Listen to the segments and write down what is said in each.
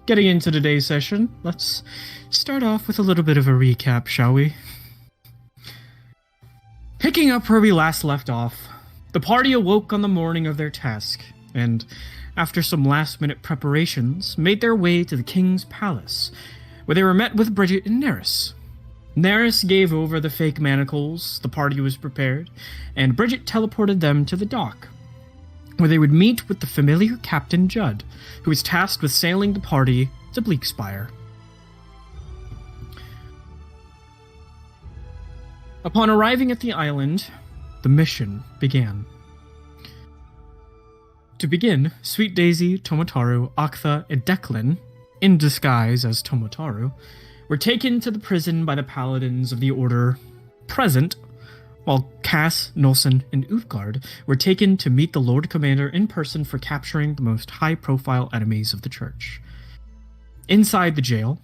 getting into today's session, let's start off with a little bit of a recap, shall we? Picking up where we last left off, the party awoke on the morning of their task, and, after some last-minute preparations, made their way to the king's palace, where they were met with Bridget and Neris. Neris gave over the fake manacles, the party was prepared, and Bridget teleported them to the dock, where they would meet with the familiar Captain Judd, who was tasked with sailing the party to Bleakspire. Upon arriving at the island, the mission began. To begin, Sweet Daisy, Tomotaru, Aktha, and Declan, in disguise as Tomotaru, were taken to the prison by the paladins of the Order present, while Cass, Nolson, and Utgard were taken to meet the Lord Commander in person for capturing the most high-profile enemies of the Church. Inside the jail,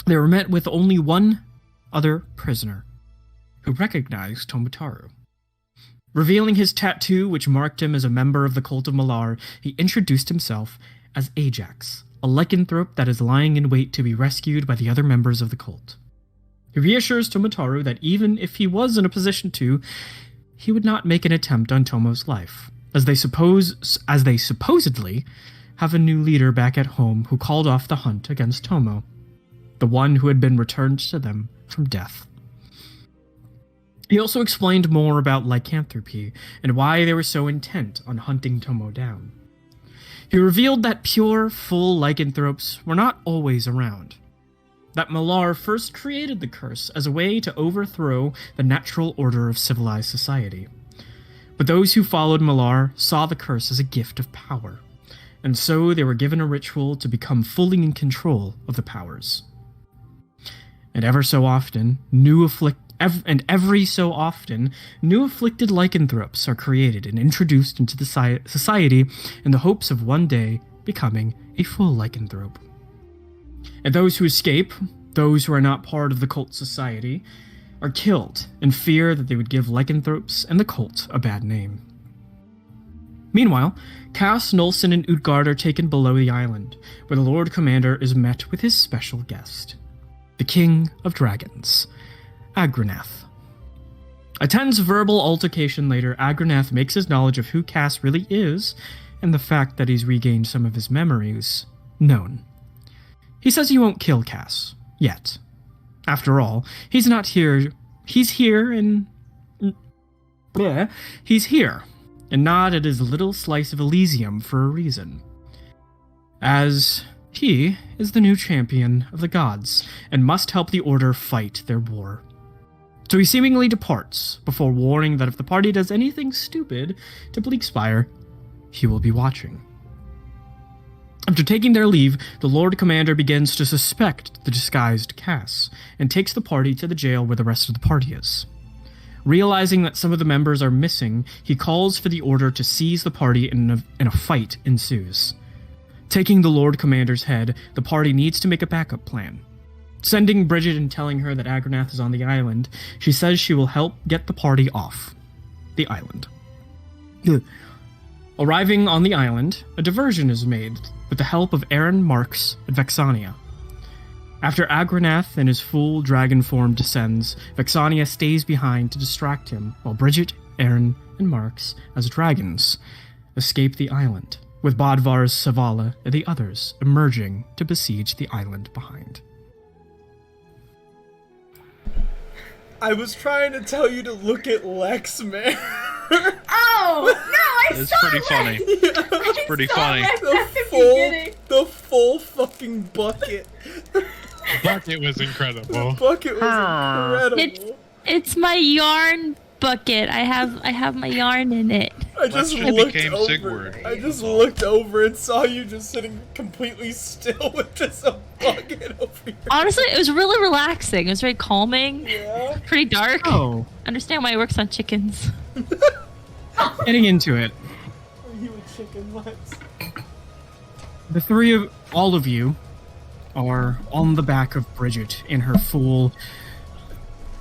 they were met with only one other prisoner, who recognized Tomotaru. Revealing his tattoo, which marked him as a member of the Cult of Malar, he introduced himself as Ajax, a lycanthrope that is lying in wait to be rescued by the other members of the cult. He reassures Tomotaru that even if he was in a position to, he would not make an attempt on Tomo's life, as they supposedly have a new leader back at home who called off the hunt against Tomo, the one who had been returned to them from death. He also explained more about lycanthropy and why they were so intent on hunting Tomo down. He revealed that pure, full lycanthropes were not always around. That Malar first created the curse as a way to overthrow the natural order of civilized society. But those who followed Malar saw the curse as a gift of power, and so they were given a ritual to become fully in control of the powers. And every so often, new afflicted lycanthropes are created and introduced into the society in the hopes of one day becoming a full lycanthrope. And those who escape, those who are not part of the cult society, are killed in fear that they would give lycanthropes and the cult a bad name. Meanwhile, Cass, Nolson, and Utgard are taken below the island, where the Lord Commander is met with his special guest, the King of Dragons, Agranath. A tense verbal altercation later, Agranath makes his knowledge of who Cass really is, and the fact that he's regained some of his memories, known. He says he won't kill Cass, yet. After all, he's not here. He's here, and not at his little slice of Elysium for a reason. As he is the new champion of the gods, and must help the Order fight their war. So he seemingly departs, before warning that if the party does anything stupid to Bleakspire, he will be watching. After taking their leave, the Lord Commander begins to suspect the disguised Cass, and takes the party to the jail where the rest of the party is. Realizing that some of the members are missing, he calls for the Order to seize the party and a fight ensues. Taking the Lord Commander's head, the party needs to make a backup plan. Sending Bridget and telling her that Agranath is on the island, she says she will help get the party off the island. Arriving on the island, a diversion is made with the help of Aaron, Marks, and Vexania. After Agranath in his full dragon form descends, Vexania stays behind to distract him, while Bridget, Aaron, and Marks, as dragons, escape the island, with Bodvar's Savala and the others emerging to besiege the island behind. I was trying to tell you to look at Lex, man. Oh, no, I It's saw pretty Lex. funny. It's pretty funny. The full fucking bucket. Bucket was incredible. Bucket was incredible. It's my yarn bucket. I have my yarn in it. I just Lex looked became over. Sigward. I just looked over and saw you just sitting completely still with just a bucket over your Honestly, it was really relaxing. It was very calming. Yeah. Pretty dark. Oh, Understand why it works on chickens. getting into it. Are you a chicken, Lex? All of you are on the back of Bridget in her full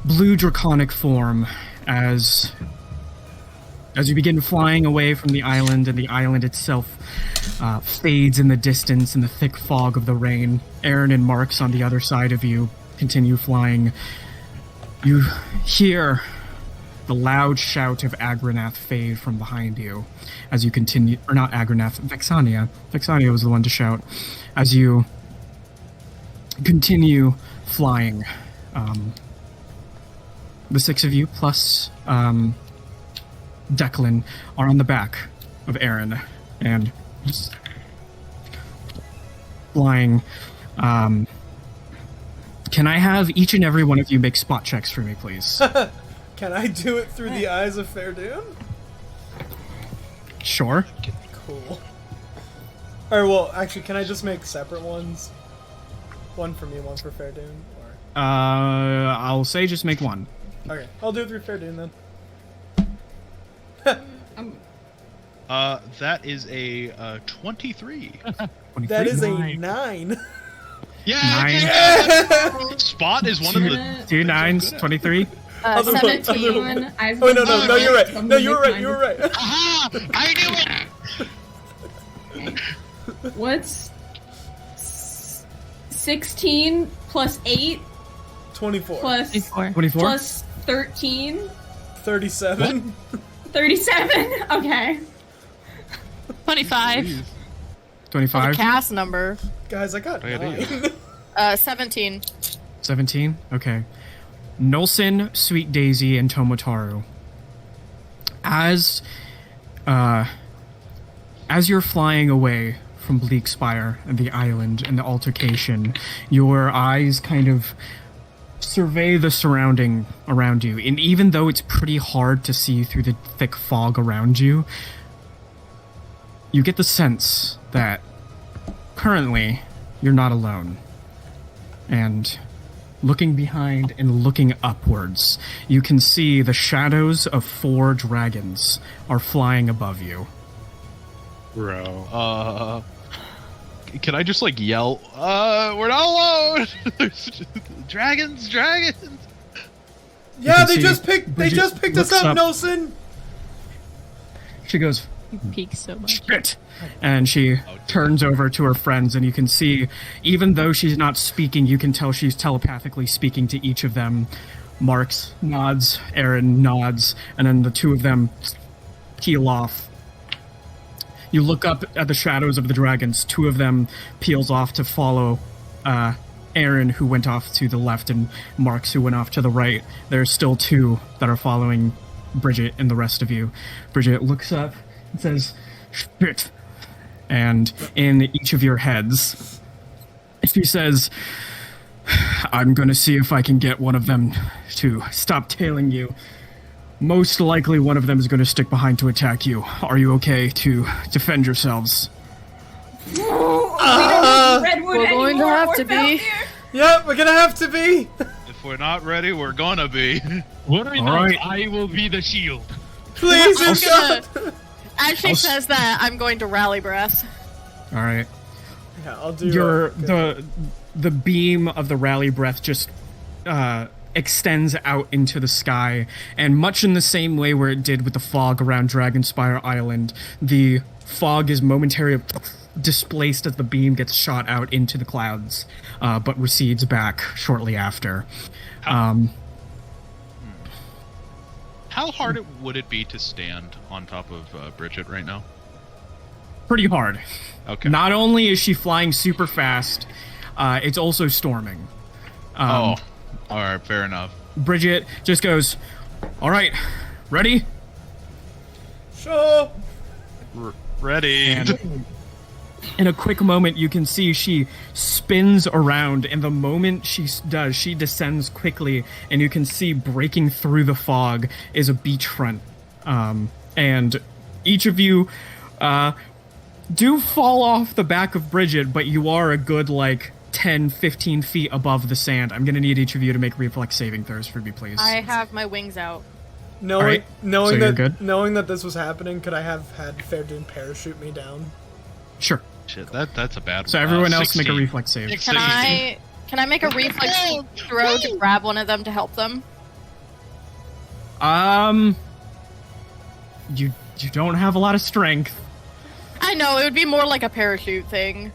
blue draconic form as As you begin flying away from the island, and the island itself fades in the distance in the thick fog of the rain, Aaron and Marks on the other side of you continue flying. You hear the loud shout of Agranath fade from behind you as you continue, or not Agranath, Vexania. Vexania was the one to shout. As you continue flying, the six of you plus Declan are on the back of Aaron and just flying. Can I have each and every one of you make spot checks for me, please? Can I do it through the eyes of Fair Dune? Sure. Cool. Or, well, actually, can I just make separate ones? One for me, one for Fair Dune? Or... I'll say just make one. Okay, I'll do it through Fair Dune then. That is a 23. 23. That is a 9. Yeah. Nine. Spot is one of the 2 9s, 23. 17. Eyes Oh, no, of no, you're right. Some No, you were right, like-minded. you were right. Aha! I knew it. What's 16 plus 8 24. plus 24? plus 13? 37. 37? Okay. 25. 25? Cast number. Guys, I got Oh, yeah, 9. 17. 17? Okay. Nolson, Sweet Daisy, and Tomotaru. As you're flying away from Bleakspire and the island and the altercation, your eyes kind of survey the surrounding around you. And even though it's pretty hard to see through the thick fog around you, you get the sense that currently you're not alone. And looking behind and looking upwards, you can see the shadows of 4 dragons are flying above you. Bro. Can I just like yell? We're not alone. Dragons. Yeah, can they see just picked Bridget us looks up, up. Nelson. She goes, You peak so much. shit! And she turns over to her friends, and you can see, even though she's not speaking, you can tell she's telepathically speaking to each of them. Marks nods, Aaron nods, and then the two of them peel off. You look up at the shadows of the dragons. 2 of them peels off to follow Aaron, who went off to the left, and Marks, who went off to the right. There's still 2 that are following Bridget and the rest of you. Bridget looks up and says, shit. And in each of your heads, she says, I'm gonna see if I can get one of them to stop tailing you. Most likely one of them is gonna stick behind to attack you. Are you okay to defend yourselves? We don't have Redwood We're going to anymore, have or to be. Falcon. Yep, we're gonna have to be. If we're not ready, we're gonna be. Worry All not, right. I will be the shield. Please, I'm God. gonna- As she says that, I'm going to rally breath. Alright. Yeah, I'll do Your the beam of the rally breath just extends out into the sky, and much in the same way where it did with the fog around Dragonspire Island, the fog is momentarily displaced as the beam gets shot out into the clouds, but recedes back shortly after. How hard would it be to stand on top of Bridget right now? Pretty hard. Okay. Not only is she flying super fast, it's also storming. All right, fair enough. Bridget just goes, all right, ready? Sure. Ready. And in a quick moment, you can see she spins around, and the moment she does, she descends quickly, and you can see breaking through the fog is a beachfront. And each of you do fall off the back of Bridget, but you are a good, 10, 15 feet above the sand. I'm going to need each of you to make reflex saving throws for me, please. I have my wings out. Knowing so you're good? knowing that this was happening, could I have had Fair Dune parachute me down? Sure. Shit, that's a bad one. So everyone else make a 16. reflex save. Can I make a reflex throw to grab one of them to help them? you don't have a lot of strength. I know, it would be more like a parachute thing.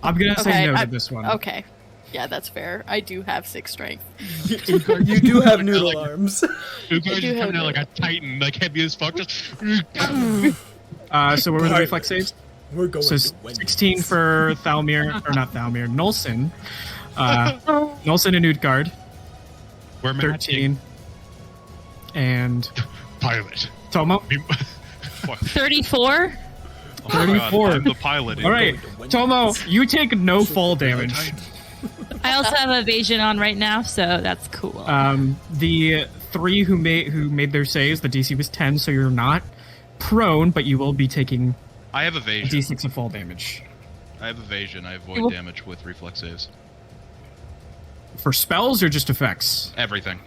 I'm gonna say no I- to this one. Okay. Yeah, that's fair. I do have 6 strength. You do have noodle arms. You guys do just have coming in like a it. titan, like heavy as fuck. Just... So what were the reflex saves? We're going So to win. 16 for Thalmir, or not Thalmir, Nolson. Nolson and Utgard, We're 13. And pilot. Tomo, 34. 34. I'm the pilot. All right, Tomo, you take no fall damage. I also have evasion on right now, so that's cool. The 3 who made their saves, the DC was 10, so you're not prone, but you will be taking I have a evasion. D6 of fall damage. I have evasion. I avoid damage with reflex saves. For spells or just effects? Everything.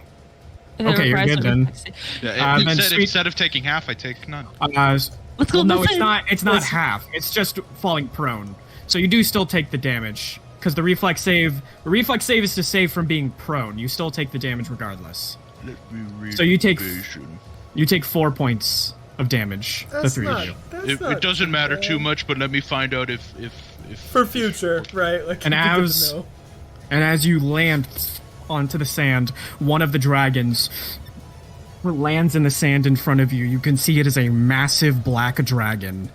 If it okay, you're requires good a then. reflex save. Yeah, then sweet- instead of taking half, I take none. Let's go. Well, no, this it's way. not. It's not half. It's just falling prone. So you do still take the damage because the reflex save. The reflex save is to save from being prone. You still take the damage regardless. So you take 4 points of damage. That's the 3 of you. not It doesn't too matter bad. too much, but let me find out if For future, right? Like, And it'd be good to as- know. And as you land onto the sand, one of the dragons lands in the sand in front of you. You can see it is a massive black dragon.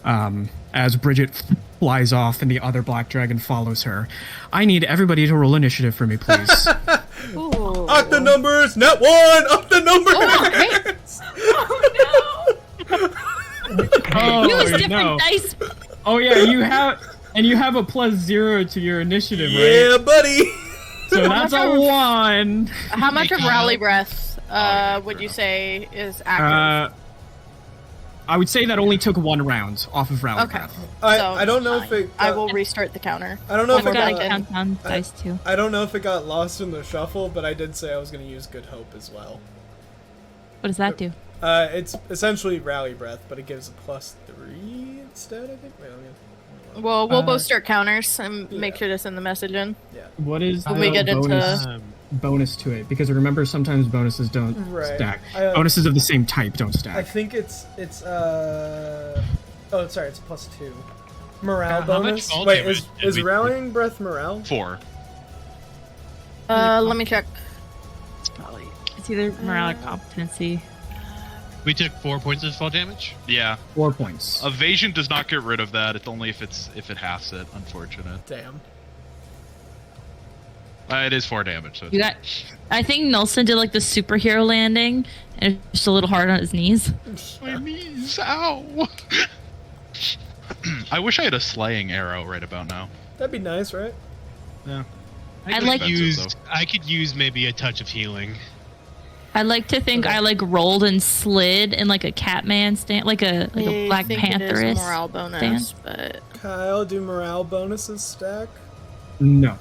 As Bridget flies off and the other black dragon follows her. I need everybody to roll initiative for me, please. Ooh. Up the numbers, net 1. Up the numbers. Oh, Use different no. dice. Oh yeah, you have a +0 to your initiative, right? Yeah, buddy. So that's a 1. How much of Rally Breath would you say is active? I would say that only took 1 round off of Rally Okay. Breath. I don't know if it. I got- will restart the counter. I don't know I if it forgot got. to count down dice too. I don't know if it got lost in the shuffle, but I did say I was going to use Good Hope as well. What does that do? It's essentially Rally Breath, but it gives a +3 instead. I think. Wait, Well, we'll both start counters and make sure to send the message in. What is the When we get into- bonus to it? Because remember, sometimes bonuses don't Right. stack. I, Bonuses of the same type don't I stack. think it's oh, sorry, it's +2. Morale How much bonus. fall Wait, damage did is we- Rallying Breath morale? 4. Let me check. It's either morale or competency. We took 4 points of fall damage. Yeah. 4 points. Evasion does not get rid of that. It's only if it halves it. Unfortunate. Damn. It is 4 damage. So You got. I think Nelson did like the superhero landing, and it's just a little hard on his knees. my knees. Ow. I wish I had a slaying arrow right about now. That'd be nice, right? Yeah. I like. Expensive, I could use maybe a touch of healing. I like to think I like rolled and slid in like a Catman stand, like a Black I think it is Pantherist. morale bonus, but Kyle, do morale bonuses stack? No.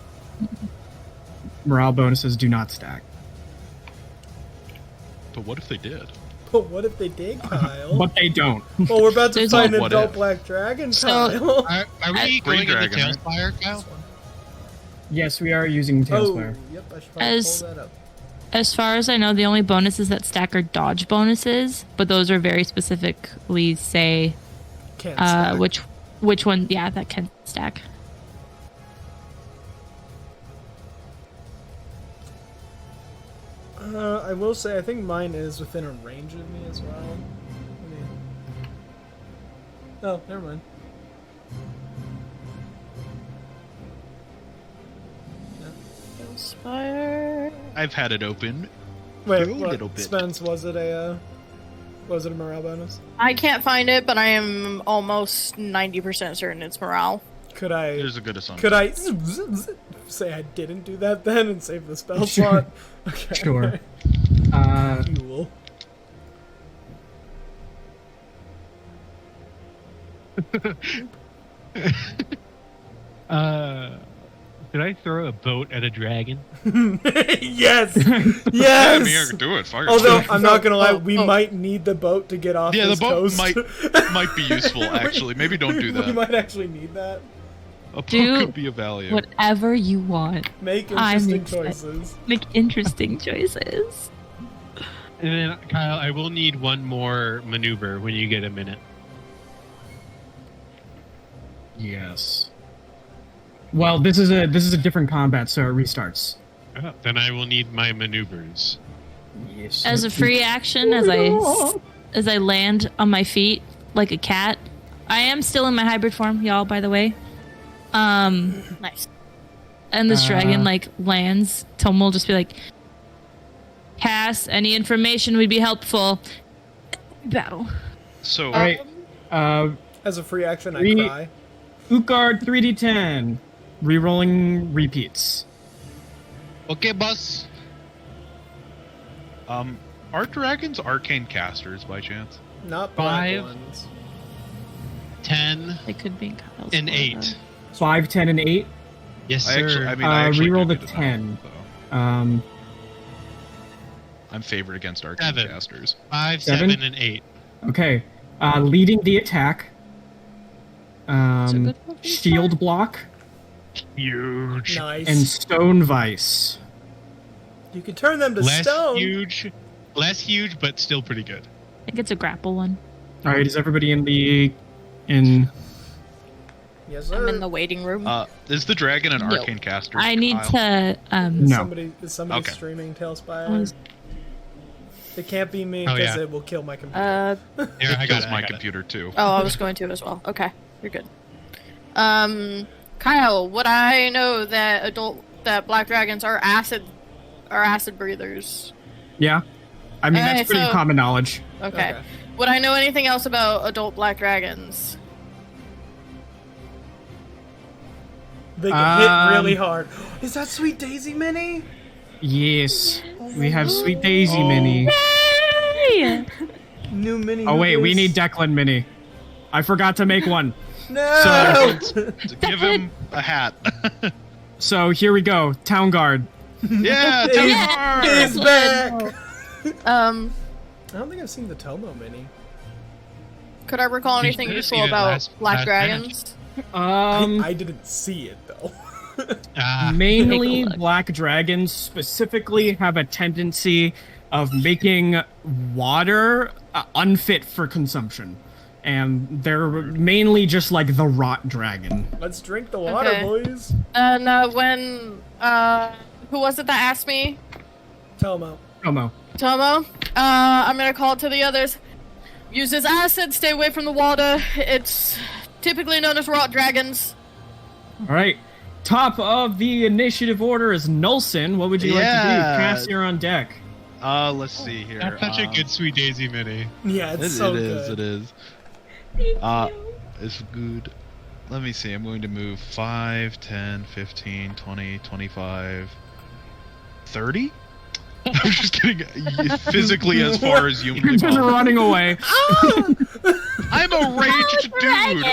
Morale bonuses do not stack. But what if they did? But what if they did, Kyle? But they don't. Well, we're about to There's fight no an what adult if. black dragon, So- Kyle. Are we Green going into dragon, right? Tailspire, Kyle? Yes, we are using Oh, Tailspire. yep, I should probably As- pull that up. As far as I know, the only bonuses that stack are dodge bonuses, but those are very specifically say Can't stack. which one. Yeah, that can stack. I will say, I think mine is within a range of me as well. Let me- Oh, never mind. Inspire. I've had it open. Wait, A what? little bit. Spence, was it a morale bonus? I can't find it, but I am almost 90% certain it's morale. Could I? There's a good assumption. Could I say I didn't do that then and save the spell slot? Okay. Sure. Cool. Did I throw a boat at a dragon? Yes. Yeah, I mean, I Yes. could do it. Fire. Although I'm not gonna lie, Oh, we oh. might need the boat to get off yeah, the this boat coast. might be useful. Actually, maybe don't do We that. might actually need that. A boat Do could be of value. Whatever you want. Make I'm interesting excited. choices. Make interesting choices. And then, Kyle, I will need one more maneuver when you get a minute. Yes. Well, this is a different combat, so it restarts. Oh, then I will need my maneuvers. Yes. As a free action, as I land on my feet like a cat, I am still in my hybrid form, y'all. By the way, Nice. and this dragon like lands. Tom will just be like, "Cass, any information would be helpful." Battle. So, All right. As a free action, I Re- cry. Utgard 3d10. Rerolling repeats. okay, boss. Are dragons arcane casters by chance? Not black 5. ones. 10 It could be in Kyle's and order. 8. 5, 10, and 8. Yes, I sir. actually, I actually Reroll could the do that, 10. so. Um, I'm favored against arcane 7. casters. 5, 7? 7, and 8. okay. Leading the attack. That's a good one. Shield block Huge. Nice. and stone vice. You can turn them to stone. Less huge, but still pretty good. I think it's a grapple one. All right, is everybody in? Yes, sir. I'm in the waiting room. Is the dragon an No. arcane caster? I need Kyle? to. No. Is somebody Okay. streaming Tailspire? It can't be me Oh, because yeah. it will kill my computer. Here, It I got kills it. my I got it. computer too. Oh, I was going to as well. Okay, you're good. Kyle, would I know that black dragons are acid breathers? Yeah. I mean, Alright, that's pretty so- common knowledge. Okay. Would I know anything else about adult black dragons? They get hit really Um, hard. Is that Sweet Daisy Mini? Yes. We have Sweet Daisy Mini. Hey! New mini. Oh, wait, we noodles? need Declan Mini. I forgot to make one. No. To give him a hat. So here we go. Town Guard. yeah, He's Tamar! back. I don't think I've seen the Tomo Mini. Could I recall You anything should've useful seen it about last black match. dragons? I didn't see it though. Mainly Take a look. black dragons specifically have a tendency of making water unfit for consumption. And they're mainly just like the rot dragon. Let's drink the water, Okay. boys. And when who was it that asked me? Tomo. Tomo. Tomo. I'm gonna call to the others. Uses acid. Stay away from the water. It's typically known as rot dragons. Alright. Top of the initiative order is Nulson. What would you like to do? Yeah. Cass, you're on deck. Let's see here. That's such a good Sweet Daisy mini. Yeah, it's so good. It is. It's good. Let me see. I'm going to move 5, 10, 15, 20, 25, 30? I'm just kidding. Physically as far as humanly You're just possible. running away. I'm a raged dude.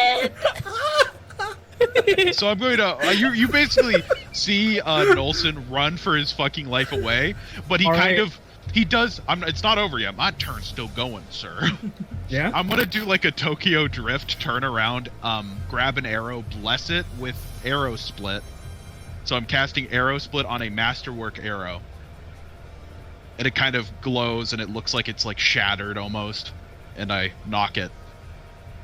So I'm going to. You basically see Nolson run for his fucking life away, but he All kind right. of. He does. It's not over yet. My turn's still going, sir. Yeah? I'm gonna do like a Tokyo Drift, turn around, grab an arrow, bless it with arrow split. So I'm casting arrow split on a masterwork arrow. And it kind of glows and it looks like it's like shattered almost. And I knock it.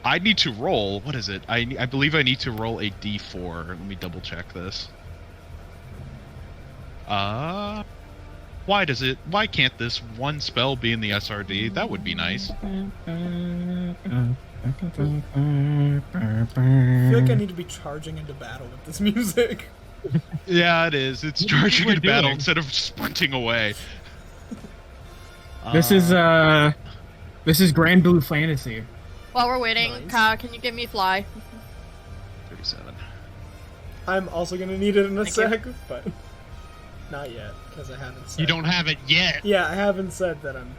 I need to roll, what is it? I believe I need to roll a d4. Let me double check this. Why can't this one spell be in the SRD? That would be nice. I feel like I need to be charging into battle with this music. Yeah, it is. It's charging we're into battle doing? instead of sprinting away. This is Grand Blue Fantasy. While we're waiting, Nice. Kyle, can you give me fly? 37. I'm also gonna need it in a Thank sec, but not yet because I haven't said. You don't have it yet. Yeah, I haven't said that I'm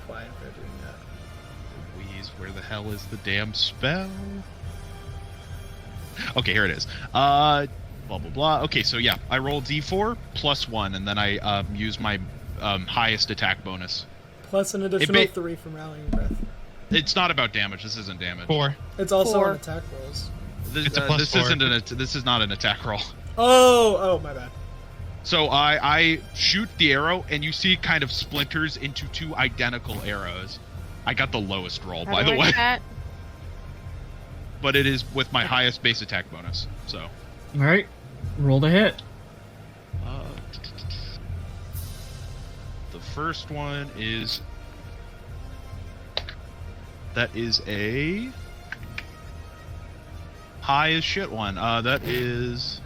flying for doing that. Louise, where the hell is the damn spell? Okay, here it is. Blah blah blah. Okay, so yeah, I roll d4 plus 1, and then I use my highest attack bonus. Plus an additional ba- 3 from Rallying Breath. It's not about damage. This isn't damage. 4. It's also 4. on attack rolls. This, It's a plus this 4. isn't this is not an attack roll. Oh, my bad. So I shoot the arrow, and you see it kind of splinters into 2 identical arrows. I got the lowest roll, by the way. But it is with my highest base attack bonus, so. All right, roll to hit. The first one is... That is a... high as shit one. That is...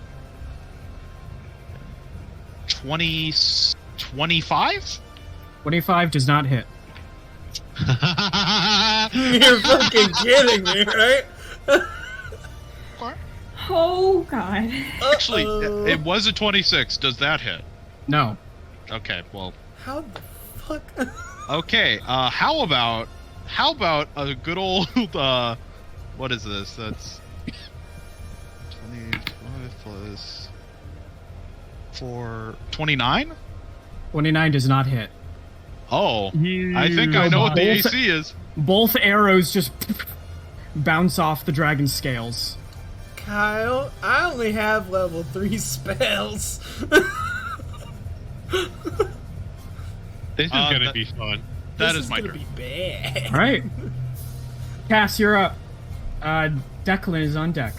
25? 25 does not hit. You're fucking kidding me, right? Oh god. Actually, it was a 26. Does that hit? No. Okay, well... How the fuck? Okay, how about a good old, what is this? That's 25 plus 4, 29? 29 does not hit. Oh, I think I know what the Both- AC is. Both arrows just bounce off the dragon's scales. Kyle, I only have level 3 spells. This is gonna be fun. That This is my gonna turn. be bad. All right. Cass, you're up. Declan is on deck.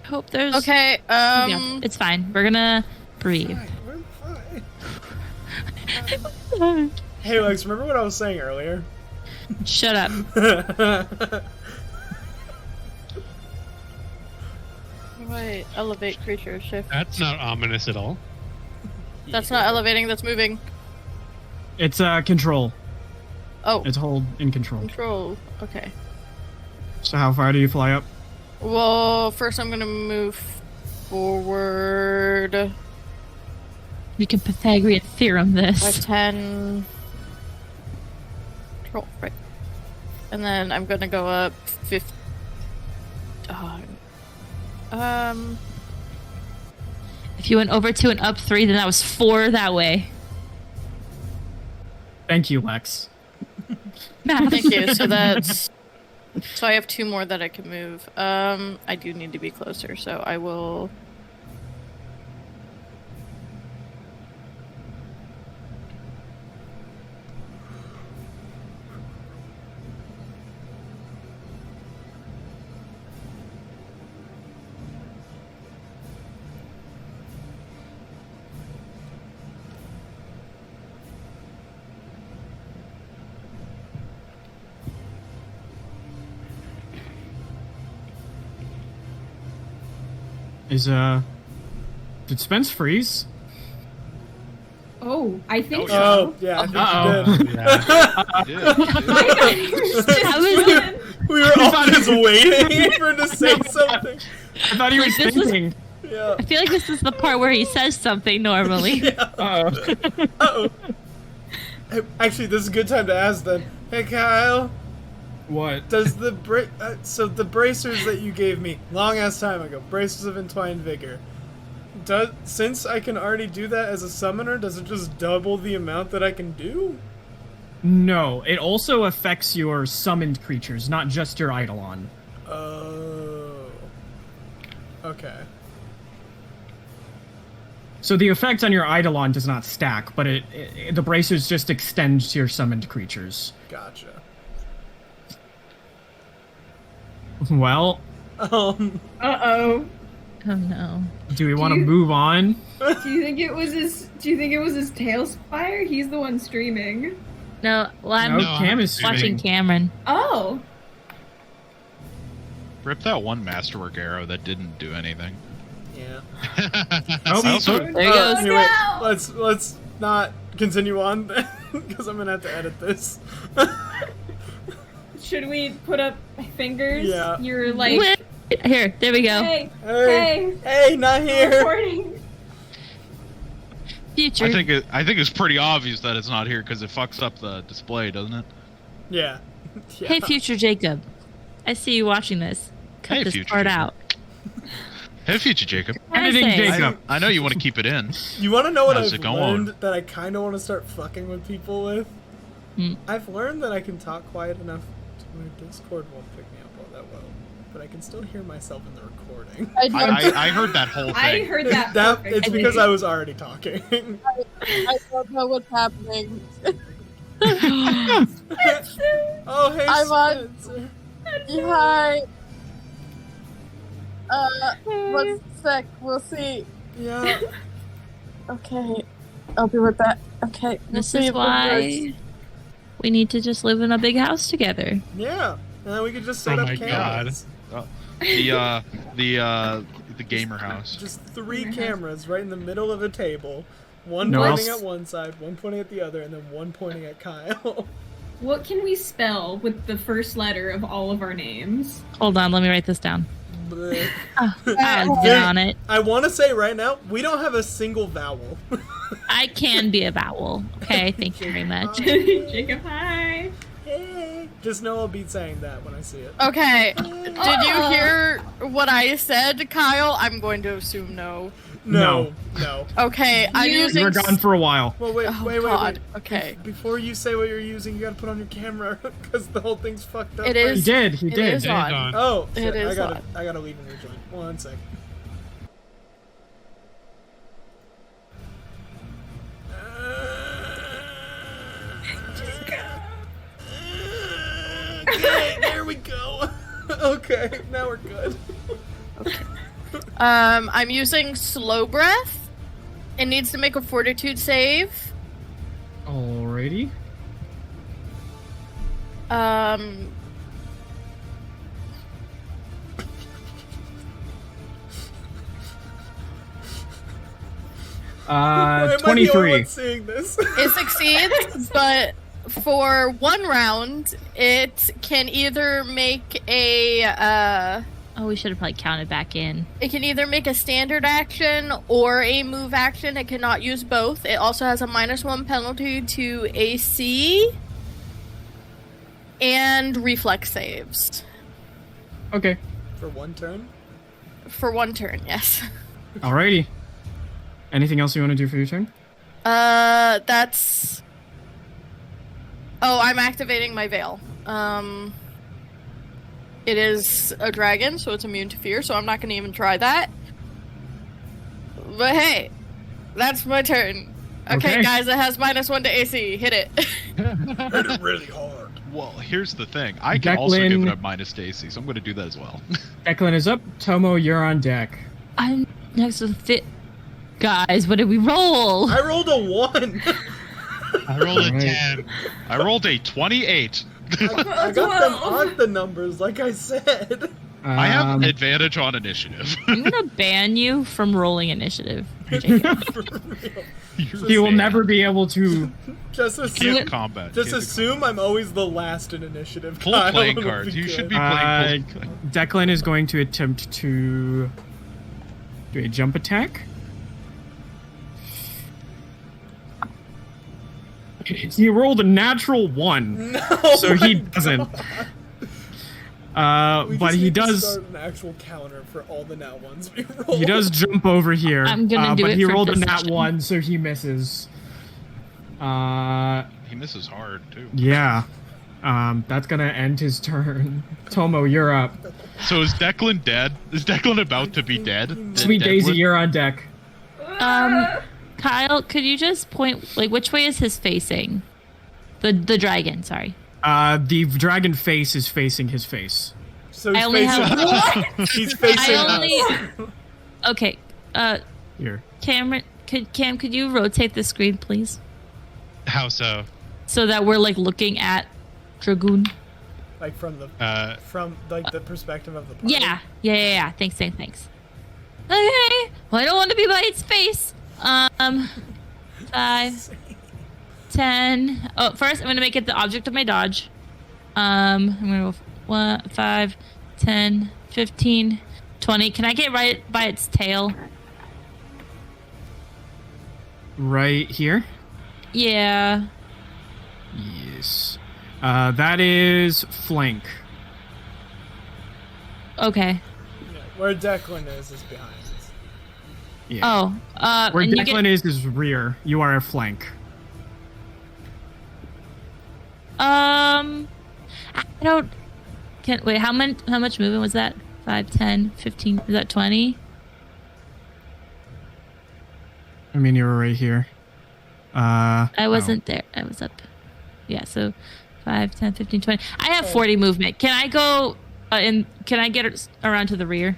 Hope there's. Okay, Yeah, it's fine. We're gonna breathe. Fine, we're fine. Hey, Lex, remember what I was saying earlier? Shut up. Wait, elevate creature shift. That's not ominous at all. That's not elevating, that's moving. It's control. Oh, It's hold in control. control. Okay. So how far do you fly up? Well, first I'm gonna move forward We can Pythagorean theorem by this. 10. Control, right. And then I'm gonna go up 50. If you went over 2 and up 3, then that was 4 that way. Thank you, Lex. Math. Thank you. So that's. So I have 2 more that I can move. I do need to be closer, so I will. Is did Spence freeze? Oh, I think so. Oh, yeah, I think you did. How is it? We were all just waiting for him to say something. I thought he was Like, this was- thinking. Yeah. I feel like this is the part where he says something normally. Uh-oh. Hey, actually, this is a good time to ask then. Hey, Kyle, What? does the so the bracers that you gave me long ass time ago, bracers of entwined vigor, since I can already do that as a summoner, does it just double the amount that I can do? No, it also affects your summoned creatures, not just your Eidolon. Oh. Okay. So the effect on your Eidolon does not stack, but the bracers just extend to your summoned creatures. Gotcha. Well, Um. Uh-oh. Oh no. do we want to you- move on? Do you think it was his tail fire? He's the one streaming. No, well, I'm No, Cam is watching streaming. Cameron. Oh. Rip that one masterwork arrow that didn't do anything. Yeah. Oh, I also- There he goes. Anyway, no! let's not continue on because I'm gonna have to edit this. Should we put up fingers? Yeah. You're like, Wait, here, there we go. hey, Hey, hey, hey, not I'm here. recording. Future. I think it's pretty obvious that it's not here because it fucks up the display, doesn't it? Yeah. Yeah. Hey, future Jacob. I see you watching this. Cut Hey, this future part Jacob. out. Hey, future Jacob. Editing I say? Jacob. I know you want to keep it in. You want to know what How's I've it going? learned that I kind of want to start fucking with people with? Hmm. I've learned that I can talk quiet enough to my Discord won't pick me up all that well. but I can still hear myself in the recording. I heard that whole thing. I heard that. That perfect. it's because I was already talking. I don't know what's happening. Oh, hey, I'm on- Spencer. Hi. One sec. We'll see. Yeah. Okay. I'll be right back. Okay. We'll This see is if it works. why we need to just live in a big house together. Yeah. And then we could just set Oh up my cameras. The gamer house. Just 3 cameras right in the middle of a table. One No, pointing I'll at one side, one pointing at the other, and then one pointing at Kyle. What can we spell with the first letter of all of our names? Hold on, let me write this down. Bleh. I'll get on it. I want to say right now, we don't have a single vowel. I can be a vowel. Okay, thank you very much. Jacob, hi. Hey. Just know I'll be saying that when I see it. Okay. Did you hear what I said, Kyle? I'm going to assume no. No. Okay, I'm You- You using. were gone for a while. Well, wait, Oh, wait. God. Okay. Before you say what you're using, you gotta put on your camera, because the whole thing's fucked up. It He is. did. He It did. is on. Oh, It shit. is I gotta leave and rejoin. 1 sec. Okay, there we go. Okay, now we're good. I'm using slow breath. It needs to make a fortitude save. Alrighty. Why am I the only 23. one seeing this? It succeeds, but for 1 round, it can either make a Oh, we should have probably counted back in. it can either make a standard action or a move action. It cannot use both. It also has a -1 penalty to AC and reflex saves Okay. For 1 turn? for 1 turn. Yes. Alrighty. Anything else you want to do for your turn? That's. Oh, I'm activating my veil. It is a dragon, so it's immune to fear, so I'm not gonna even try that. But hey, that's my turn. Okay, Okay. guys, it has -1 to AC. Hit it. Hit it really hard. Well, here's the thing. I can also give Declan- it a minus to AC, so I'm going to do that as well. Declan is up. Tomo, you're on deck. I'm next to the fit. Guys, what did we roll? I rolled a 1. I rolled a Alright. 10. I rolled a 28. I got them on the numbers, like I said. I have Um, advantage on initiative. I'm gonna ban you from rolling initiative. Jacob. For real. He will never be able to. Just Can't assume, combat. just Can't assume I'm always the last in initiative. Full Kyle, playing it'll cards. be You should good. be playing full. Declan is going to attempt to do a jump attack. He rolled a natural 1, No, so he my doesn't. God. We But just he need to does. start an actual counter for all the nat ones we roll. He does jump over here. I'm gonna do but it he for rolled a nat precision. 1, so he misses. He misses hard too. Yeah. That's gonna end his turn. Tomo, you're up. So is Declan dead? Is Declan about to be dead? Sweet Dead Daisy, Declan? you're on deck. Kyle, could you just point like which way is his facing? The dragon, sorry. The dragon face is facing his face. So I he's only facing have us. He's facing I only us. Okay. Here. Cameron, could you rotate the screen, please? How so? So that we're like looking at Dragoon. Like from the the perspective of the party. Yeah. Thanks. Okay. Well, I don't want to be by its face. 5, 10. Oh, first I'm gonna make it the object of my dodge. I'm gonna go 1, 5, 10, 15, 20. Can I get right by its tail? Right here? Yeah. Yes. That is flank. Okay. Yeah, where Declan is behind us. Yeah. Oh. Where and you Declan is rear. You are a flank. I don't. Wait. How much movement was that? 5, 10, 15. Is that 20? I mean, you were right here. I wasn't there. I was up. Yeah, so 5, 10, 15, 20. I have 40 movement. Can I go can I get around to the rear?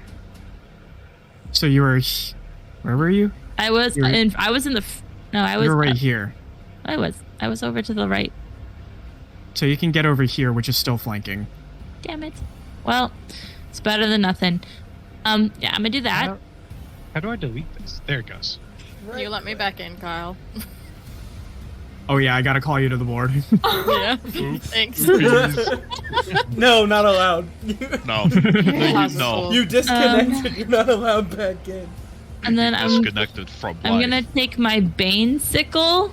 So you were... Where were you? I was in the... No, I was... You were right here. I was over to the right. So you can get over here, which is still flanking. Damn it. Well, it's better than nothing. Yeah, I'm gonna do that. How do I delete this? There it goes. You let me back in, Kyle. Oh yeah, I gotta call you to the board. Yeah. Thanks. No, not allowed. No. No. You disconnected. You're not allowed back in. And then Disconnected from I'm life. gonna take my Bane sickle,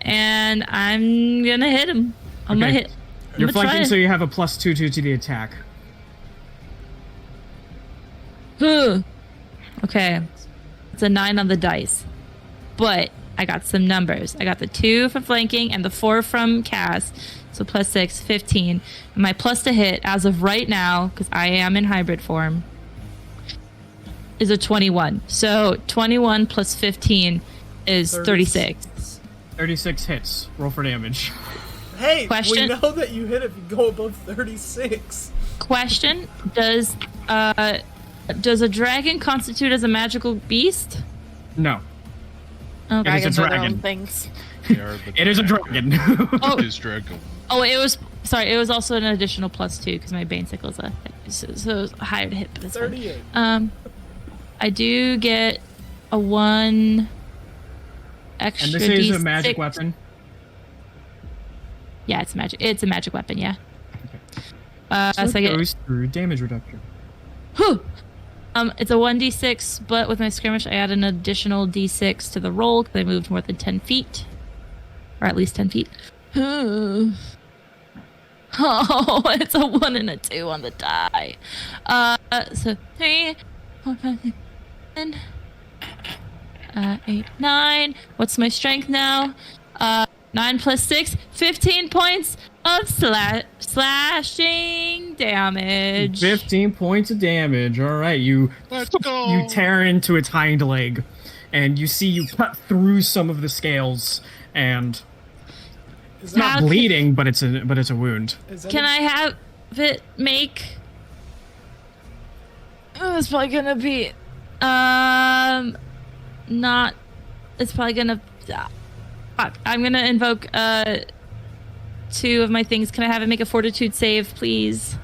and I'm gonna hit him. I'm gonna hit. You're I'm gonna flanking, try so you have a +2/2 to the attack. Okay, it's a 9 on the dice, but I got some numbers. I got the 2 from flanking and the 4 from cast, so +6, 15. And my plus to hit as of right now, because I am in hybrid form, is a 21. So 21 plus 15 is 36. 36 hits. Roll for damage. Hey, Question? we know that you hit if you go above 36. Question: Does a dragon constitute as a magical beast? No. Okay. Dragons are their dragon. own things. It is a dragon. Oh, Is Draco. oh, it was. Sorry, it was also an additional +2 because my Bane sickle is so it was higher to hit. But it's fine. 38. I do get a 1 extra. And this is a D6. magic weapon. Yeah, it's magic. It's a magic weapon. Yeah. So So I it get. goes through damage reduction. Whew. It's a 1d6, but with my skirmish, I add an additional d6 to the roll because I moved more than 10 feet, or at least 10 feet. Oh, it's a 1 and a 2 on the die. So 3, 4, 5, 6, 7, 8, 9. What's my strength now? 9 plus 6, 15 points of slashing damage. 15 points of damage. All right, you tear into its hind leg, and you see you cut through some of the scales, and it's not bleeding, but it's a wound. Can I have it make? Oh, it's probably gonna be, not. It's probably gonna. Fuck. I'm gonna invoke 2 of my things. Can I have it make a fortitude save, please?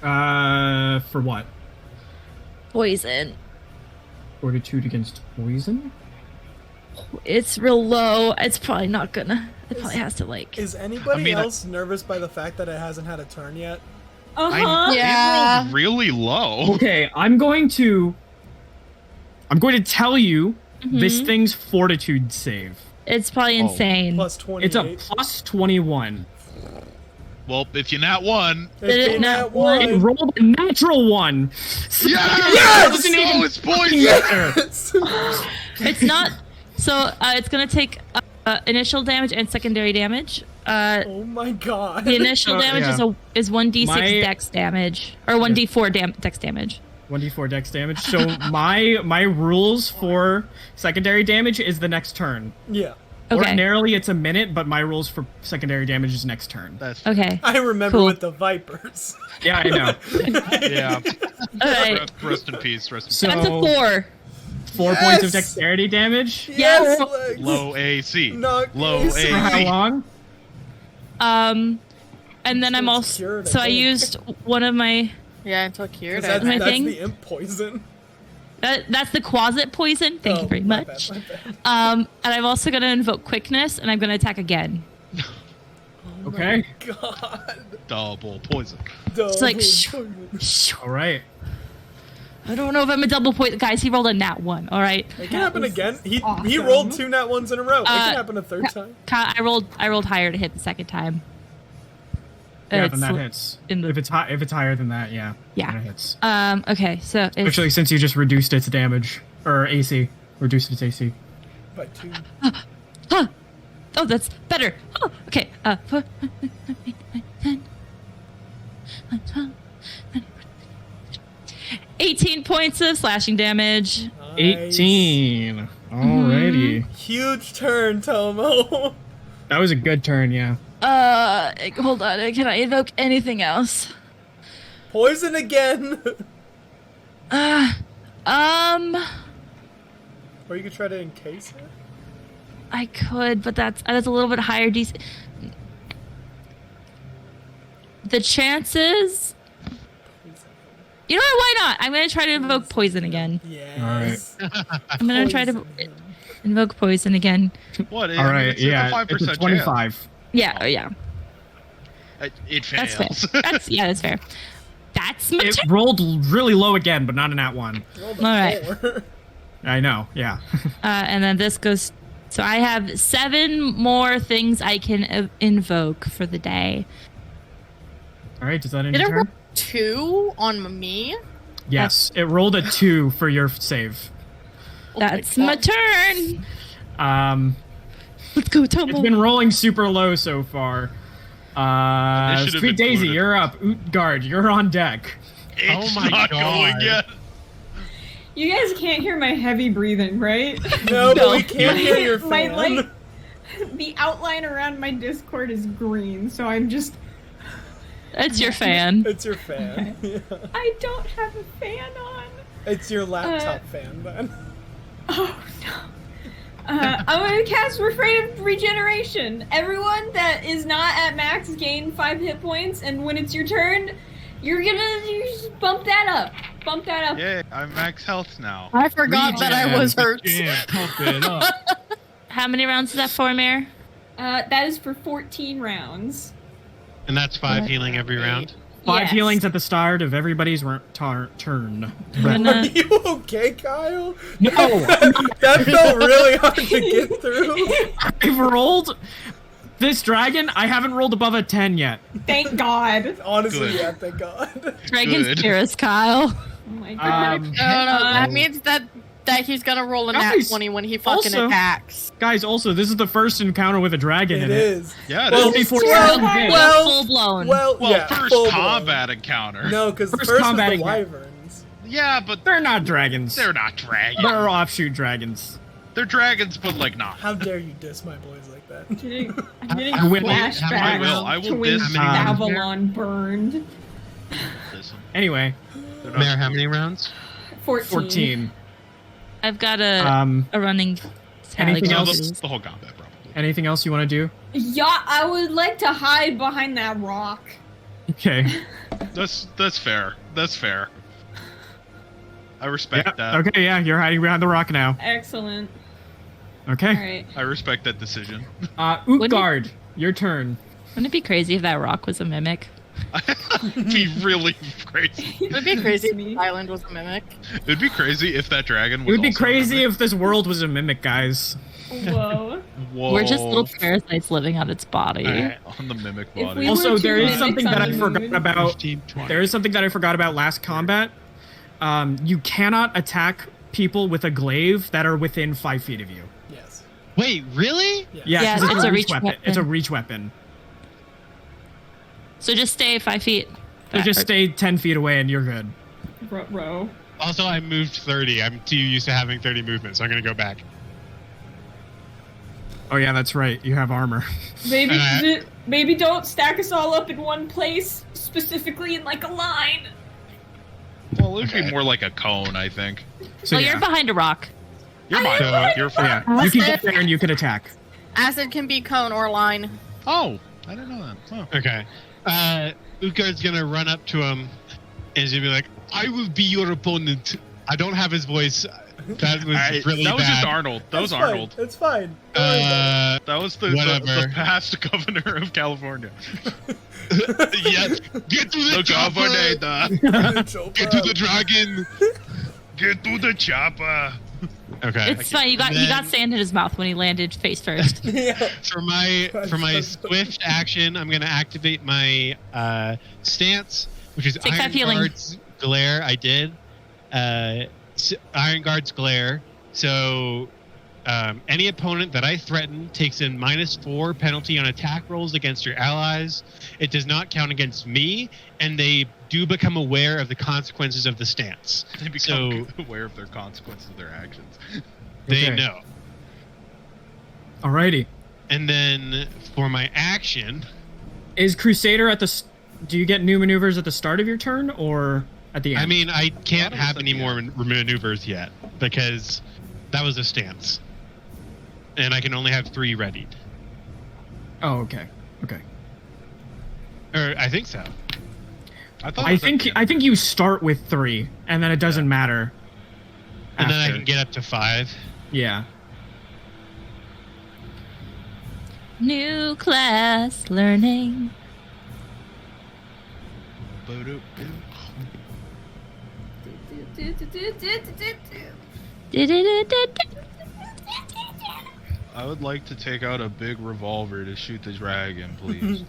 For what? Poison. Fortitude against poison? It's real low. It's probably not gonna. It probably has to like. Is anybody else nervous by the fact that it hasn't had a turn yet? Yeah. It rolled really low. Okay, I'm going to tell you this thing's fortitude save. It's probably insane. Plus 28. It's a plus 21. Well, if you nat 1. Did it not It one. rolled a natural 1. Yes! It's poison! Yes! It's not. So it's gonna take initial damage and secondary damage. Oh my god. The initial damage is 1d6 My- dex damage, or 1d4 dex damage. 1d4 dex damage. So my rules for secondary damage is the next turn. Yeah. Okay. Ordinarily it's a minute, but my rules for secondary damage is next turn. That's Okay. I remember Cool. with the Vipers. Yeah, I know. yeah. All right. Rest in peace. Rest in So That's a 4. 4 points of dexterity damage. Yes. Legs. Low AC. Not Low AC. For how AC. long? And then I'm It's also cured, I so I think. used one of my Yeah, until cured. That's, My that's thing? the imp poison. that's the closet poison. Thank you very my much. Bad, my bad. And I'm also gonna invoke quickness, and I'm gonna attack again. Okay. God. Double poison. It's like Double poison. All right. I don't know if I'm a double point. Guys, he rolled a nat 1. All right. It can happen again. He awesome. rolled 2 nat 1s in a row. It Uh, can happen a third time. I rolled higher to hit the second time. Yeah, It's then that hits. in the- If it's higher than that, yeah. Yeah. That hits. Okay, so it's, Actually, since you just reduced its damage or AC, reduced its AC. By 2. oh, that's better. Oh, okay. 4, 5, 6, 7, 8, 9, 10, 11, 12, 13, 14, 18 points of slashing damage. Nice. 18. Alrighty. Huge turn, Tomo. That was a good turn, yeah. Hold on. Can I invoke anything else? Poison again. Or you could try to encase it. I could, but that's a little bit higher DC. The chances. You know what? Why not? I'm gonna try to invoke poison again. Yes. I'm gonna try to invoke poison again. What? All right, it's yeah. a 5% It's a chance. 25. Yeah, yeah. It That's fails. fair. That's fair. That's my It turn. rolled really low again, but not in that one. Rolled a All right. 4. I know, yeah. And then this goes. So I have 7 more things I can invoke for the day. All right, does that end Did your it roll turn? 2 on me? Yes, it rolled a 2 for your save. That's my turn. Let's go, It's Tomo. been rolling super low so far. Initiative Sweet Daisy, included. you're up. Utgard, you're on deck. It's Oh my not God. going yet. You guys can't hear my heavy breathing, right? No, but we can't hear your My fan. light, the outline around my Discord is green, so I'm just. That's your fan. It's your fan. Yeah. I don't have a fan on. It's your laptop fan then. Oh no. I'm gonna cast Refrain of Regeneration. Everyone that is not at max gain 5 hit points, and when it's your turn, you just bump that up. Bump that up. Yay, I'm max health now. I forgot that I was hurt. Yeah, pump it up. How many rounds is that for, Mare? That is for 14 rounds. And that's 5 healing every round. 5 Yes. healings at the start of everybody's turn. I'm Are gonna- you okay, Kyle? No, That felt really hard to get through. I've rolled this dragon. I haven't rolled above a 10 yet. Thank God. Honestly, Good. yeah, thank God. Dragon Good. Spears, Kyle. Oh my God. No, that means that he's gonna roll a nat Guys, 20 when he fucking also- attacks. Guys, also, this is the first encounter with a dragon It in it. is. Yeah, it Well, is. Before well, well, well, Full blown. well, Well, yeah, first full blown. combat encounter. No, because First first combat was the encounter. wyverns. Yeah, but They're not dragons. they're not dragons. They're offshoot dragons. They're dragons, but like not. How dare you diss my boys like that? I'm getting I will- flashbacks I will to when diss Babylon burned. Listen, Anyway, they're not- Mayor, how many rounds? 14. 14. I've got a running tally. anything No, else? the whole combat, probably. Anything else you want to do? Yeah, I would like to hide behind that rock. Okay. That's fair. That's fair. I respect Yeah, that. okay, yeah, you're hiding behind the rock now. Excellent. Okay. Alright. I respect that decision. Utgard, your turn. Wouldn't it be crazy if that rock was a mimic? It'd be really crazy. It would be crazy if Me. the island was a mimic. It'd be crazy if that dragon was It would be also crazy a if this world was a mimic, guys. Whoa. Whoa. We're just little parasites living on its body. Alright. on the mimic If body. we Also, were two there is mimics something that on I the forgot moon. about. 15, 20. There is something that I forgot about last combat. You cannot attack people with a glaive that are within 5 feet of you. Yes. Wait, really? Yes. Yeah, Yeah, 'cause it's a reach weapon. It's a reach weapon. So just stay 5 feet. So just stay 10 feet away and you're good. Row. Also, I moved 30. I'm too used to having 30 movement, so I'm gonna go back. Oh yeah, that's right. You have armor. Maybe, Alright. maybe don't stack us all up in one place, specifically in like a line. Well, it'd Okay. be more like a cone, I think. So Oh, yeah. you're behind a rock. You're fine. So- You're fine. Yeah, you can get there and you can attack. Acid can be cone or line. Oh, I didn't know that. Oh. Okay. Utgard's gonna run up to him and he's gonna be like, I will be your opponent. I don't have his voice. That was really that was bad. just Arnold. That was That's fine. Arnold. It's fine. Don't worry about That was the Whatever. past governor of California. Yes. Get to the The chopper! governor. it. Get to the dragon! Get to the chopper. Okay. It's fine. He got Then- sand in his mouth when he landed face first. Yeah. For my swift action, I'm gonna activate my stance, which is Take Iron 5 healing. Guard's glare. I did Iron Guard's glare. So Any opponent that I threaten takes in -4 penalty on attack rolls against your allies. It does not count against me, and they do become aware of the consequences of the stance. They become aware of their consequences of their actions. They Okay. know. Alrighty. And then for my action, Is Crusader at the... Do you get new maneuvers at the start of your turn, or at the end? I mean, I can't A lot of have it's any at the more maneuvers yet because that was a stance, and I can only have 3 readied. Oh, okay. Okay. Or I think so. I thought. I think you start with 3, and then it doesn't matter. And then I after. can get up to 5. Yeah. New class learning. I would like to take out a big revolver to shoot the dragon, please.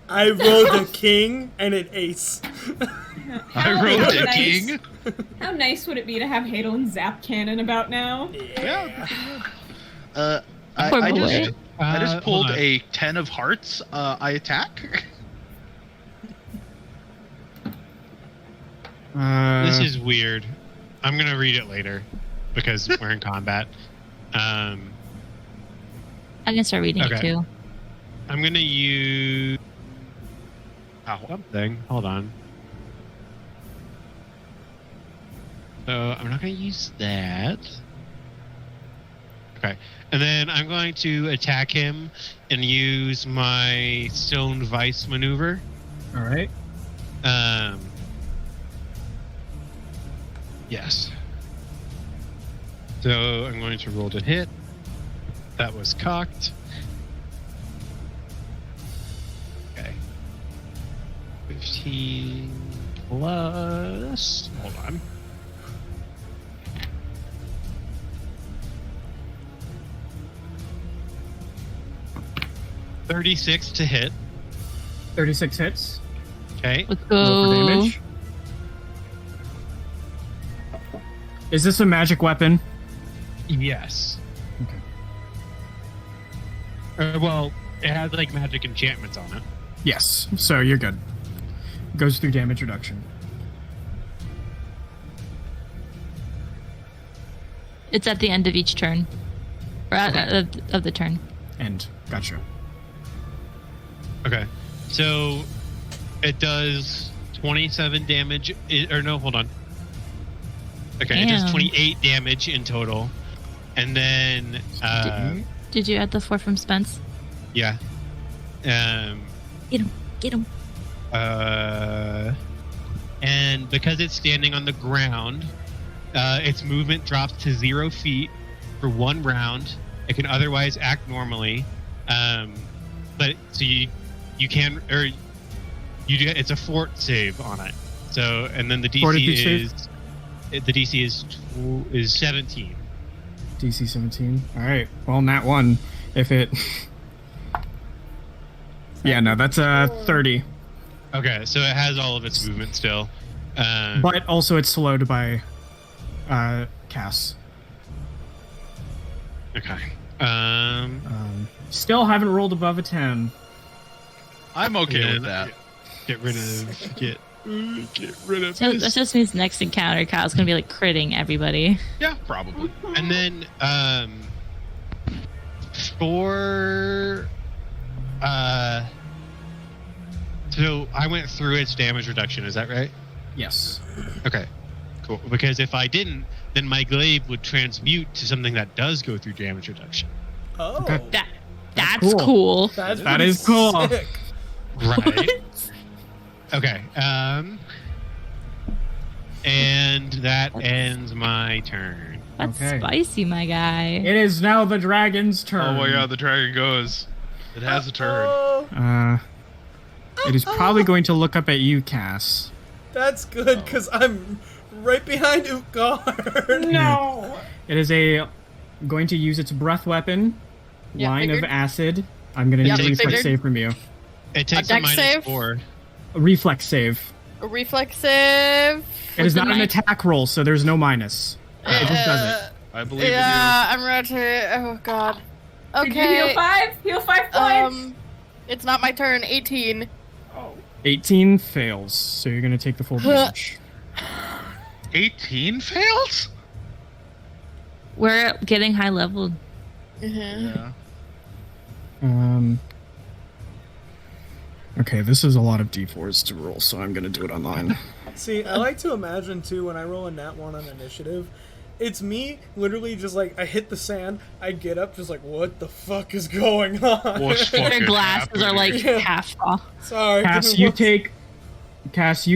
I rolled a king and an ace. I rolled a nice. king. How nice would it be to have Hadel and Zap Cannon about now? Yeah. Poor I boy. just pulled hold on. a 10 of hearts. I attack. This is weird. I'm gonna read it later because we're in combat. I can start reading it Okay. too. I'm gonna use something. Hold on. So I'm not gonna use that. Okay, and then I'm going to attack him and use my stone vice maneuver. All right. Yes. So I'm going to roll to hit. That was cocked. Okay. 15 plus. Hold on. $36 to hit. 36 hits. Okay. Let's Roll for go. damage. Is this a magic weapon? Yes. Okay. Well, it has like magic enchantments on it. Yes. So you're good. Goes through damage reduction. It's at the end of each turn. Or of the turn. End. Gotcha. Okay. So it does 27 damage. Or no, hold on. Okay, it does Damn. 28 damage in total. And then, Did you add the 4 from Spence? yeah. Get him. Get him. And because it's standing on the ground, its movement drops to 0 feet for 1 round. It can otherwise act normally. But so you can, or you do, it's a fort save on it. So, and then the Fortitude DC save? the DC is 17. DC 17. All right. Well, nat 1. If it. Yeah, no, that's 30. Okay, so it has all of its movement still. But also it's slowed by Cass. Okay. Still haven't rolled above a 10. I'm okay Yeah, with that. Get rid of So this. that just means next encounter, Kyle's gonna be like critting everybody. Yeah, probably. And then for so I went through its damage reduction, is that right? Yes. Okay. Cool. Because if I didn't, then my glaive would transmute to something that does go through damage reduction. Oh, Okay. That's cool. cool. that's That pretty is cool. sick. Right. Okay. And that ends my turn. That's Okay. spicy, my guy. It is now the dragon's turn. Oh my god, the dragon goes. It has a turn. Oh, It is probably going to look up at you, Cass. that's good because I'm right behind Utgard. No. It is going to use its breath weapon, Yeah, line of figured. acid. I'm going to Yeah, need a reflex figured. save from you. It takes A a dex minus save? 4. A reflex save. A reflex save. It is the not an minus? attack roll, so there's no minus. It just does it. I believe Yeah, I'm ready. Oh god. Did you heal Okay. 5? Heal 5 points. It's not my turn. 18. 18 fails, so you're gonna take the full damage. in you. 18 fails? We're getting high leveled. Yeah. Okay, this is a lot of d4s to roll, so I'm gonna do it online. See, I like to imagine too when I roll a nat 1 on initiative, it's me literally just like I hit the sand, I get up just like what the fuck is going on? What's Their fucking glasses are like Yeah. half off. Sorry. Cass, give me you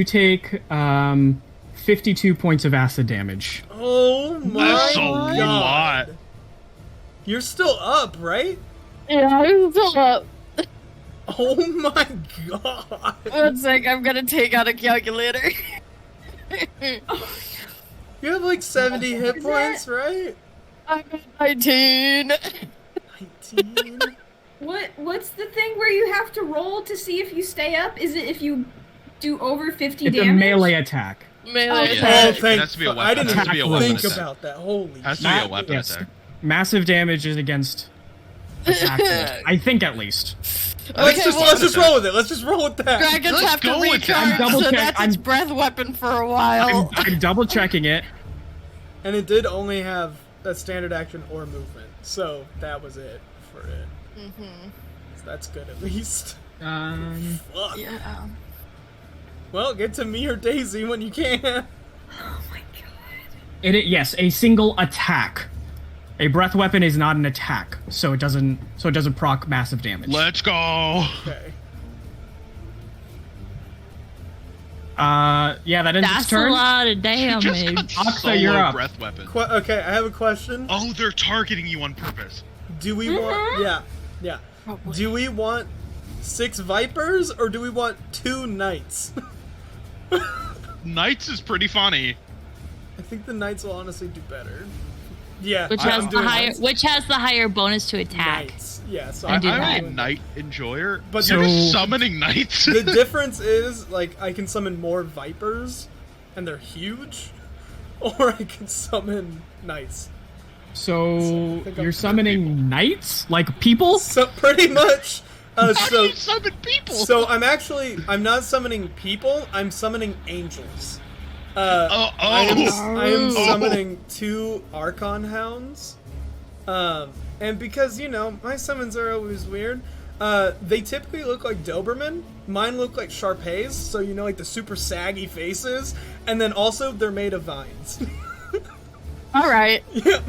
take 52 points of acid damage. Oh my That's a god. lot. You're still up, right? Yeah, I'm still up. Oh my god. 1 sec, I'm gonna take out a calculator. You have like 70 hit Is points, right? I'm at 19. 19. What's the thing where you have to roll to see if you stay up? Is it if you do over 50 It's damage? a melee attack. Melee Oh, attack. Oh, It thank has to be a fuck. weapon. I didn't It has to be a even weapon think attack. about that. Holy Has to shit. be a weapon Yes. attack. Massive damage is against attack rolls. I think at least. Let's Okay, just roll with it. Let's just roll with that. Dragons Let's have to go with that. recharge, Double so check. that's its breath weapon for a while. I'm double checking it. And it did only have a standard action or movement, so that was it for it. So that's good at least. Fuck. Yeah. Well, get to me or Daisy when you can. Oh my god. Yes, a single attack. A breath weapon is not an attack, so it doesn't proc massive damage. Let's go. Okay. Yeah, that ends its That's a turn. lot of Just damage. got Aksa, solo you're up. breath weapon. Okay, I have a question. Oh, they're targeting you on purpose. Do we want... Yeah. Do we want 6 vipers, or do we want 2 knights? Knights is pretty funny. I think the knights will honestly do better. Yeah, Which I'm has the doing higher knights. which has the higher bonus to attack. Knights. Yeah, so I do I'm that. I'm a doing knight enjoyer, But but you're just so- summoning knights. The difference is, like, I can summon more vipers, and they're huge, or I can summon knights. So I think I'm you're summoning knights, like people. So pretty much. How do So you summon people? I'm not summoning people. I'm summoning angels. I am Oh. summoning 2 Archon Hounds. And because, you know, my summons are always weird, they typically look like Doberman. Mine look like Shar-Peis, so you know, like the super saggy faces. And then also, they're made of vines. Alright. Yep.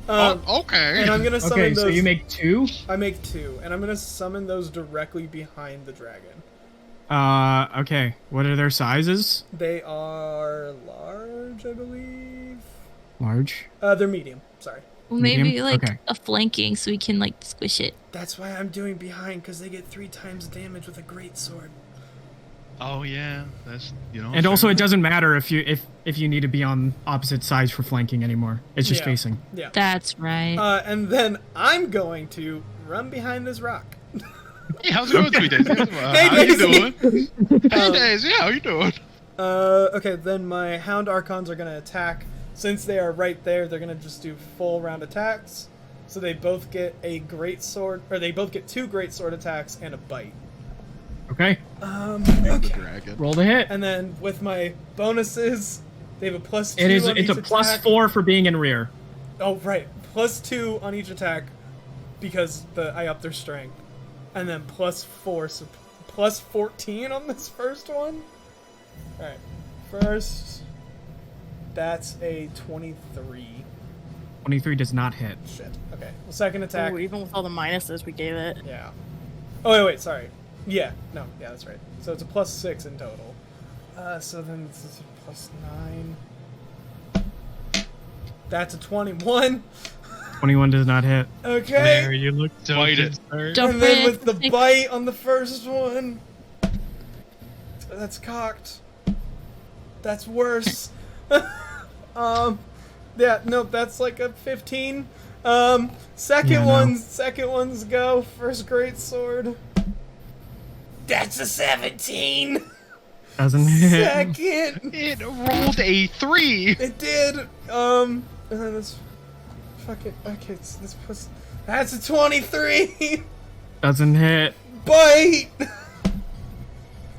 Okay. And I'm gonna summon Okay, those. so you make 2. I make 2, and I'm gonna summon those directly behind the dragon. Okay. What are their sizes? They are large, I believe. Large. They're medium. Sorry. Well, maybe Medium? like Okay. a flanking so we can like squish it. That's why I'm doing behind, because they get 3 times damage with a great sword. Oh yeah, that's And also, it doesn't matter if you need to be on opposite sides for flanking anymore. It's just Yeah. facing. Yeah. That's right. And then I'm going to run behind this rock. Hey, how's it going, Sweet Daisy? Hey, How you Daisy. doing? Hey, Daisy, how you doing? Okay, then my Hound Archons are going to attack. Since they are right there, they're going to just do full round attacks. So they both get a great sword, or they both get 2 great sword attacks and a bite. Okay. Okay. Dragon. Roll the hit. And then with my bonuses, they have a +2 It's on a each +4 for being in rear. Oh, right. +2 on each attack because I up their strength. And then +4, so +14 on this first one. Alright. First, that's a 23. 23 does not hit. Shit. Okay. Well, second attack. Ooh, even with all the minuses we gave it. Yeah. Oh, wait, sorry. Yeah. No, yeah, that's right. So it's a +6 in total. So then it's a +9. That's a 21. 21 does not hit. Okay. There, you look so Bite it. concerned. Don't And then forget with the to take- bite on the first one, that's cocked. That's worse. Yeah, nope, that's like a 15. Second Yeah, no. second one's go. First great sword. That's a 17. Doesn't hit. Second, It rolled a 3. it did. And then this Fuck it. Okay, this puts. That's a 23. Doesn't hit. Bite.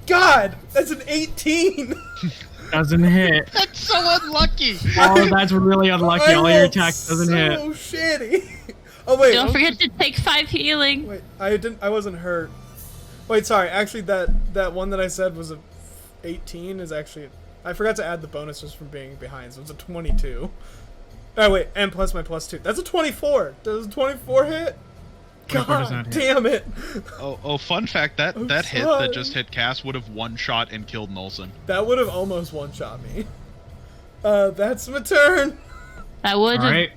God, that's an 18. Doesn't hit. That's so unlucky. Oh, that's really unlucky. I All your rolled attacks doesn't so hit. shitty. Oh wait. Don't forget to take 5 healing. Wait, I wasn't hurt. Wait, sorry. Actually, that one that I said was a 18 is actually. I forgot to add the bonus just from being behind, so it's a 22. Oh wait, and plus my +2. That's a 24. Does a 24 hit? 24 does God not hit. damn it! Oh, fun fact, that I'm hit sorry. that just hit Cass would have one-shot and killed Nolson. That would have almost one-shot me. That's my turn. That would All have right.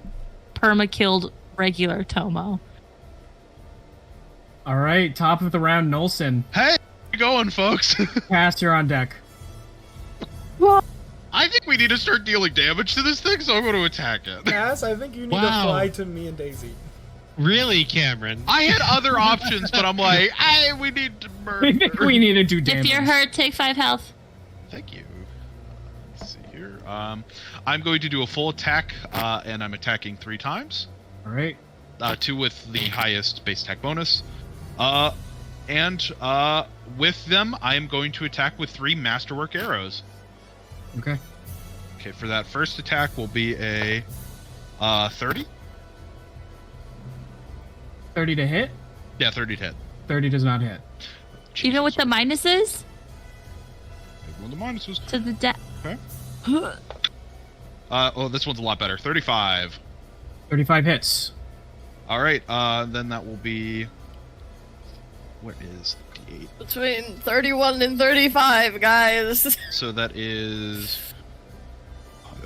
perma-killed regular Tomo. All right. Top of the round, Nolson. Hey, we're going, folks. Cass, you're on deck. I think we need to start dealing damage to this thing, so I'm going to attack it. Cass, I think you need to Wow. fly to me and Daisy. Really, Cameron? I had other options, but I'm like, hey, we need to murder. We think we need to do If damage. you're hurt, take 5 health. Thank you. Let's see here. I'm going to do a full attack, and I'm attacking 3 times. All right. 2 with the highest base attack bonus. And with them, I am going to attack with 3 masterwork arrows. Okay. Okay, for that first attack will be a 30. 30 to hit. Yeah, 30 to hit. 30 does not hit. Even with the minuses One of the minuses. to the death. Okay. Oh, this one's a lot better. 35. 35 hits. All right. Then that will be. What is the D8? Between 31 and 35, guys. So that is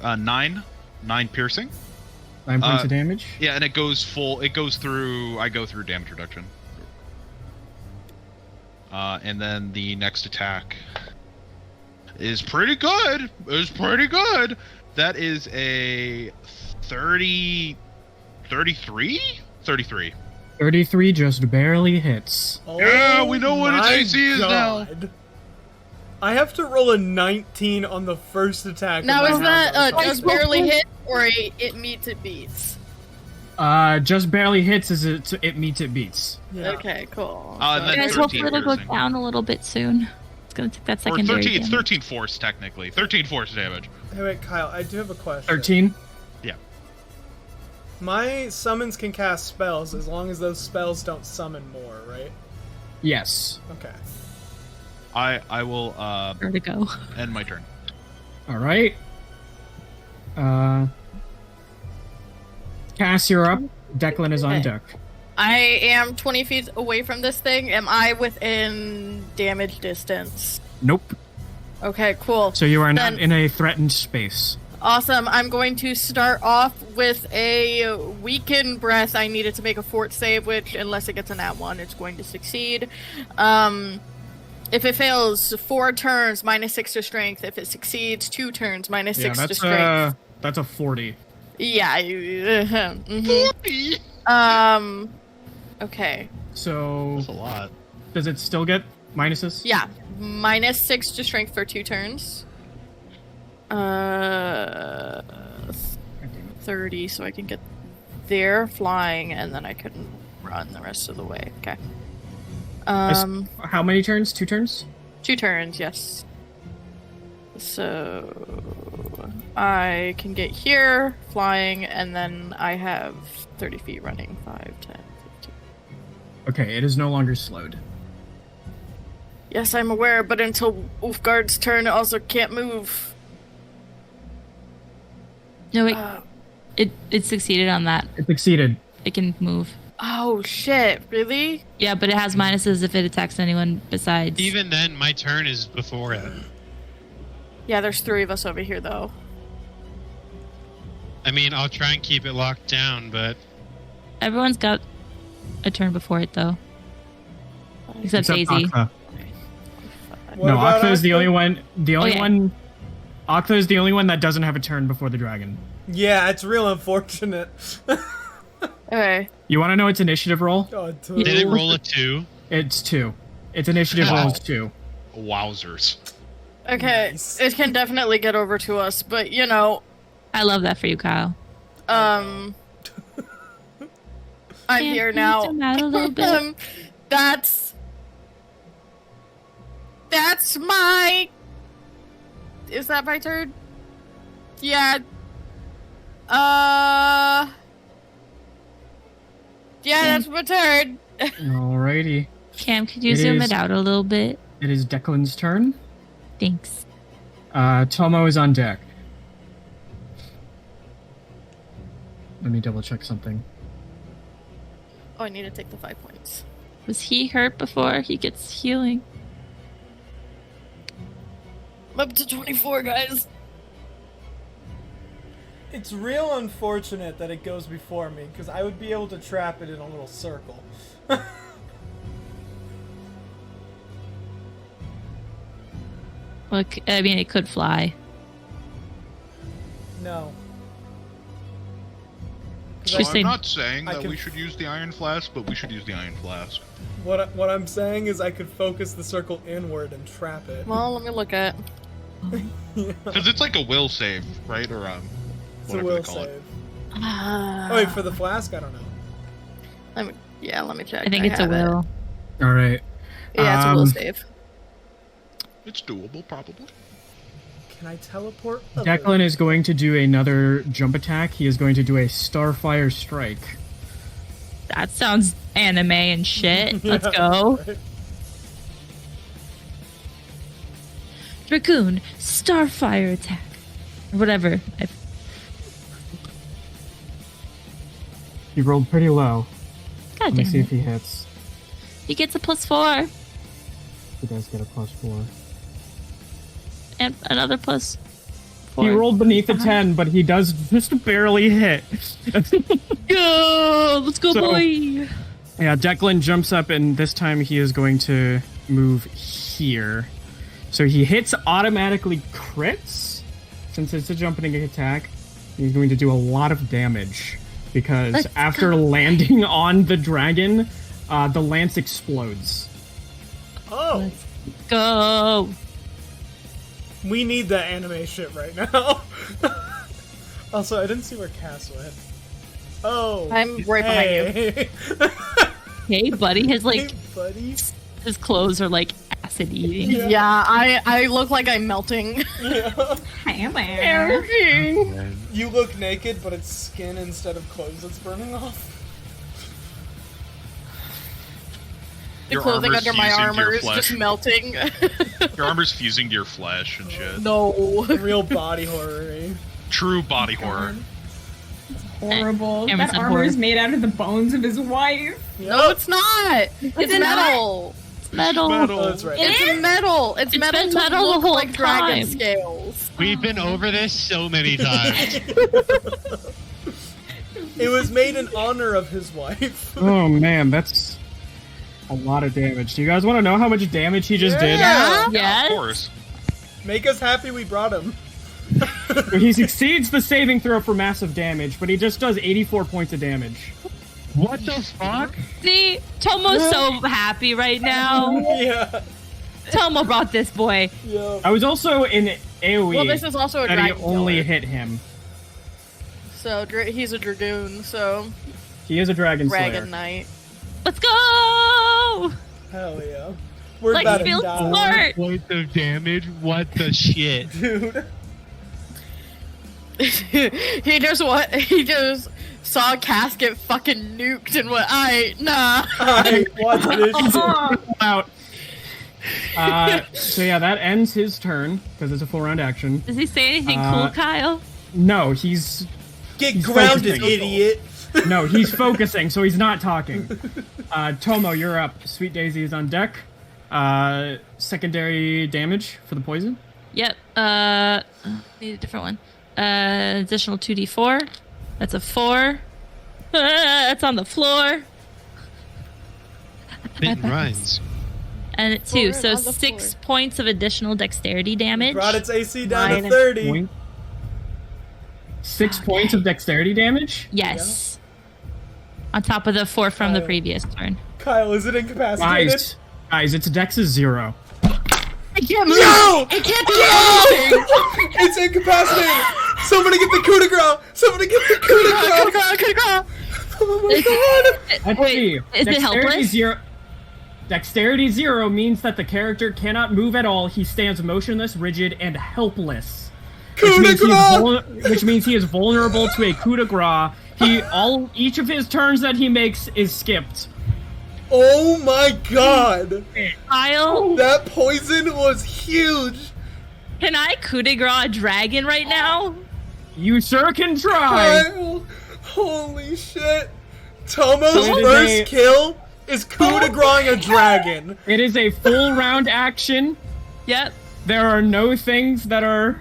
9 piercing. 9 points of damage. Yeah, and it goes full. It goes through. I go through damage reduction. And then the next attack is pretty good. Is pretty good. That is a 30, 33? 33. 33 just barely hits. Yeah, we know what its my AC is now. God. I have to roll a 19 on the first attack. Now of is my that round. just barely hit, or it meets it beats? Just barely hits is it meets it beats. Yeah. Okay, cool. And then Guys, 13 hopefully it'll go piercing. down a little bit soon. It's gonna take that Or secondary 13, it's damage. 13 force, technically. 13 force damage. Hey, wait, Kyle, I do have a question. 13. Yeah. My summons can cast spells as long as those spells don't summon more, right? Yes. Okay. I will Where to go? end my turn. All right. Cass, you're up. Declan is on Okay. deck. I am 20 feet away from this thing. Am I within damage distance? Nope. Okay, cool. So you are not Then- in a threatened space. Awesome. I'm going to start off with a weaken breath. I needed to make a fort save, which, unless it gets a nat 1, it's going to succeed. If it fails, 4 turns, -6 to strength. If it succeeds, 2 turns, -6 to strength. That's a 40. Yeah. Okay. So That's a lot. does it still get minuses? Yeah. -6 to strength for 2 turns. 30, so I can get there flying, and then I can run the rest of the way. Okay. How many turns? 2 turns? 2 turns, yes. So I can get here, flying, and then I have 30 feet running. 5, 10, 15. Okay, it is no longer slowed. Yes, I'm aware, but until Ulfgard's turn, it also can't move. No, wait. It succeeded on that. It succeeded. It can move. Oh shit, really? Yeah, but it has minuses if it attacks anyone besides. Even then, my turn is before it. Yeah, there's 3 of us over here, though. I mean, I'll try and keep it locked down, but Everyone's got a turn before it though, except Daisy. Akta. What No, about Akta is the Akta? only one. The only Okay. one. Akta is the only one that doesn't have a turn before the dragon. Yeah, it's real unfortunate. Okay. You want to know its initiative roll? God, did it roll a 2? It's 2. Its initiative Wow. roll is 2. Wowzers. Okay, Nice. it can definitely get over to us, but you know, I love that for you, Kyle. I'm Cam, here can you now. zoom out a little bit? That's my. Is that my turn? Yeah. Yeah, that's my turn. Alrighty. Cam, could you It zoom is- it out a little bit? It is Declan's turn. Thanks. Tomo is on deck. Let me double check something. Oh, I need to take the 5 points. Was he hurt before he gets healing? I'm up to 24, guys. It's real unfortunate that it goes before me, because I would be able to trap it in a little circle. Look, I mean, it could fly. No. She's So I'm saying- not saying I that can- we should use the Iron Flask, but we should use the Iron Flask. What I'm saying is I could focus the circle inward and trap it. Well, let me look at. Because it's like a will save, right? Or It's a whatever will they call it. save. Oh, wait, for the flask? I don't know. Let me check. I think it's a have it. will. Alright. Yeah, it's a will save. It's doable, probably. Can I teleport? Declan is going to do another jump attack. He is going to do a Starfire Strike. That sounds anime and shit. Let's go. Right? Dragoon, Starfire attack. Or whatever. He rolled pretty low. God Let me damn see it. if he hits. He gets a +4. He does get a +4. And another +4. He rolled beneath a 10, but he does just barely hit. Go! Let's go, So- boy! Yeah, Declan jumps up, and this time he is going to move here. So he hits automatically crits. Since it's a jumping attack, he's going to do a lot of damage. Because Let's after go. landing on the dragon, the lance explodes. Oh, Go! we need that anime shit right now. Also, I didn't see where Cass went. Oh, I'm right behind you. hey. Hey, buddy. His, Hey, like, buddy. his clothes are, like, acid eating. Yeah. Yeah, I look like I'm melting. Yeah. Hey there. You look naked, but it's skin instead of clothes that's burning off. The Your clothing armor's under my fusing to your armor is flesh. just melting. Your armor's fusing to your flesh and shit. No. Real body horror. True body horror. Horrible. Cameron That said armor is horror. made out of the bones of his wife. No, it's not. It's it not? metal. Metal. Oh, that's right. It It's is? metal. It's metal been to metal the look whole like dragon time. scales. We've been over this so many times. It was made in honor of his wife. Oh man, that's a lot of damage. Do you guys want to know how much damage he just did? Yeah. Yes. Of course. Make us happy we brought him. He succeeds the saving throw for massive damage, but he just does 84 points of damage. What the fuck? See, Tomo's so happy right now. Yeah. Tomo brought this boy. Yeah. I was also in AoE Well, this is also a that he dragon only killer. hit him. So he's a dragoon. So He is a dragon slayer. dragon knight. Let's go! Hell yeah. We're Like, about to feel die. smart. Points of damage? What the shit? Dude. He just saw Cass get fucking nuked and went, nah. I watch this shit. Out. So yeah, that ends his turn because it's a full round action. Does he say anything Uh, cool, Kyle? No, he's Get grounded, focusing. idiot. no, he's focusing, so he's not talking. Tomo, you're up. Sweet Daisy is on deck. Secondary damage for the poison. Yep. Need a different one. Additional 2d4. That's a 4. That's on the floor. It runs. And it 2. Four So on the 6 floor. points of additional dexterity damage. Brought its AC down to Minus 30. Point. 6 points of dexterity damage. Yes. On top of the 4 from the Kyle. previous turn. Kyle, is it incapacitated? Guys, its dex is 0. It can't move. Yo! It can't do anything. It's incapacitated! Somebody get the coup de grace! Somebody get the coup de grace! Oh my god! Let's Wait, see. is it helpless? Zero. Dexterity 0 means that the character cannot move at all. He stands motionless, rigid, and helpless. Which means he is vulnerable to a coup de grace. Each of his turns that he makes is skipped. Oh my god! Kyle, That poison was huge! can I coup de grace a dragon right now? You sure can try. Kyle! Holy shit! Tomo's So it is first a- kill is coup de grace a dragon. It is a full round action. Yep. There are no things that are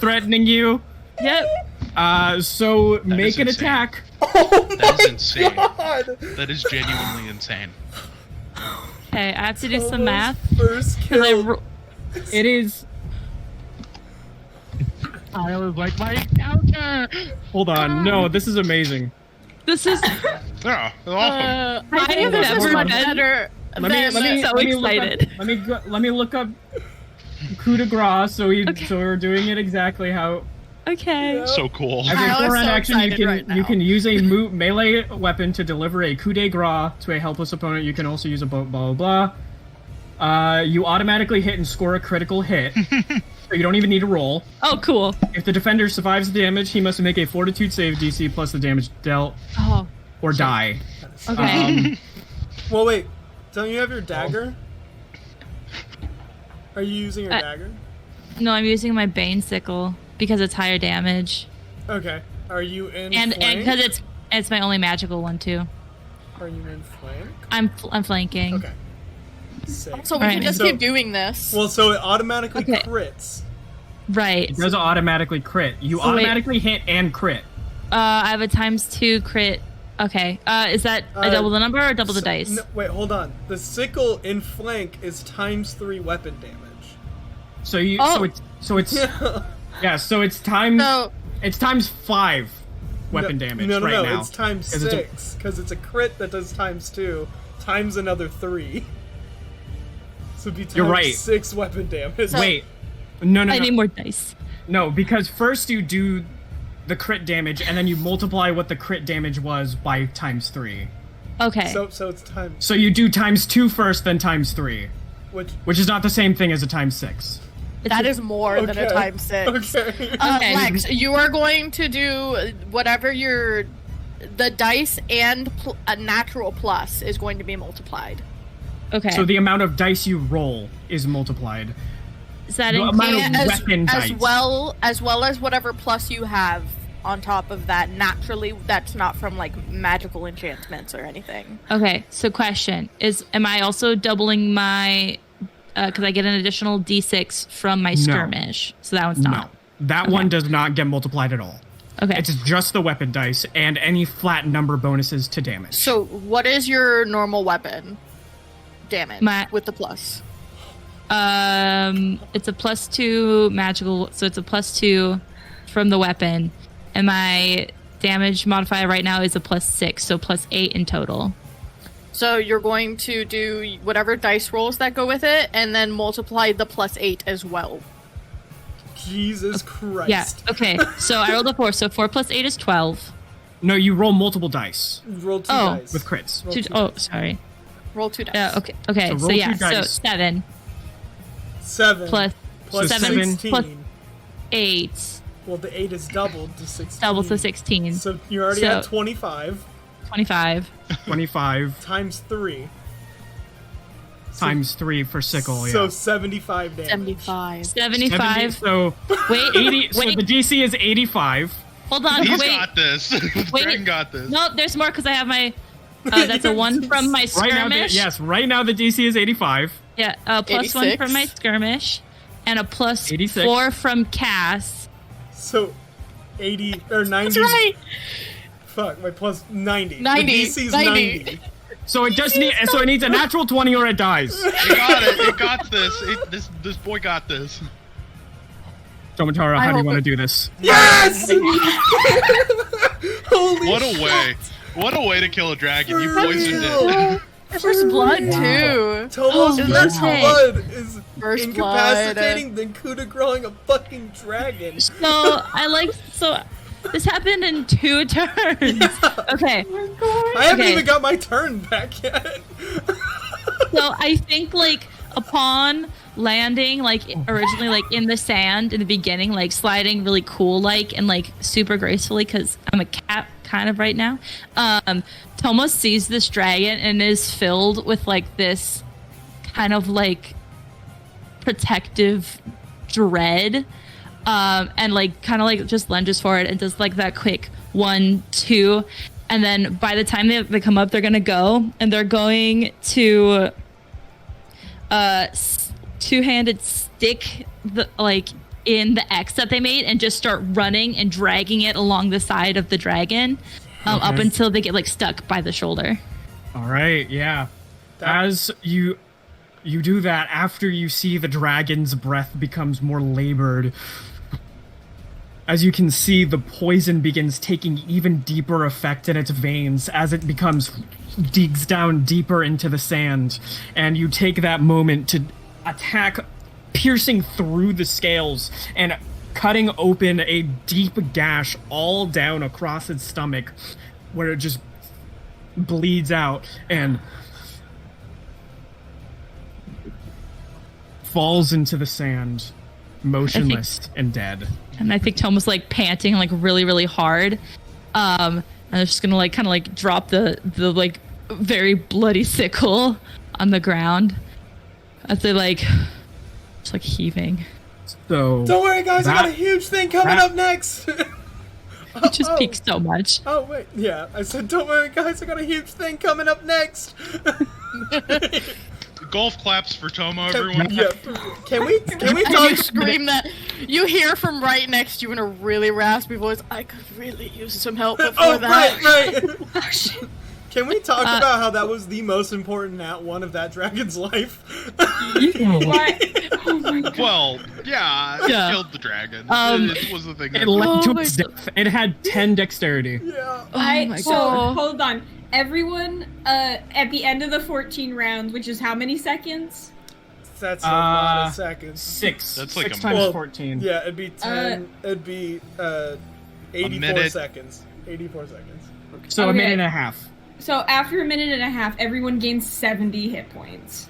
threatening you. Yep. So make is an insane. attack. Oh my That is insane. god! That is genuinely insane. Okay, I have to do some Tomo's math. First 'Cause I kill. ro- It is. I was like, my encounter! Hold on. No, this is amazing. This is. Yeah, awesome. I have Hold on, never hold on. been better. Let me so excited. Let me look up coup de grace. So we're doing it exactly how. Okay. So cool. As a Kyle is four round so action, you excited can right now. you can use a melee weapon to deliver a coup de grace to a helpless opponent. You can also use a blah blah blah. You automatically hit and score a critical hit, so you don't even need to roll. Oh, cool. If the defender survives the damage, he must make a Fortitude save DC plus the damage dealt, Oh. or die. Okay. Well, wait. Don't you have your dagger? Are you using your dagger? No, I'm using my Bane sickle because it's higher damage, Okay. Are you in and flank? because it's my only magical one too. Are you in flank? I'm flanking. Okay. Sick. So we Alright. can just So- keep doing this. Well, so it automatically Okay. crits. Right. It does automatically crit. You So wait. automatically hit and crit. I have a ×2 crit. Okay. Is that a double the number or double the dice? No, wait, hold on. The sickle in flank is ×3 weapon damage. So you Oh. so it's yeah. So it's times So it's ×5 weapon damage No, right now. it's times 'Cause it's a- 6 because it's a crit that does ×2 times another 3. So it'd be times You're right. 6 weapon damage. Wait, no, I need no, more dice. no, because first you do the crit damage and then you multiply what the crit damage was by ×3. Okay. So it's times So you do ×2 first, then ×3, which. which is not the same thing as a ×6. that is more than a Okay. ×6. Okay. Okay. Lex, you are going to do whatever the dice and a natural plus is going to be multiplied. Okay. So the amount of dice you roll is multiplied. Is that the include? amount of weapon as dice. well as whatever plus you have on top of that naturally that's not from like magical enchantments or anything. Okay. So question is, am I also doubling my? Because I get an additional D6 from my skirmish. So that one's No, not. that Okay. one does not get multiplied at all. Okay. It's just the weapon dice and any flat number bonuses to damage. So what is your normal weapon damage with the plus? It's a +2 magical, so it's a +2 from the weapon, and my damage modifier right now is a +6, so +8 in total. So you're going to do whatever dice rolls that go with it, and then multiply the +8 as well. Jesus Christ. Yeah. Okay. So I rolled a 4, so 4 + 8 is 12. No, you roll multiple dice Roll 2 Oh. dice. with crits. Roll Two, two oh, dice. sorry. Roll 2 dice. Yeah. Okay. Okay. So So, roll yeah. two So dice. 7 7 plus plus 7 16. plus 8 Well, the 8 is doubled to 16. double to 16. So you already So- had 25 25. 25 times 3. times 3 for sickle, So yeah. 75 damage. 75. 75. So Wait. 80. So Wait. the DC is 85. Hold on. He's Wait. got this. Dragon got this. No, there's more because I have my. That's a 1 from my Right now, skirmish. right now the DC is 85. Yeah, +1 86. from my skirmish, and a plus 86. 4 from Cass. So 80 or 90. That's right. Fuck, my plus 90. 90, The DC's 90. 90. So it just need. So it needs a natural 20 or it dies. It got it. It got this. This boy got this. Tomotaro, I how do you hope want to it- do this? Yes! Holy What a shit. way! What a way to kill a dragon! You For poisoned real. it. First blood too. Tomo's Oh, first okay. blood is First incapacitating than coup de growing a fucking dragon. So I like so This happened in 2 turns. Okay. I haven't Okay. even got my turn back yet. So I think like upon landing, like originally like in the sand in the beginning, like sliding really cool like and like super gracefully because I'm a cat kind of right now. Tomo sees this dragon and is filled with like this kind of like protective dread. And like kind of like just lunges forward and does like that quick 1, 2, and then by the time they come up, they're gonna go and they're going to two-handed stick the like in the X that they made and just start running and dragging it along the side of the dragon up Okay. until they get like stuck by the shoulder. All right, yeah. As you do that, after you see the dragon's breath becomes more labored, as you can see, the poison begins taking even deeper effect in its veins as it digs down deeper into the sand, and you take that moment to attack, piercing through the scales and cutting open a deep gash all down across its stomach, where it just bleeds out and falls into the sand, motionless and dead. And I think Tomo's like panting like really, really hard. And they're just gonna like kind of like drop the like very bloody sickle on the ground as they like just like heaving. So Don't worry, guys. I got a that- huge thing coming up next. It just peaks so much. Oh wait, yeah. I said, don't worry, guys. I got a huge thing coming up next. Golf claps for Tomo, everyone. Yeah. Can we And talk? you scream that. You hear from right next to you in a really raspy voice. I could really use some help before Oh, that. right. Can we talk about how that was the most important one of that dragon's life? What? Oh my god. Well, yeah, Yeah. it killed the dragon. it was the thing. It that- led Oh to my its death. It had 10 dexterity. Yeah. my So God. hold on. Everyone, at the end of the 14 rounds, which is how many seconds? That's a lot of seconds. 6. That's like 6 a- times Well, 14. Yeah, it'd be 10. It'd be 84 minute. seconds. 84 seconds. So a Okay. minute and a half. So after a minute and a half, everyone gains 70 hit points.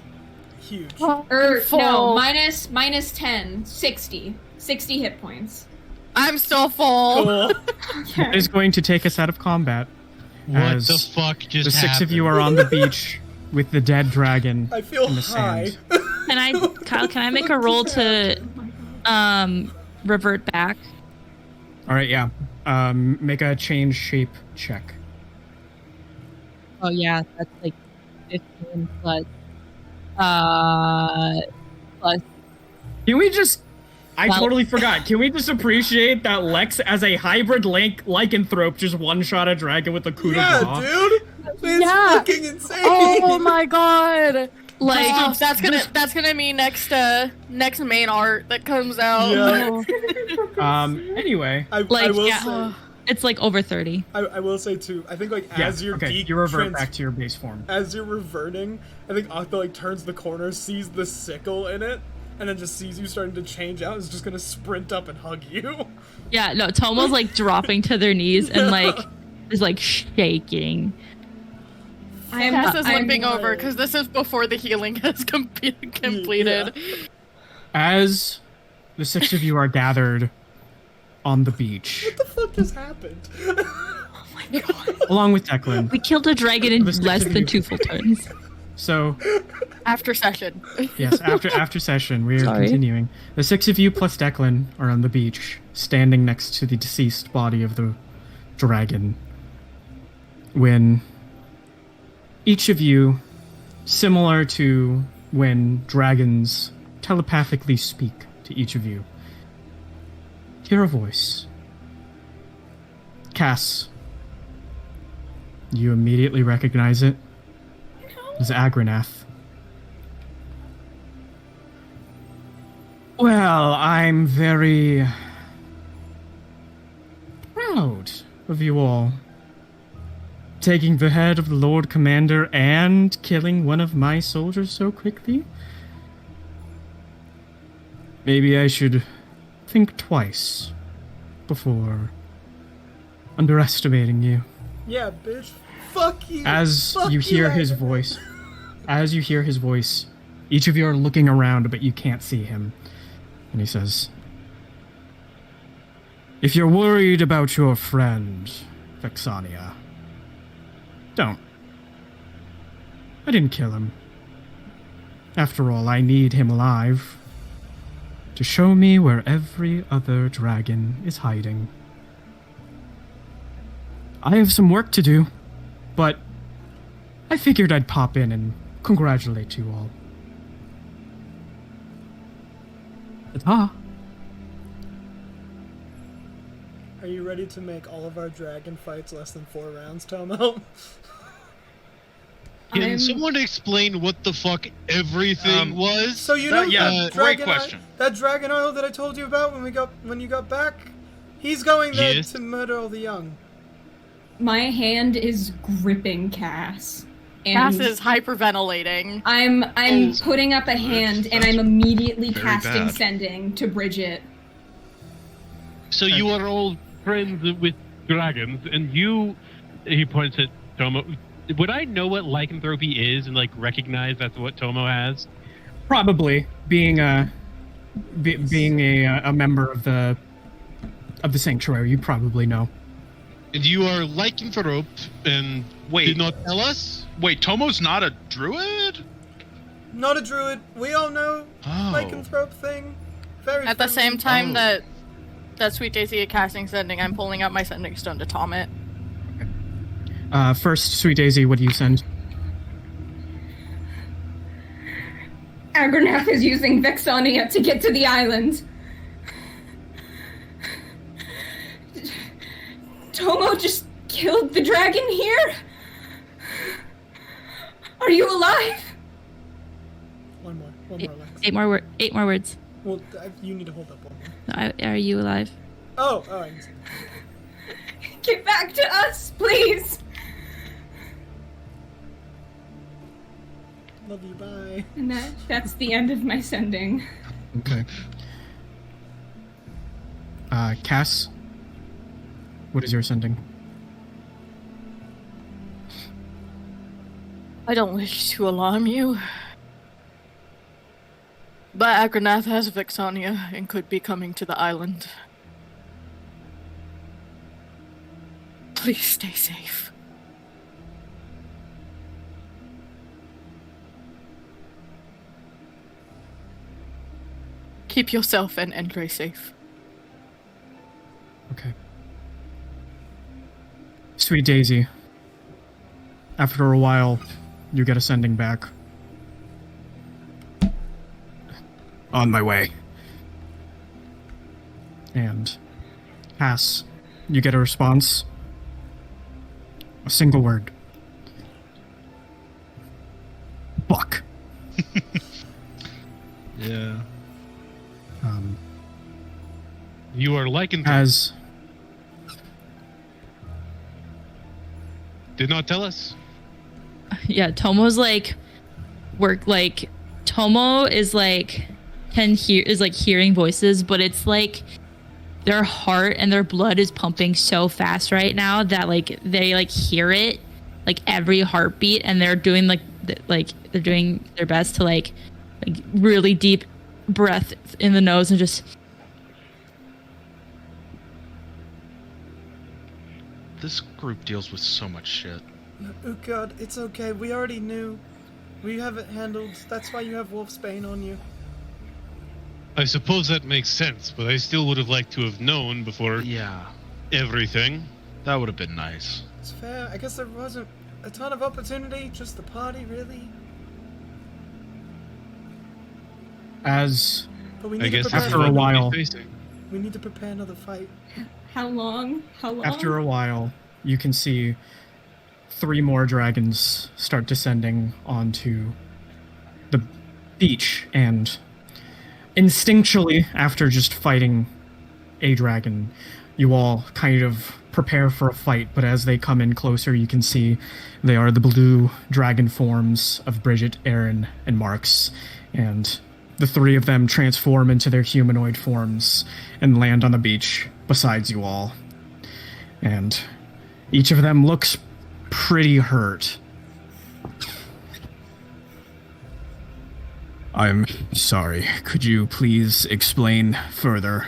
Huge. Or Full. no, minus 10, 60. 60 hit points. I'm still full. Cool. It is going to take us out of combat. What As the fuck just The 6 happened? of you are on the beach with the dead dragon I feel in the high. sand. Kyle, can I make a roll to revert back? All right, yeah. Make a change shape check. Oh yeah, that's like 15 plus plus. Can we just... I Well- totally forgot. Can we just appreciate that Lex, as a hybrid lycanthrope, just one-shot a dragon with a coup de Yeah, grace? dude. It's Yeah. fucking insane. Oh my god. Like Oh, that's gonna be next main art that comes out. Yeah. Anyway. I Like, will yeah. say, it's like over 30. I will say too. I think like Yeah, as you're okay, you revert back to your base form. as you're reverting, I think Octo like turns the corner, sees the sickle in it, and then just sees you starting to change out. Is just gonna sprint up and hug you. Yeah, no, Tomo's like dropping to their knees and like is like shaking. Cass is I'm- limping over because this is before the healing has completed. As the 6 of you are gathered on the beach, What the fuck just happened? along with Declan. We killed a dragon in The six less of than you. 2 full turns. So, After session. yes, after session, we are Sorry. continuing. The 6 of you plus Declan are on the beach, standing next to the deceased body of the dragon. When each of you, similar to when dragons telepathically speak to each of you, hear a voice. Cass, you immediately recognize it as Agranath. Well, I'm very proud of you all. Taking the head of the Lord Commander and killing one of my soldiers so quickly? Maybe I should think twice before underestimating you. Yeah, bitch. Fuck you. As Fuck you hear his Agnes. voice, each of you are looking around, but you can't see him. And he says, "If you're worried about your friend, Vexania, don't. I didn't kill him. After all, I need him alive to show me where every other dragon is hiding. I have some work to do, but I figured I'd pop in and congratulate you all. Ta-ta." Are you ready to make all of our dragon fights less than 4 rounds, Tomo? Can someone explain what the fuck everything was? So you know great dragon question. that dragon isle that I told you about when you got back? He's going there Yes. to murder all the young. My hand is gripping Cass. And Cass is hyperventilating. I'm Oh, putting up a hand and that's I'm immediately very casting bad. sending to Bridget. So you are all friends with dragons, and he points at Tomo. Would I know what lycanthropy is and like recognize that's what Tomo has? Probably, being a member of the sanctuary, you probably know. And you are lycanthrope and Wait. did not tell us? Wait, Tomo's not a druid? Not a druid. We all know Oh. lycanthrope thing. Very At the friendly. same time Oh. that Sweet Daisy is casting sending, I'm pulling out my sending stone to tom it. First, Sweet Daisy, what do you send? Agronath is using Vexania to get to the island. Tomo just killed the dragon here? Are you alive? One more, Lex. 8 more words. Well, you need to hold up one more. Are you alive? Oh, I can see. Get back to us, please! Love you, bye. And that's the end of my sending. Okay. Cass, what is your sending? I don't wish to alarm you, but Agronath has Vexania and could be coming to the island. Please stay safe. Keep yourself and Andre safe. Okay. Sweet Daisy, after a while, you get a sending back. On my way. And Cass, you get a response. A single word. Fuck. Yeah. You are lycanthrope. As Did not tell us. Yeah, Tomo's like Tomo is like hearing voices, but it's like their heart and their blood is pumping so fast right now that like they like hear it like every heartbeat, and they're doing they're doing their best to like really deep breath in the nose and just This group deals with so much shit. Oh god, it's okay. We already knew. We have it handled. That's why you have Wolfsbane on you. I suppose that makes sense, but I still would have liked to have known before Yeah. everything. That would have been nice. It's fair. I guess there wasn't a ton of opportunity. Just the party, really. as But we I need to guess prepare. that's After a what we'll be while. facing. We need to prepare another fight. How long? How long? After a while, you can see 3 more dragons start descending onto the beach, and instinctually, after just fighting a dragon, you all kind of prepare for a fight, but as they come in closer, you can see they are the blue dragon forms of Bridget, Aaron, and Marks, and the 3 of them transform into their humanoid forms and land on the beach besides you all. and each of them looks pretty hurt. I'm sorry. Could you please explain further?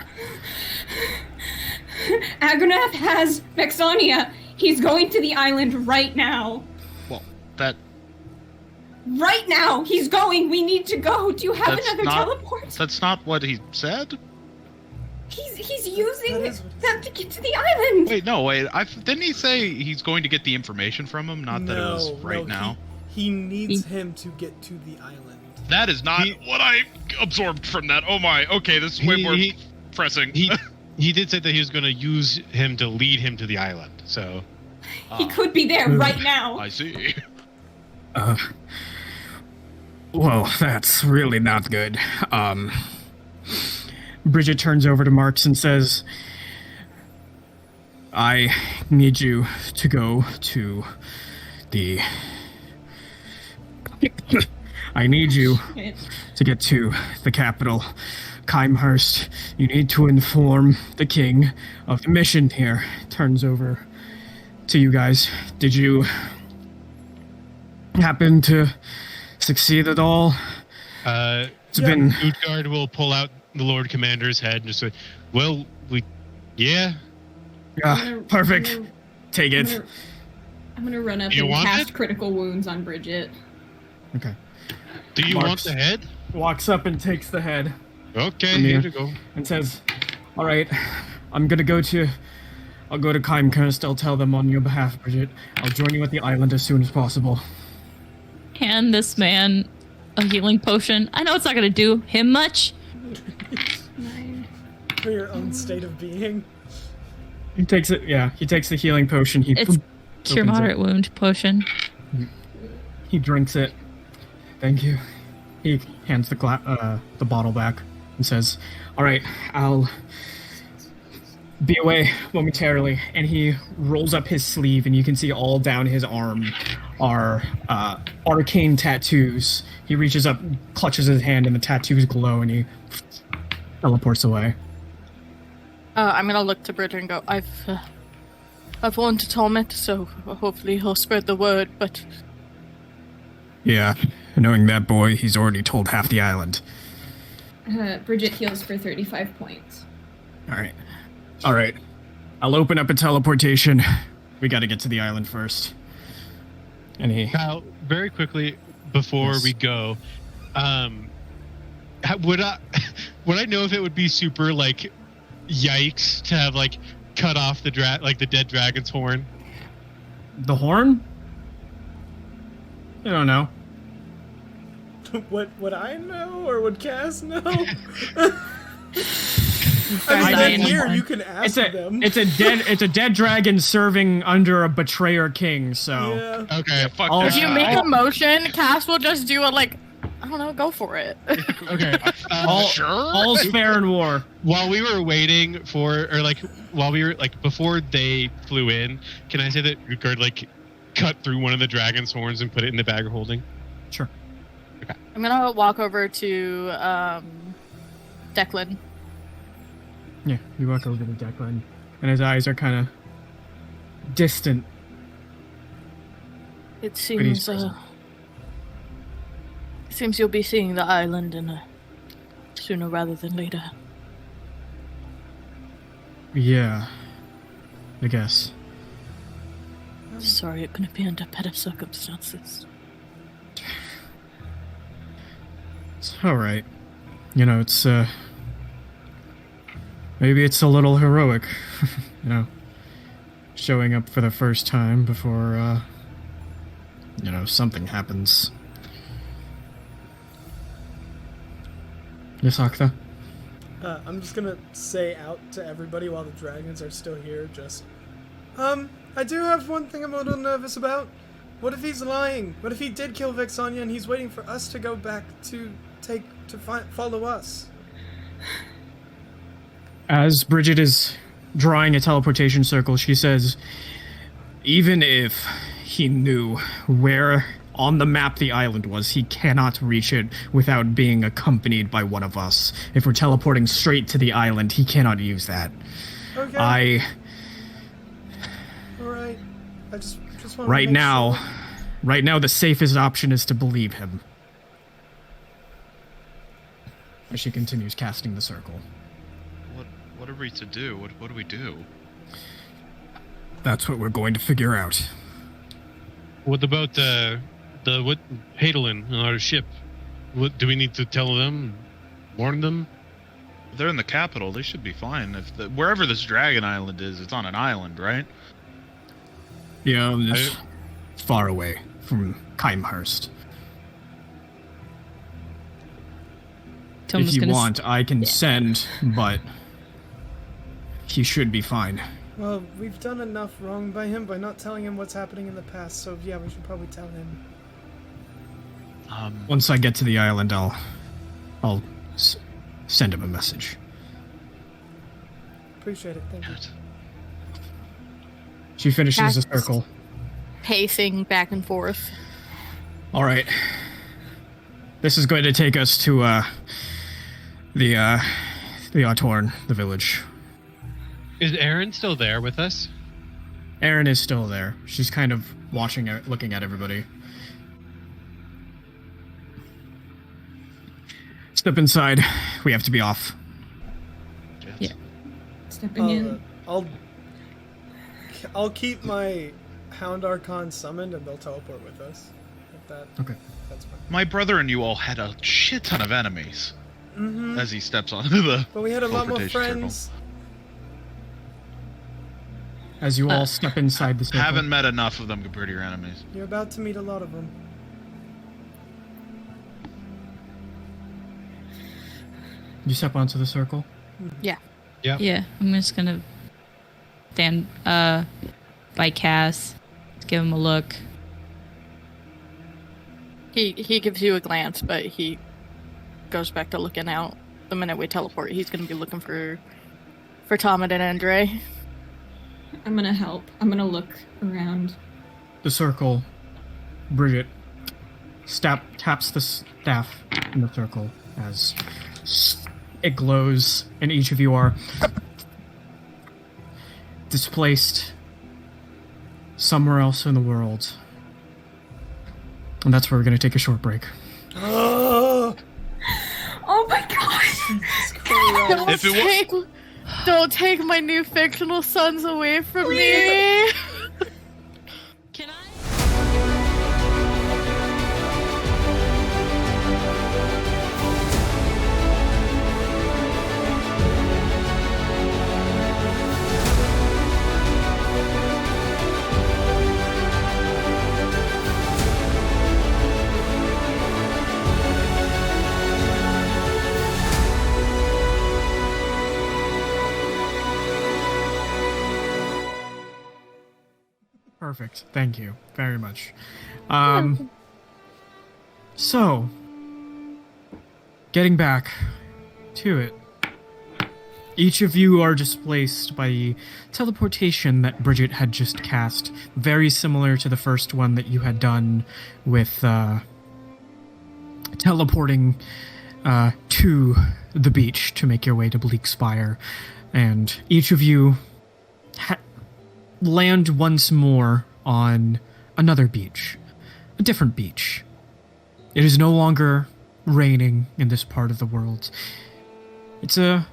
Agronath has Vexania. He's going to the island right now. Well, that Right now, he's going. We need to go. Do you have another teleport? That's not what he said. He's using them to get to the island. Wait. Didn't he say he's going to get the information from him? Not that it was right now. He needs him to get to the island. That is not what I absorbed from that. Oh my. Okay, this is way more pressing. He did say that he was going to use him to lead him to the island. So he could be there right now. I see. Well, that's really not good. Bridget turns over to Marks and says, I need you to go to the... I need you to get to the capital, Keimhurst. You need to inform the king of the mission here. Turns over to you guys. Did you happen to succeed at all? It's been... Utgard will pull out the Lord Commander's head and just say, well, yeah. Yeah, perfect. Take it. I'm gonna run up You and want cast it? critical wounds on Bridget. Okay. Do you want the head? Walks up and takes the head Okay, here you go. and says, all right, I'll go to Keimhurst. I'll tell them on your behalf, Bridget. I'll join you at the island as soon as possible. Hand this man a healing potion. I know it's not going to do him much. For your own state of being. He takes it, he takes the healing potion. It's cure opens moderate wound potion. He drinks it. Thank you. He hands the bottle back and says, all right, I'll be away momentarily. And he rolls up his sleeve, and you can see all down his arm are arcane tattoos. He reaches up, clutches his hand, and the tattoos glow, and he teleports away. I'm gonna look to Bridget and go, I've warned Torment, so hopefully he'll spread the word, but... Yeah, knowing that boy, he's already told half the island. Bridget heals for 35 points. All right. I'll open up a teleportation. We gotta get to the island first. And he... Now, very quickly, before we go, would I know if it would be super, like, yikes to have, like, cut off the the dead dragon's horn? The horn? I don't know. Would I know, or would Cass know? I mean, mean, here you can ask them. It's a dead dragon serving under a betrayer king. So Yeah. Okay, Fuck I'll- that. If you make a motion, Cass will just do a, like, I don't know, go for it. okay. Sure. all's fair in war. While we were waiting for, or like, while we were, like, before they flew in, can I say that Utgard, like, cut through one of the dragon's horns and put it in the bag of holding? Sure. I'm gonna walk over to, Declan. Yeah, you walk over to Declan, and his eyes are kind of distant. It he's present. seems you'll be seeing the island sooner rather than later. Yeah, I guess. Sorry, it couldn't be under better circumstances. It's all right. You know, it's maybe it's a little heroic, you know, showing up for the first time before something happens. Yes, Aktha? I'm just gonna say out to everybody while the dragons are still here, just... I do have one thing I'm a little nervous about. What if he's lying? What if he did kill Vexania and he's waiting for us to go back to follow us? As Bridget is drawing a teleportation circle, she says, even if he knew where on the map the island was, he cannot reach it without being accompanied by one of us. If we're teleporting straight to the island, he cannot use that. Okay. I just want Right to make now, sure. right now, the safest option is to believe him. As she continues casting the circle. What are we to do? What do we do? That's what we're going to figure out. What about what Hadolin on our ship? What do we need to tell them? Warn them? They're in the capital. They should be fine. Wherever this dragon island is, it's on an island, right? Yeah, it's far away from Keimhurst. If you want, I can send, but he should be fine. Well, we've done enough wrong by him by not telling him what's happening in the past, so yeah, we should probably tell him. Once I get to the island, I'll send him a message. Appreciate it, thank you. She finishes the Cactus. circle. Pacing back and forth. All right. This is going to take us to the Autorn, the village. Is Aaron still there with us? Erin is still there. She's kind of watching, looking at everybody. Step inside. We have to be off. Yeah. Stepping in. I'll keep my Hound Archon summoned and they'll teleport with us. That's Okay. fine. My brother and you all had a shit ton of enemies. Mm-hmm. As he steps onto the. But we had a lot more teleportation circle. friends. As you all step inside the circle. Haven't met enough of them compared to your enemies. You're about to meet a lot of them. You step onto the circle. Yeah. Yeah, I'm just gonna stand by Cass, give him a look. He gives you a glance, but he goes back to looking out. The minute we teleport, he's gonna be looking for Tomid and Andre. I'm gonna help. I'm gonna look around. The circle. Bridget taps the staff in the circle as it glows, and each of you are displaced somewhere else in the world. And that's where we're going to take a short break. Oh, Oh my god! If it wa- Don't take my new fictional sons away from me. Can I? Perfect. Thank you very much. So, getting back to it. Each of you are displaced by the teleportation that Bridget had just cast, very similar to the first one that you had done with teleporting to the beach to make your way to Bleak Spire. And each of you land once more on another beach, a different beach. It is no longer raining in this part of the world. It's a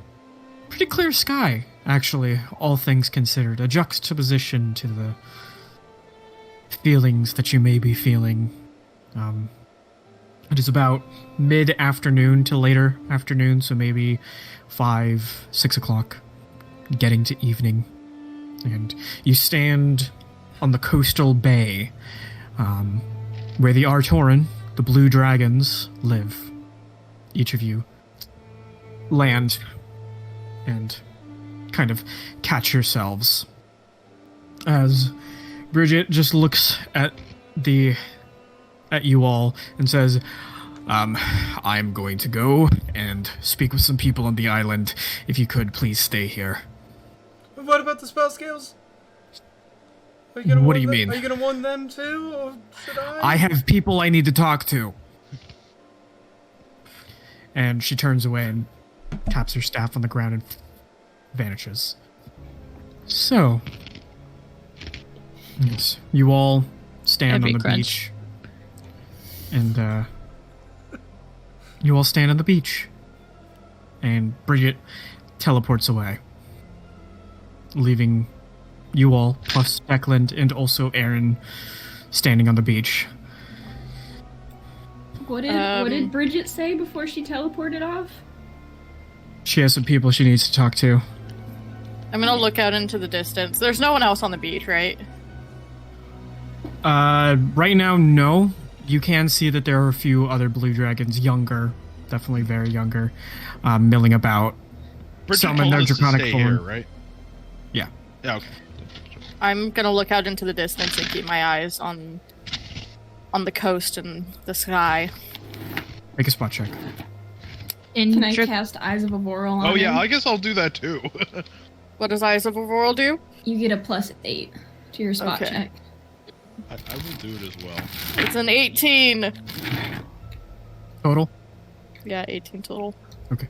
pretty clear sky, actually, all things considered. A juxtaposition to the feelings that you may be feeling. It is about mid-afternoon to later afternoon, so maybe 5, 6 o'clock, getting to evening. And you stand on the coastal bay, where the Artoran, the Blue Dragons, live. Each of you land and kind of catch yourselves as Bridget just looks at you all and says, I'm going to go and speak with some people on the island. If you could, please stay here. What about the spell scales? What do you mean? Are you gonna warn them too, or should I? I have people I need to talk to. And she turns away and taps her staff on the ground and vanishes. So, Yes. You all stand Every on the crunch. beach. And, you all stand on the beach. And Bridget teleports away. Leaving you all, plus Declan and also Aaron, standing on the beach. What did Bridget say before she teleported off? She has some people she needs to talk to. I'm gonna look out into the distance. There's no one else on the beach, right? Right now, no. You can see that there are a few other blue dragons, younger, definitely very younger, milling about. Bridget Some in told their us to draconic stay form. here, right? Yeah. Yeah, okay. I'm gonna look out into the distance and keep my eyes on the coast and the sky. Make a spot check. Can I cast Eyes of Aurora on Oh yeah, him? I guess I'll do that too. What does Eyes of Aurora do? You get a +8 to your spot Okay. check. I will do it as well. It's an 18. Total? Yeah, 18 total. Okay.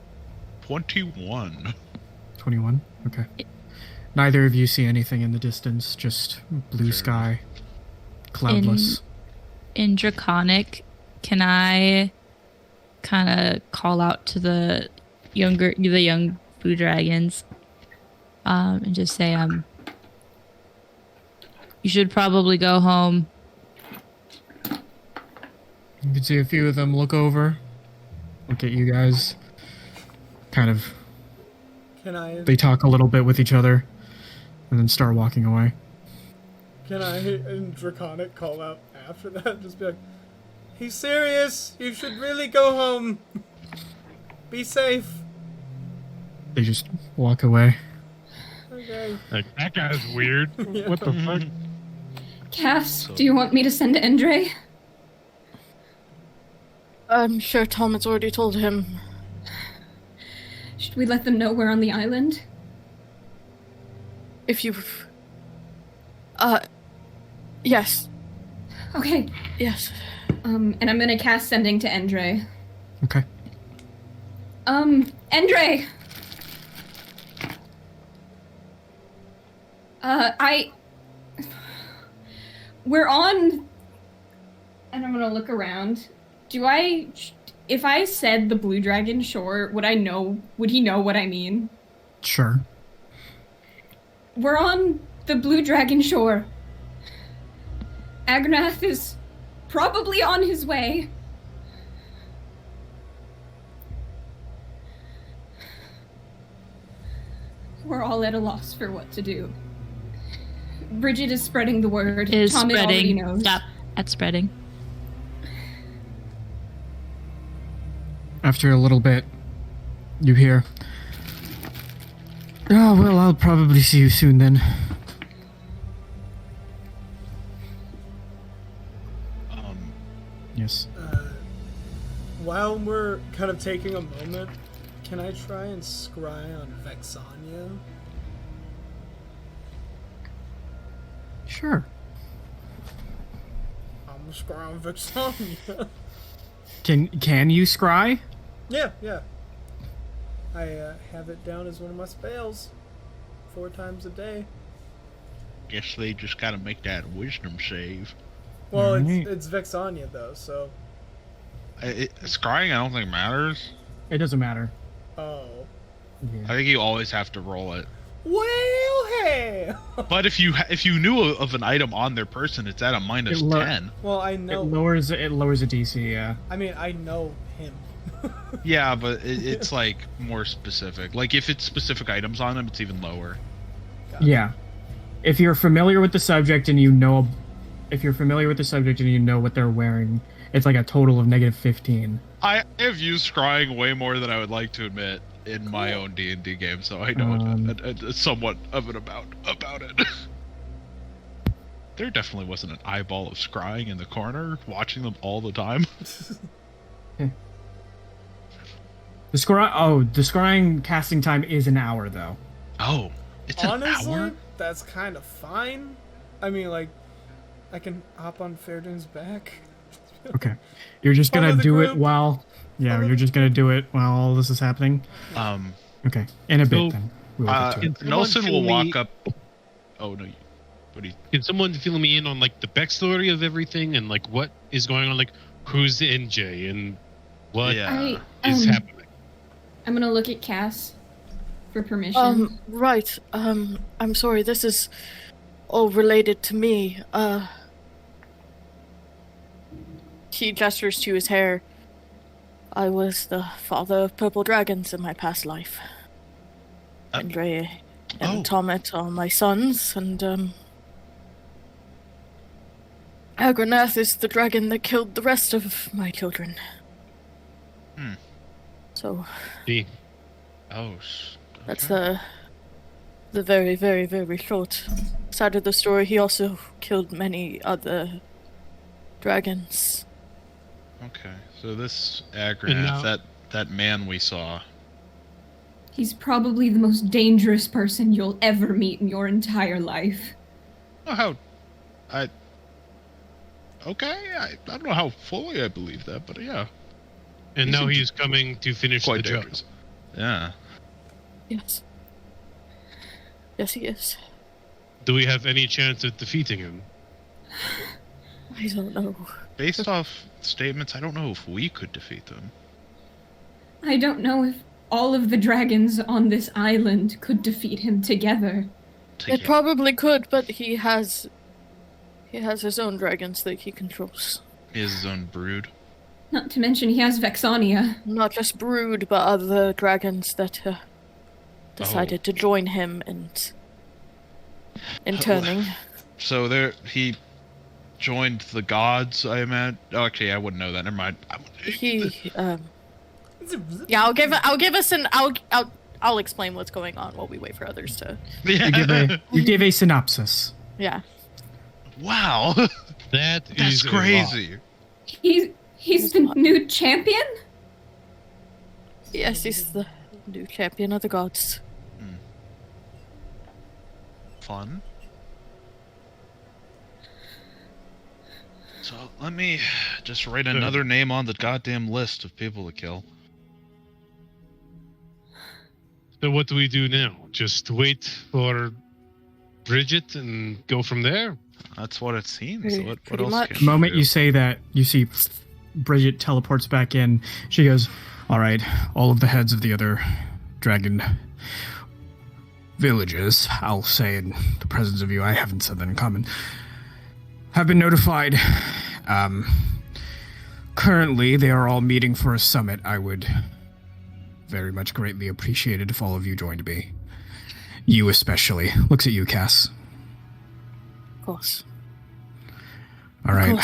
21. 21? Okay. Neither of you see anything in the distance, just blue sky, cloudless. In Draconic, can I kind of call out to the young blue dragons, and just say, you should probably go home. You can see a few of them look over, look at you guys, kind of, they talk a little bit with each other, and then start walking away. Can I, in Draconic, call out after that? Just be like, he's serious! You should really go home! Be safe! They just walk away. Okay. Like, that guy's weird. Yeah. What the fuck? Cass, do you want me to send Endre? I'm sure Tom has already told him. Should we let them know we're on the island? If you... Yes. Okay. Yes. And I'm gonna cast Sending to Endre. Okay. Endre! We're on... And I'm gonna look around. If I said the Blue Dragon Shore, would he know what I mean? Sure. We're on the Blue Dragon Shore. Agnath is probably on his way. We're all at a loss for what to do. Bridget is spreading the word. Is Tom already spreading. knows. Stop at spreading. After a little bit, you hear, "Oh, well, I'll probably see you soon then." Yes. While we're kind of taking a moment, can I try and scry on Vexania? Sure. I'm gonna scry on Vexania. Can you scry? Yeah. I have it down as one of my spells. 4 times a day. Guess they just gotta make that wisdom save. Well, Alright. it's Vexania though, so. Scrying, I don't think matters. It doesn't matter. Oh. I think you always have to roll it. Well, hey! But if you knew of an item on their person, it's at a minus It lo- 10. Well, I It know. lowers a DC. Yeah. I mean, I know him. Yeah, but it's like more specific. Like if it's specific items on them, it's even lower. Yeah. If you're familiar with the subject and you know what they're wearing, it's like a total of -15. I have used scrying way more than I would like to admit in my own D&D game, so I know somewhat of it about it. There definitely wasn't an eyeball of scrying in the corner, watching them all the time. The scrying casting time is an hour though. Oh, it's Honestly, an hour? that's kind of fine. I mean, like, I can hop on Fairdoon's back. Okay. You're just Follow gonna the do it group. while... Yeah, Follow- you're just gonna do it while all this is happening? Okay. In a bit, So, then. We will get to it. Can someone Nelson give will me- walk up... Oh, no. What do you? Can someone fill me in on like the backstory of everything and like what is going on? Like who's the NJ and what Yeah. is happening? I'm gonna look at Cass for permission. Right. I'm sorry, this is all related to me. He gestures to his hair. I was the father of purple dragons in my past life. Andre and Tomet are my sons, and, Agronath is the dragon that killed the rest of my children. So... That's the very, very, very short side of the story. He also killed many other dragons. Okay, so this Agronath, that man we saw. He's probably the most dangerous person you'll ever meet in your entire life. I don't know how fully I believe that, but yeah. And now he's coming to finish the job. Yeah. Yes. Yes, he is. Do we have any chance of defeating him? I don't know. Based off statements, I don't know if we could defeat them. I don't know if all of the dragons on this island could defeat him together. It probably could, but he has his own dragons that he controls. He has his own brood. Not to mention he has Vexania. Not just brood, but other dragons that decided to join him in turning. So he joined the gods, I imagine. Oh, actually, I wouldn't know that. Never mind. Yeah, I'll explain what's going on while we wait for others to. You give a synopsis. Yeah. Wow. That's crazy. He's the new champion? Yes, he's the new champion of the gods. Fun. So let me just write another name on the goddamn list of people to kill. So what do we do now? Just wait for Bridget and go from there? That's what it seems. What Pretty else much. can The moment do? you say that, you see Bridget teleports back in. She goes, "All right, all of the heads of the other dragon villages, I'll say in the presence of you, I haven't said that in common, have been notified. Currently, they are all meeting for a summit. I would very much greatly appreciate it if all of you joined me. You especially." Looks at you, Cass. Of course. All right.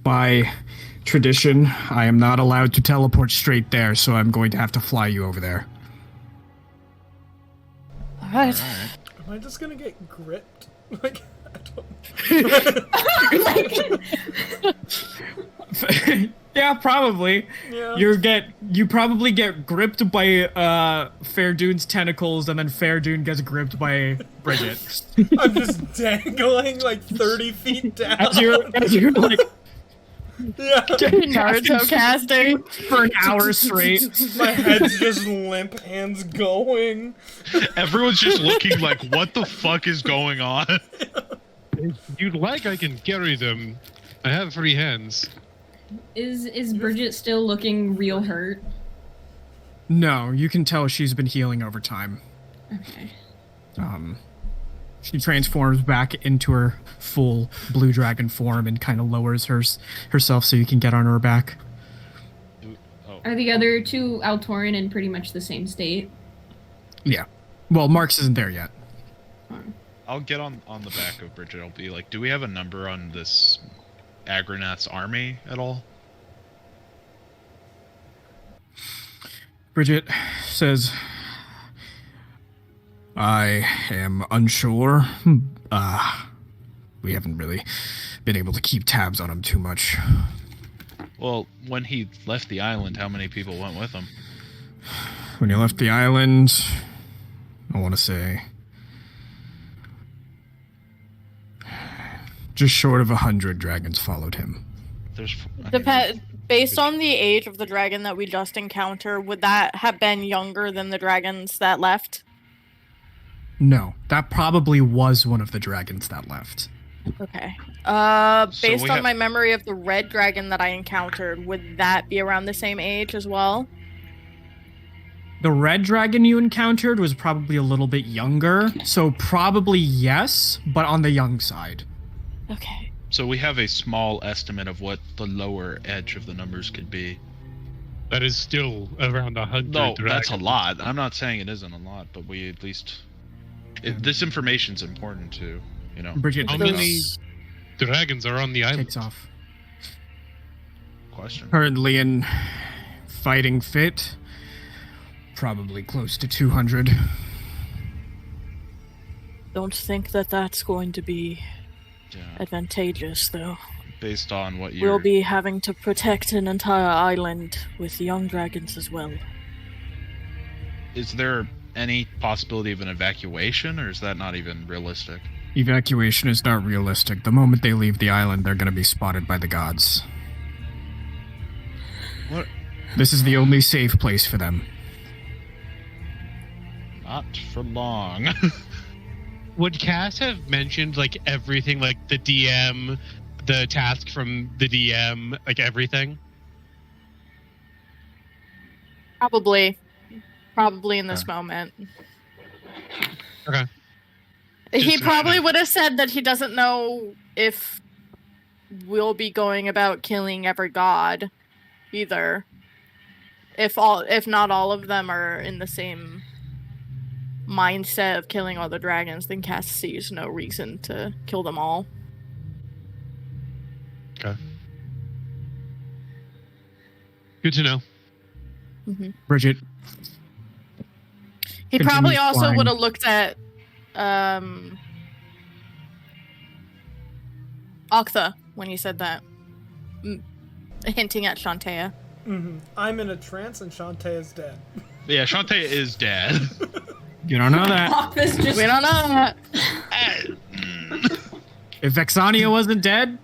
By tradition, I am not allowed to teleport straight there, so I'm going to have to fly you over there. All right. Am I just gonna get gripped? Like, I don't... Yeah, probably. Yeah. You probably get gripped by Fairdune's tentacles, and then Fairdoon gets gripped by Bridget. I'm just dangling like 30 feet down. As you're like Yeah. Naruto casting. for an hour straight. My head's just limp, hands going. Everyone's just looking like, what the fuck is going on? If you'd like, I can carry them. I have free hands. Is Bridget still looking real hurt? No, you can tell she's been healing over time. Okay. She transforms back into her full blue dragon form and kind of lowers herself so you can get on her back. Are the other two Altoran in pretty much the same state? Yeah. Well, Marks isn't there yet. I'll get on the back of Bridget. I'll be like, do we have a number on this Agronath's army at all? Bridget says, "I am unsure. We haven't really been able to keep tabs on him too much." Well, when he left the island, how many people went with him? When he left the island, I want to say just short of 100 dragons followed him. There's Based on the age of the dragon that we just encountered, would that have been younger than the dragons that left? No, that probably was one of the dragons that left. Okay. So Based we on have- my memory of the red dragon that I encountered, would that be around the same age as well? The red dragon you encountered was probably a little bit younger, so probably yes, but on the young side. Okay. So we have a small estimate of what the lower edge of the numbers could be. That is still around 100 No, dragons. that's a lot. I'm not saying it isn't a lot, but we at least... this information's important too, you know. Bridget How takes many dragons are on the island? takes off. Question. Currently in fighting fit, probably close to 200. Don't think that that's going to be Yeah. advantageous, though. Based on what you're... We'll be having to protect an entire island with young dragons as well. Is there any possibility of an evacuation, or is that not even realistic? Evacuation is not realistic. The moment they leave the island, they're going to be spotted by the gods. What? This is the only safe place for them. Not for long. Would Cass have mentioned like everything, like the DM, the task from the DM, like everything? Probably in this moment. Okay. He Just- probably would have said that he doesn't know if we'll be going about killing every god either. If not all of them are in the same mindset of killing all the dragons, then Cass sees no reason to kill them all. Okay. Good to know. Bridget, He Continues probably also flying. would have looked at Octha when he said that, hinting at Shantae. I'm in a trance and Shantae is dead. Yeah, Shantae is dead. you don't know that. Office just We don't know that. If Vexania wasn't dead,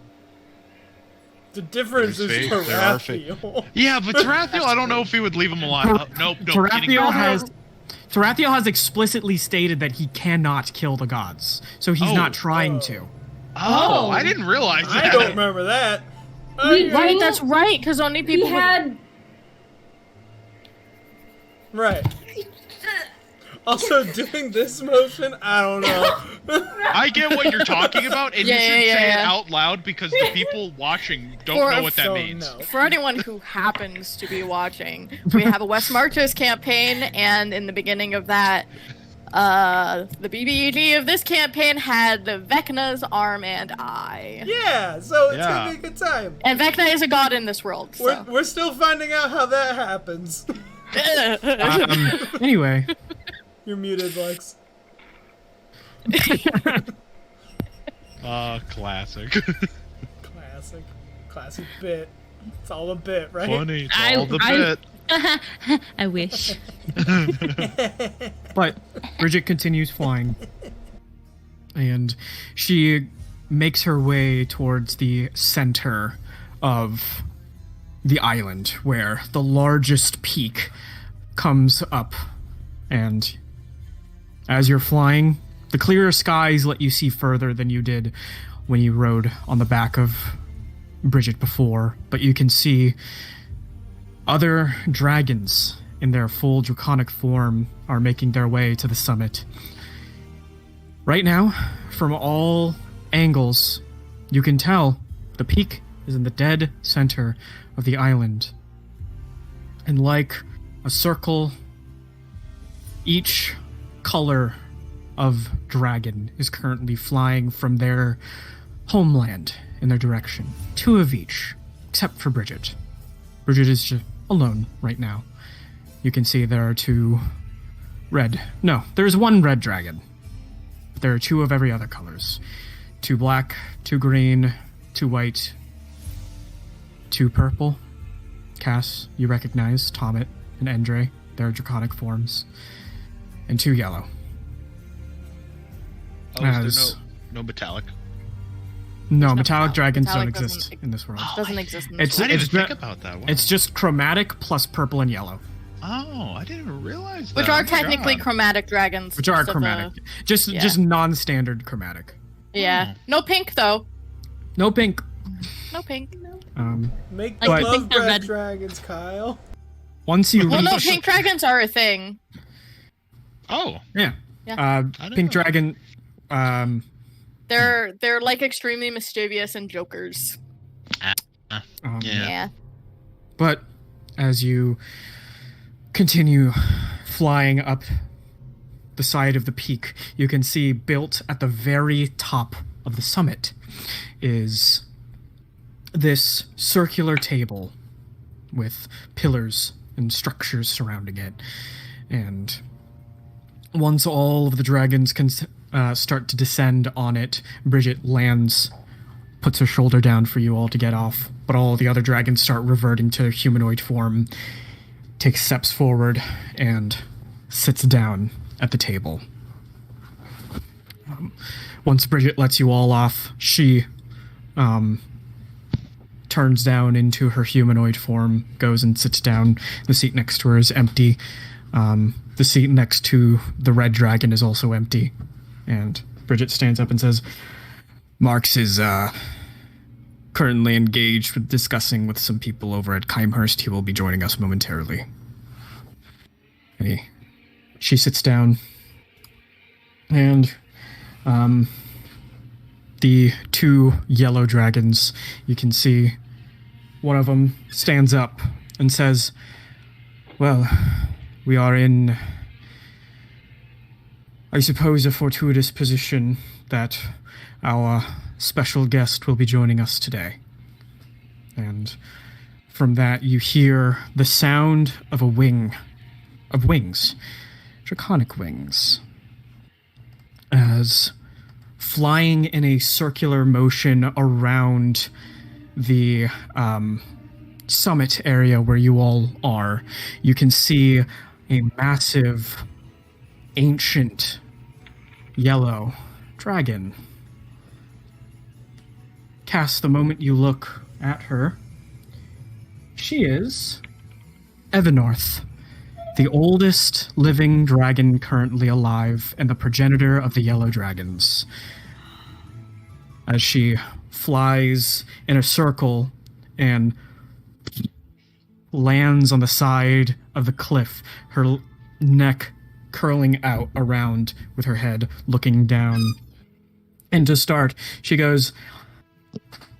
The difference There's is fate, there are Tarathiel. Yeah, but Tarathiel, I don't know if he would leave him alive. Nope. Tarathiel has explicitly stated that he cannot kill the gods, so he's Oh. not trying to. Oh, I didn't realize that. I don't remember that. We- Right, that's right, because only he people with- had. Right. Also, doing this motion, I don't know. I get what you're talking about, and you should say it yeah. out loud because the people watching don't know what that So, means. no. For anyone who happens to be watching, we have a West Marches campaign, and in the beginning of that, the BBEG of this campaign had Vecna's arm and eye. Yeah, so it's Yeah. gonna be a good time. And Vecna is a god in this world, so. We're still finding out how that happens. Anyway, You're muted, Lex. Classic. Classic bit. It's all a bit, right? Funny. It's all the bit. I wish. but Bridget continues flying, and she makes her way towards the center of the island, where the largest peak comes up. And as you're flying, the clearer skies let you see further than you did when you rode on the back of Bridget before, but you can see other dragons in their full draconic form are making their way to the summit. Right now, from all angles, you can tell the peak is in the dead center of the island. And like a circle, each color of dragon is currently flying from their homeland in their direction. 2 of each, except for Bridget. Bridget is just alone right now. You can see there are 2 red. No, there's 1 red dragon. But there are 2 of every other colors. 2 black, 2 green, 2 white, 2 purple. Cass, you recognize Tomet and Endre, their draconic forms. And 2 yellow. Oh, is there no metallic? No, metallic dragons metallic don't exist doesn't in this world. doesn't exist in It's this I didn't it's even not- think about that. Wow. It's just chromatic plus purple and yellow. Oh, I didn't even realize that. Which are Oh my technically God. chromatic dragons. Which are just of a- chromatic. Just yeah. just non-standard chromatic. Yeah. No pink though. No pink. No pink. Make Like, the I love think they're breath red. dragons, Kyle. Once you Well, no, reach, pink dragons are a thing. Oh, yeah, Yeah. didn't pink know. dragon. They're like extremely mischievous and jokers. Yeah. Yeah. But as you continue flying up the side of the peak, you can see built at the very top of the summit is this circular table with pillars and structures surrounding it. And once all of the dragons can start to descend on it, Bridget lands, puts her shoulder down for you all to get off, but all the other dragons start reverting to humanoid form, takes steps forward, and sits down at the table. Once Bridget lets you all off, she turns down into her humanoid form, goes and sits down. The seat next to her is empty. The seat next to the red dragon is also empty. And Bridget stands up and says, Marx is currently engaged with discussing with some people over at Keimhurst. He will be joining us momentarily. And she sits down, and the two yellow dragons, you can see one of them stands up and says, well, we are in, I suppose, a fortuitous position that our special guest will be joining us today. And from that, you hear the sound of wings, draconic wings, as flying in a circular motion around the summit area where you all are. You can see a massive, ancient, yellow dragon. Cass, the moment you look at her, she is Evanorth, the oldest living dragon currently alive and the progenitor of the yellow dragons. As she flies in a circle and lands on the side of the cliff, her neck curling out around with her head looking down. And to start, she goes,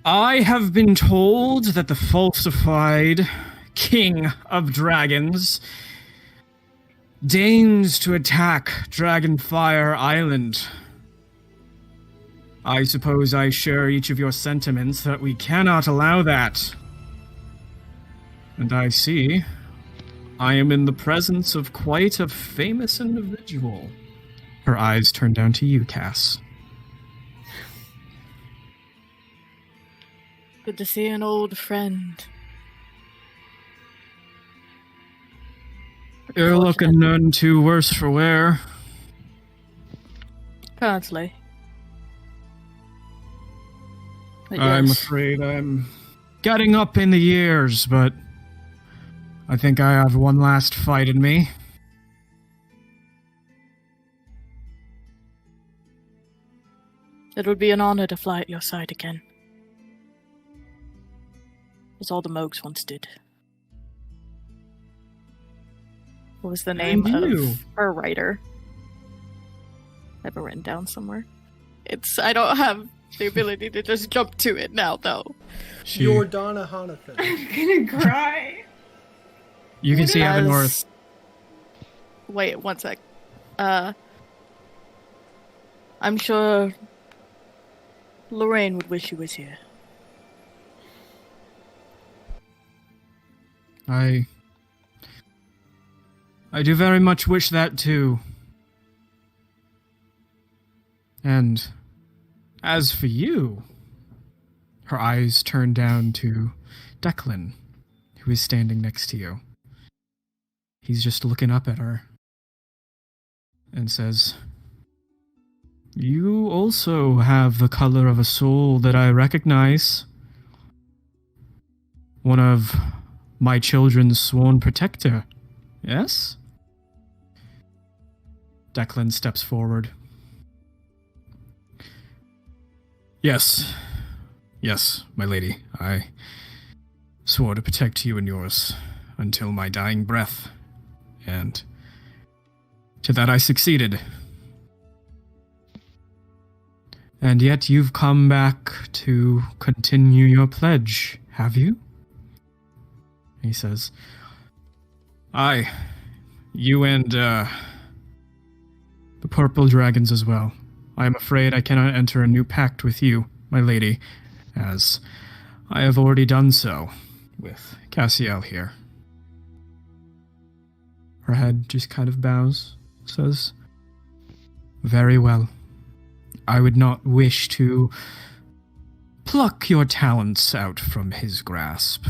I have been told that the falsified king of dragons deigns to attack Dragonfire Island. I suppose I share each of your sentiments that we cannot allow that. And I see I am in the presence of quite a famous individual. Her eyes turn down to you, Cass. Good to see an old friend. You're looking none too worse for wear. Currently. But I'm yes. afraid I'm getting up in the years, but I think I have one last fight in me. It would be an honor to fly at your side again. As all the Mogs once did. What was the name And you. of her writer? I have it written down somewhere. I don't have the ability to just jump to it now, though. Jordana Hanathan. I'm gonna cry. You can see As- Evanorth. Wait, one sec. I'm sure Lorraine would wish she was here. I do very much wish that too. And as for you, her eyes turn down to Declan, who is standing next to you. He's just looking up at her and says, You also have the color of a soul that I recognize. One of my children's sworn protector, Yes? Declan steps forward. Yes. Yes, my lady. I swore to protect you and yours until my dying breath. And to that I succeeded. And yet you've come back to continue your pledge, have you? He says, Aye, you and the purple dragons as well. I am afraid I cannot enter a new pact with you, my lady, as I have already done so with Cassiel here. Her head just kind of bows, says, Very well. I would not wish to pluck your talents out from his grasp.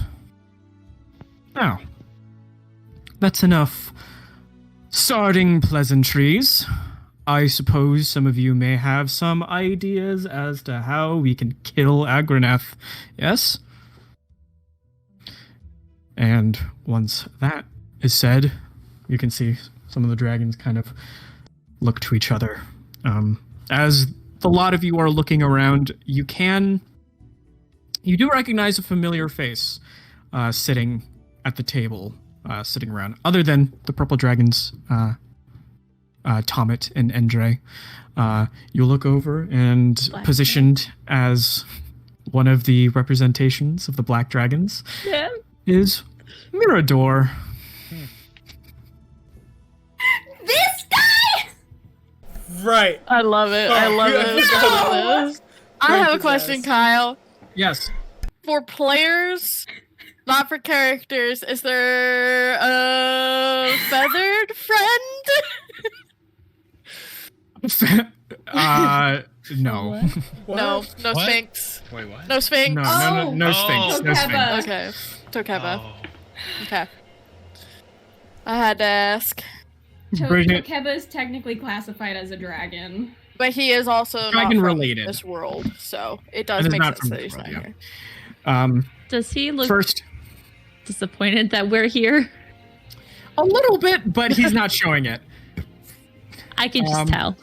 Now, that's enough starting pleasantries. I suppose some of you may have some ideas as to how we can kill Agraneth, yes? And once that is said, you can see some of the dragons kind of look to each other. As a lot of you are looking around, you do recognize a familiar face sitting at the table, sitting around, other than the purple dragons, Tomet and Endre. You look over, and positioned as one of the representations of the black dragons is Mirador. This guy! Right. I love it. I love it. I have a question, Kyle. Yes. For players, not for characters, is there a feathered friend? No. What? No What? Sphinx. Wait, what? No Sphinx. No Oh. Sphinx. No Tokeba. Sphinx. Okay. Tokeba. Oh. Okay. I had to ask. Bridget- Tokeba is technically classified as a dragon. But he is also Dragon not from related. this world, so it does And is make not sense from that this he's not world, yeah. here. Does he look First, disappointed that we're here? a little bit, but he's not showing it. I can just tell.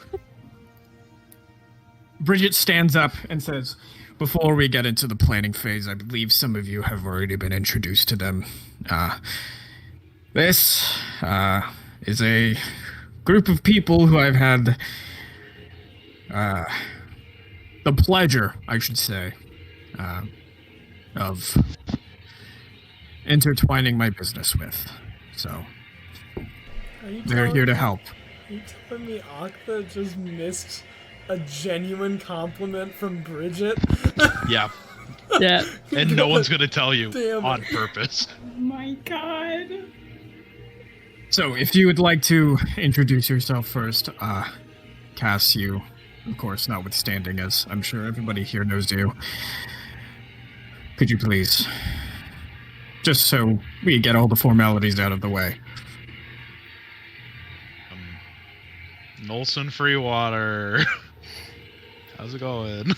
Bridget stands up and says, Before we get into the planning phase, I believe some of you have already been introduced to them. This is a group of people who I've had the pleasure, I should say, of intertwining my business with. So, Are you they're telling here to me- help. Are you telling me Octa just missed a genuine compliment from Bridget? Yeah, Yeah. and no one's gonna tell you Damn on it. purpose. Oh my god. So, if you would like to introduce yourself first, Cass, you, of course, notwithstanding, as I'm sure everybody here knows you, could you please, just so we get all the formalities out of the way. Nolson Freewater. How's it going?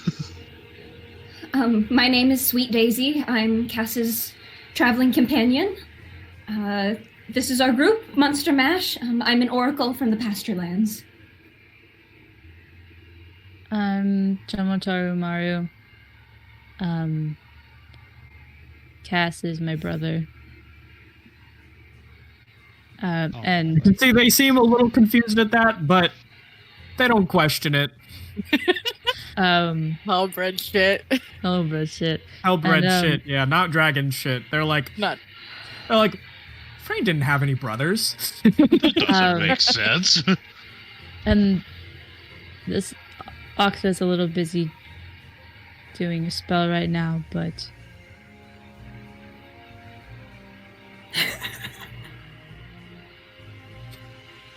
My name is Sweet Daisy. I'm Cass's traveling companion. This is our group, Munster Mash. I'm an oracle from the pasture lands. I'm Tomotaru Maru. Cass is my brother. And See, they seem a little confused at that, but they don't question it. Hellbred shit. oh bro shit. Hellbred And, shit, yeah, not dragon shit. They're like, Not. Frey didn't have any brothers. Doesn't make sense. And this Octa's a little busy doing a spell right now, but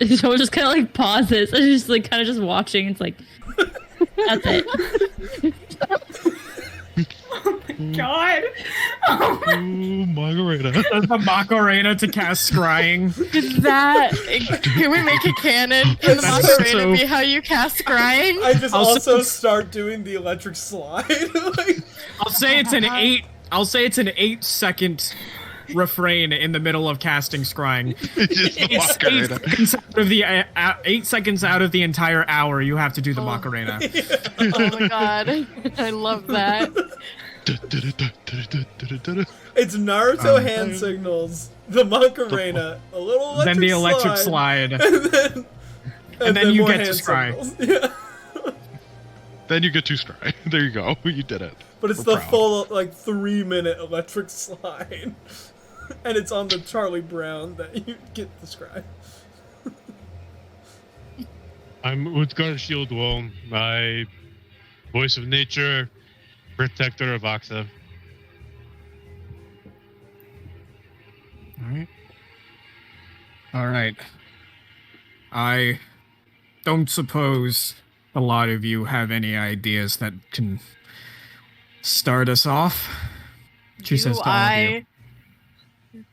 Joe just kind of like pauses and just like kind of just watching. It's like that's it. God! Ooh, Margarita. The Macarena to Cass scrying. Is that? Can we make it canon? Can the That's Macarena so- be how you cast scrying? I just Also- also start doing the electric slide. Like, I'll say it's an 8 second refrain in the middle of casting scrying. Just the It's Macarena. 8 seconds out of the entire hour, you have to do the Oh. Macarena. Oh my god. I love that. It's Naruto hand signals, the Macarena, a little electric Then the electric slide. and then you more get to hand scry. signals. Yeah. Then you get to scry. There you go. You did it. But it's We're the proud. full, like, 3-minute electric slide. And it's on the Charlie Brown that you get the scry. I'm Utgar Shieldwall, my voice of nature, protector of Oxa. All right. I don't suppose a lot of you have any ideas that can start us off. She says to all of you.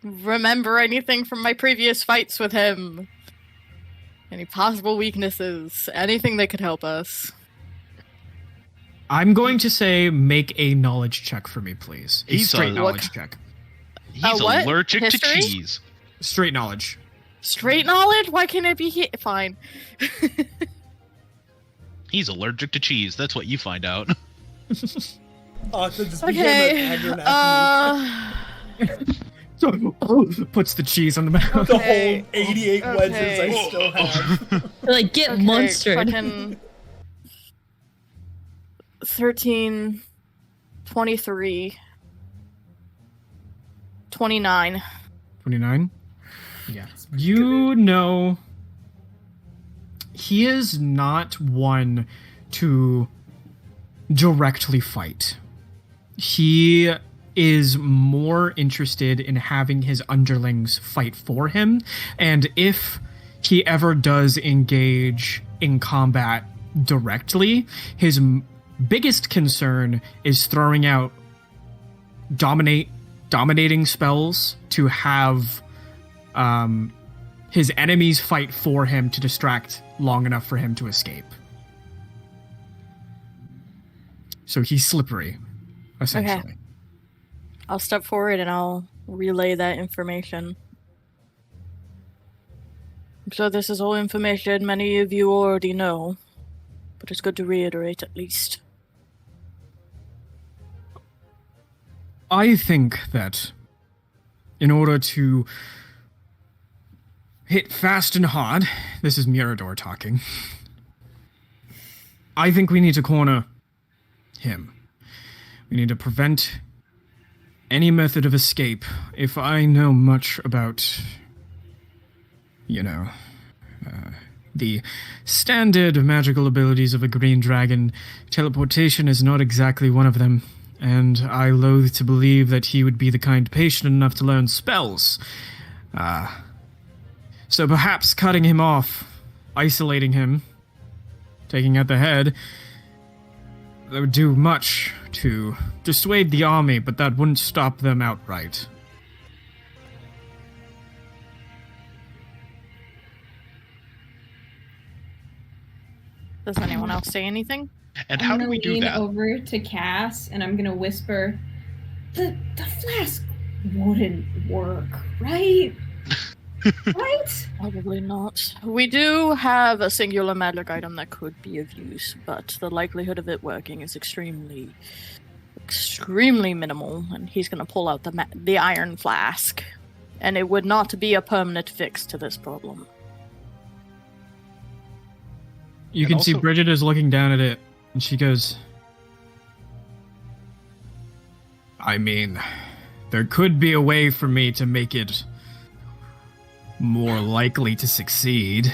Remember anything from my previous fights with him? Any possible weaknesses? Anything that could help us? I'm going to say make a knowledge check for me, please. A He's straight a- knowledge check. He's what? allergic History? to cheese. Straight knowledge. Straight knowledge? Why can't it be here? Fine. He's allergic to cheese. That's what you find out. Octa just Okay. became an Puts the cheese on the mouth. The Okay. whole 88 wedges I Okay. still have. Like, get Okay, monstered. fucking 13, 23, 29. 29? Yeah. You know, he is not one to directly fight. He is more interested in having his underlings fight for him, and if he ever does engage in combat directly, his biggest concern is throwing out dominating spells to have his enemies fight for him to distract long enough for him to escape. So he's slippery, essentially. Okay. I'll step forward and I'll relay that information. So this is all information many of you already know, but it's good to reiterate at least. I think that in order to hit fast and hard, this is Mirador talking, I think we need to corner him. We need to prevent any method of escape. If I know much about, the standard magical abilities of a green dragon, teleportation is not exactly one of them, and I loathe to believe that he would be the kind patient enough to learn spells. So perhaps cutting him off, isolating him, taking out the head, that would do much to dissuade the army, but that wouldn't stop them outright. Does anyone else say anything? And I'm how do gonna we do lean that? over to Cass and I'm gonna whisper, the flask wouldn't work, right? Right? Probably not. We do have a singular magic item that could be of use, but the likelihood of it working is extremely minimal, and he's going to pull out the iron flask, and it would not be a permanent fix to this problem. You And can see also- Bridget is looking down at it, and she goes, I mean, there could be a way for me to make it more likely to succeed.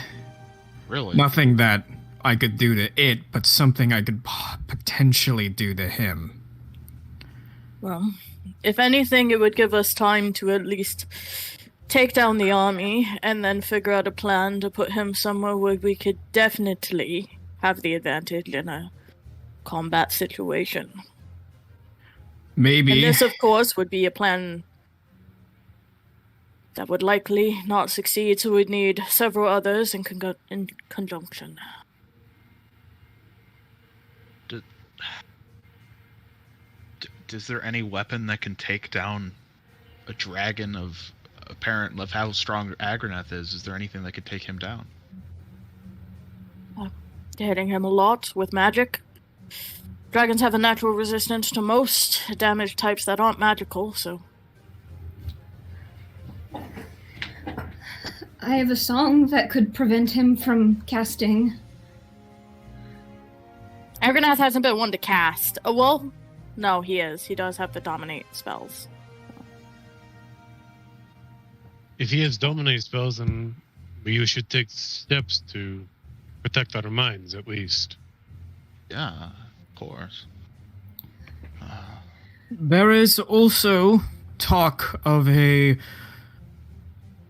Really? Nothing that I could do to it, but something I could potentially do to him. Well, if anything, it would give us time to at least take down the army, and then figure out a plan to put him somewhere where we could definitely have the advantage in a combat situation. Maybe. And this, of course, would be a plan that would likely not succeed, so we'd need several others in conjunction. Is there any weapon that can take down a dragon of how strong Agronath is. Is there anything that could take him down? Hitting him a lot with magic. Dragons have a natural resistance to most damage types that aren't magical, so... I have a song that could prevent him from casting. Agronath hasn't been one to cast. Oh, well, no, he is. He does have the dominate spells. If he has dominate spells, then we should take steps to protect our minds, at least. Yeah, of course. There is also talk of a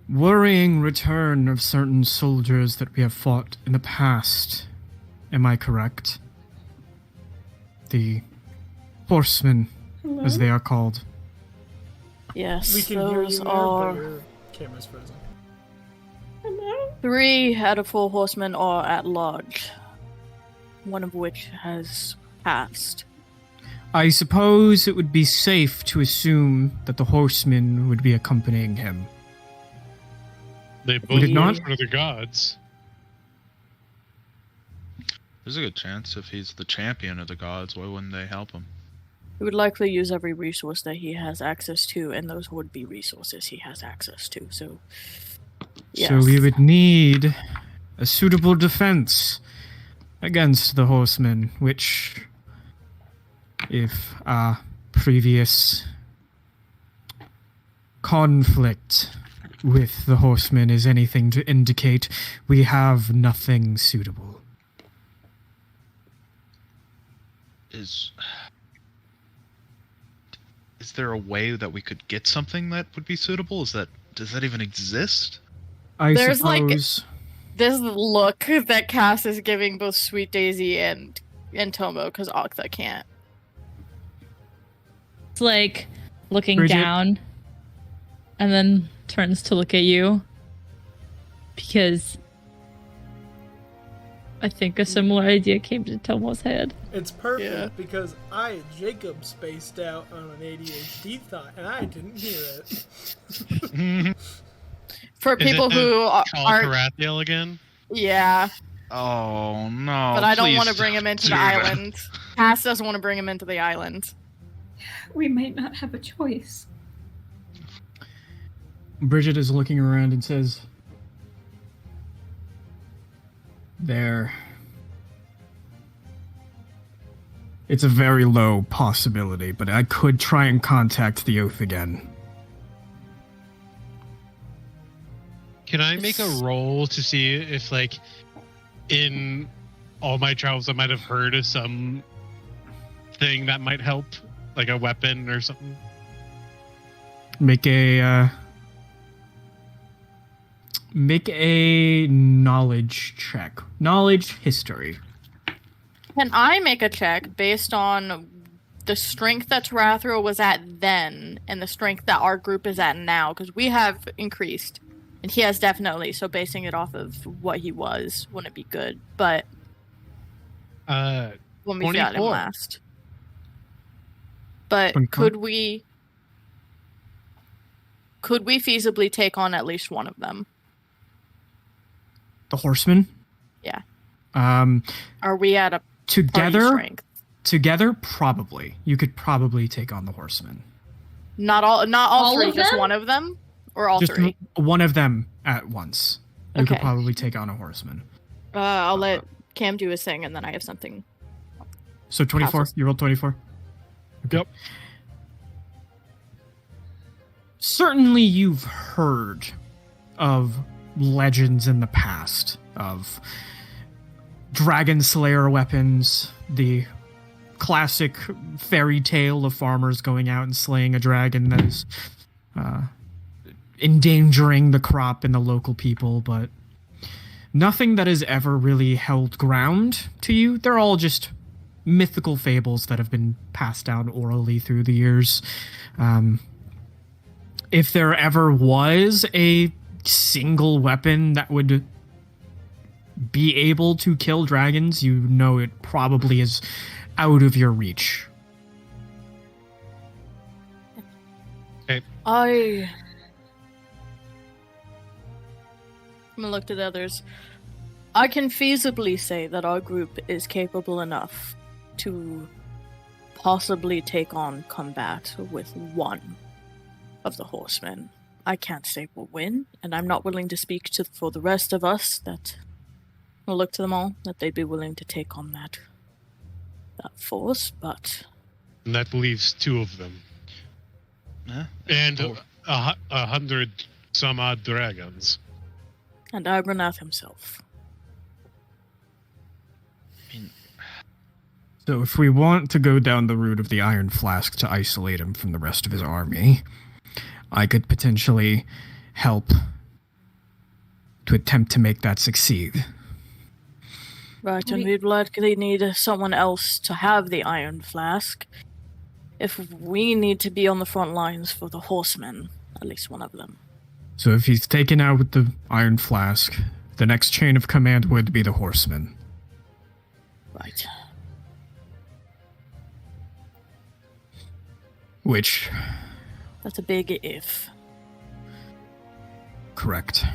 worrying return of certain soldiers that we have fought in the past. Am I correct? The horsemen, as they are called. Yes, We can hear you those now, are... but your camera's frozen. 3 out of 4 horsemen are at large. One of which has passed. I suppose it would be safe to assume that the horsemen would be accompanying him. They Would both it not? work for the gods. There's a good chance if he's the champion of the gods, why wouldn't they help him? He would likely use every resource that he has access to, and those would be resources he has access to, so... Yes. So we would need a suitable defense against the horsemen, which, if our previous conflict with the horsemen is anything to indicate, we have nothing suitable. Is there a way that we could get something that would be suitable? Does that even exist? I There's, like, suppose... This look that Cass is giving both Sweet Daisy and Tomo, because Octa can't. It's like looking Bridget? down and then turns to look at you because I think a similar idea came to Tomo's head. It's perfect Yeah. because Jacob spaced out on an ADHD thought and I didn't hear it. For Is people it who Call aren't... Carathiel again? Yeah, Oh no! but I don't please want to bring him don't into do the that. island. Cass doesn't want to bring him into the island. We might not have a choice. Bridget is looking around and says, "There. It's a very low possibility, but I could try and contact the Oath again." Can I make a roll to see if, like, in all my travels I might have heard of some thing that might help? Like a weapon or something? Make a knowledge check. Knowledge history. Can I make a check based on the strength that Tarathro was at then and the strength that our group is at now? Because we have increased. And he has definitely, so basing it off of what he was wouldn't be good. But when we got him 24. last. But 24? could we feasibly take on at least one of them? The horsemen? Yeah. Are we at a party strength? Together, probably. You could probably take on the horsemen. Not all All three, of just them? one of them? Or all Just three? one of them at once. You could Okay. probably take on a horseman. I'll let Cam do his thing, and then I have something. So 24? Passes. You rolled 24? Okay. Yep. Certainly you've heard of legends in the past of dragon slayer weapons, the classic fairy tale of farmers going out and slaying a dragon that is endangering the crop and the local people, but nothing that has ever really held ground to you. They're all just mythical fables that have been passed down orally through the years. If there ever was a single weapon that would be able to kill dragons, you know it probably is out of your reach. I'm gonna look to the others. I can feasibly say that our group is capable enough to possibly take on combat with one of the horsemen. I can't say we'll win, and I'm not willing to speak for the rest of us that we'll look to them all, that they'd be willing to take on that force, but... And that leaves 2 of them. Huh? And 100 some odd dragons. And Agronath himself. So if we want to go down the route of the Iron Flask to isolate him from the rest of his army, I could potentially help to attempt to make that succeed. Right, and we'd likely need someone else to have the Iron Flask. If we need to be on the front lines for the horsemen, at least one of them. So if he's taken out with the Iron Flask, the next chain of command would be the horsemen. Right. Which... That's a big if. Correct.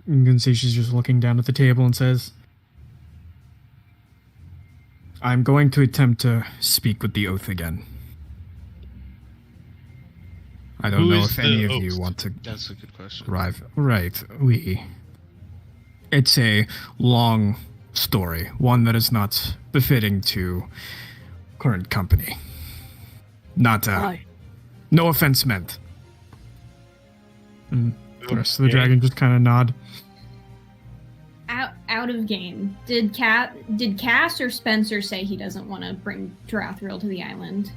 You can see she's just looking down at the table and says, I'm going to attempt to speak with the Oath again. I don't Who know is if any the of you Oath? want to That's a good question. arrive. Right, It's a long story, one that is not befitting to current company. Not, Why? no offense meant. And the rest of the Okay. dragon just kind of nod. Out of game. Did Cass or Spencer say he doesn't want to bring Drathril to the island?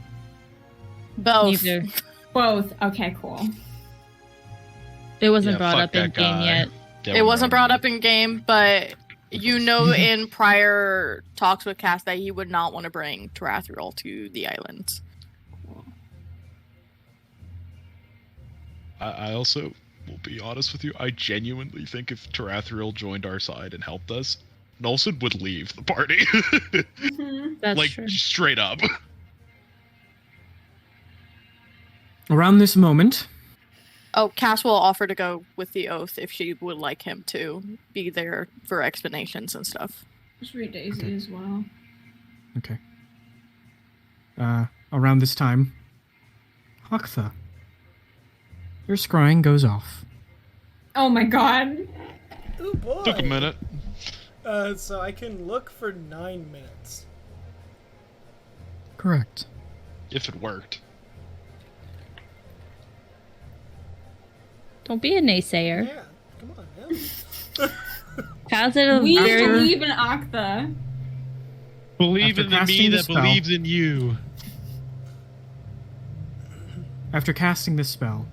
Both. Neither. Both. Okay, cool. It wasn't Yeah, brought fuck up in that game guy. yet. It wasn't brought up in game, but you know in prior talks with Cass that he would not want to bring Drathril to the island. I also will be honest with you. I genuinely think if Tarathril joined our side and helped us, Nolson would leave the party. That's like, true. straight up. Around this moment, Oh, Cass will offer to go with the Oath if she would like him to be there for explanations and stuff. Sweet Daisy Okay. as well. okay. Around this time, Haktha, your scrying goes off. Oh my god. Oh boy. Took a minute. So I can look for 9 minutes. Correct. If it worked. Don't be a naysayer. Yeah, come on, man. How's it a We very... believe in Aktha. Believe After in the me casting the that spell- believes in you. After casting this spell,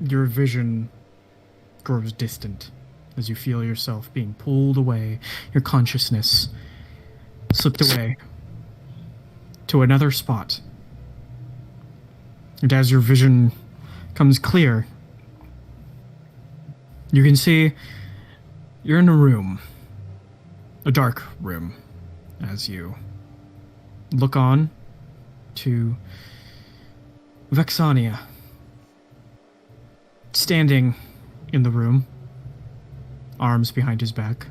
your vision grows distant as you feel yourself being pulled away, your consciousness slipped away to another spot. And as your vision comes clear, you can see you're in a room, a dark room, as you look on to Vexania, standing in the room, arms behind his back.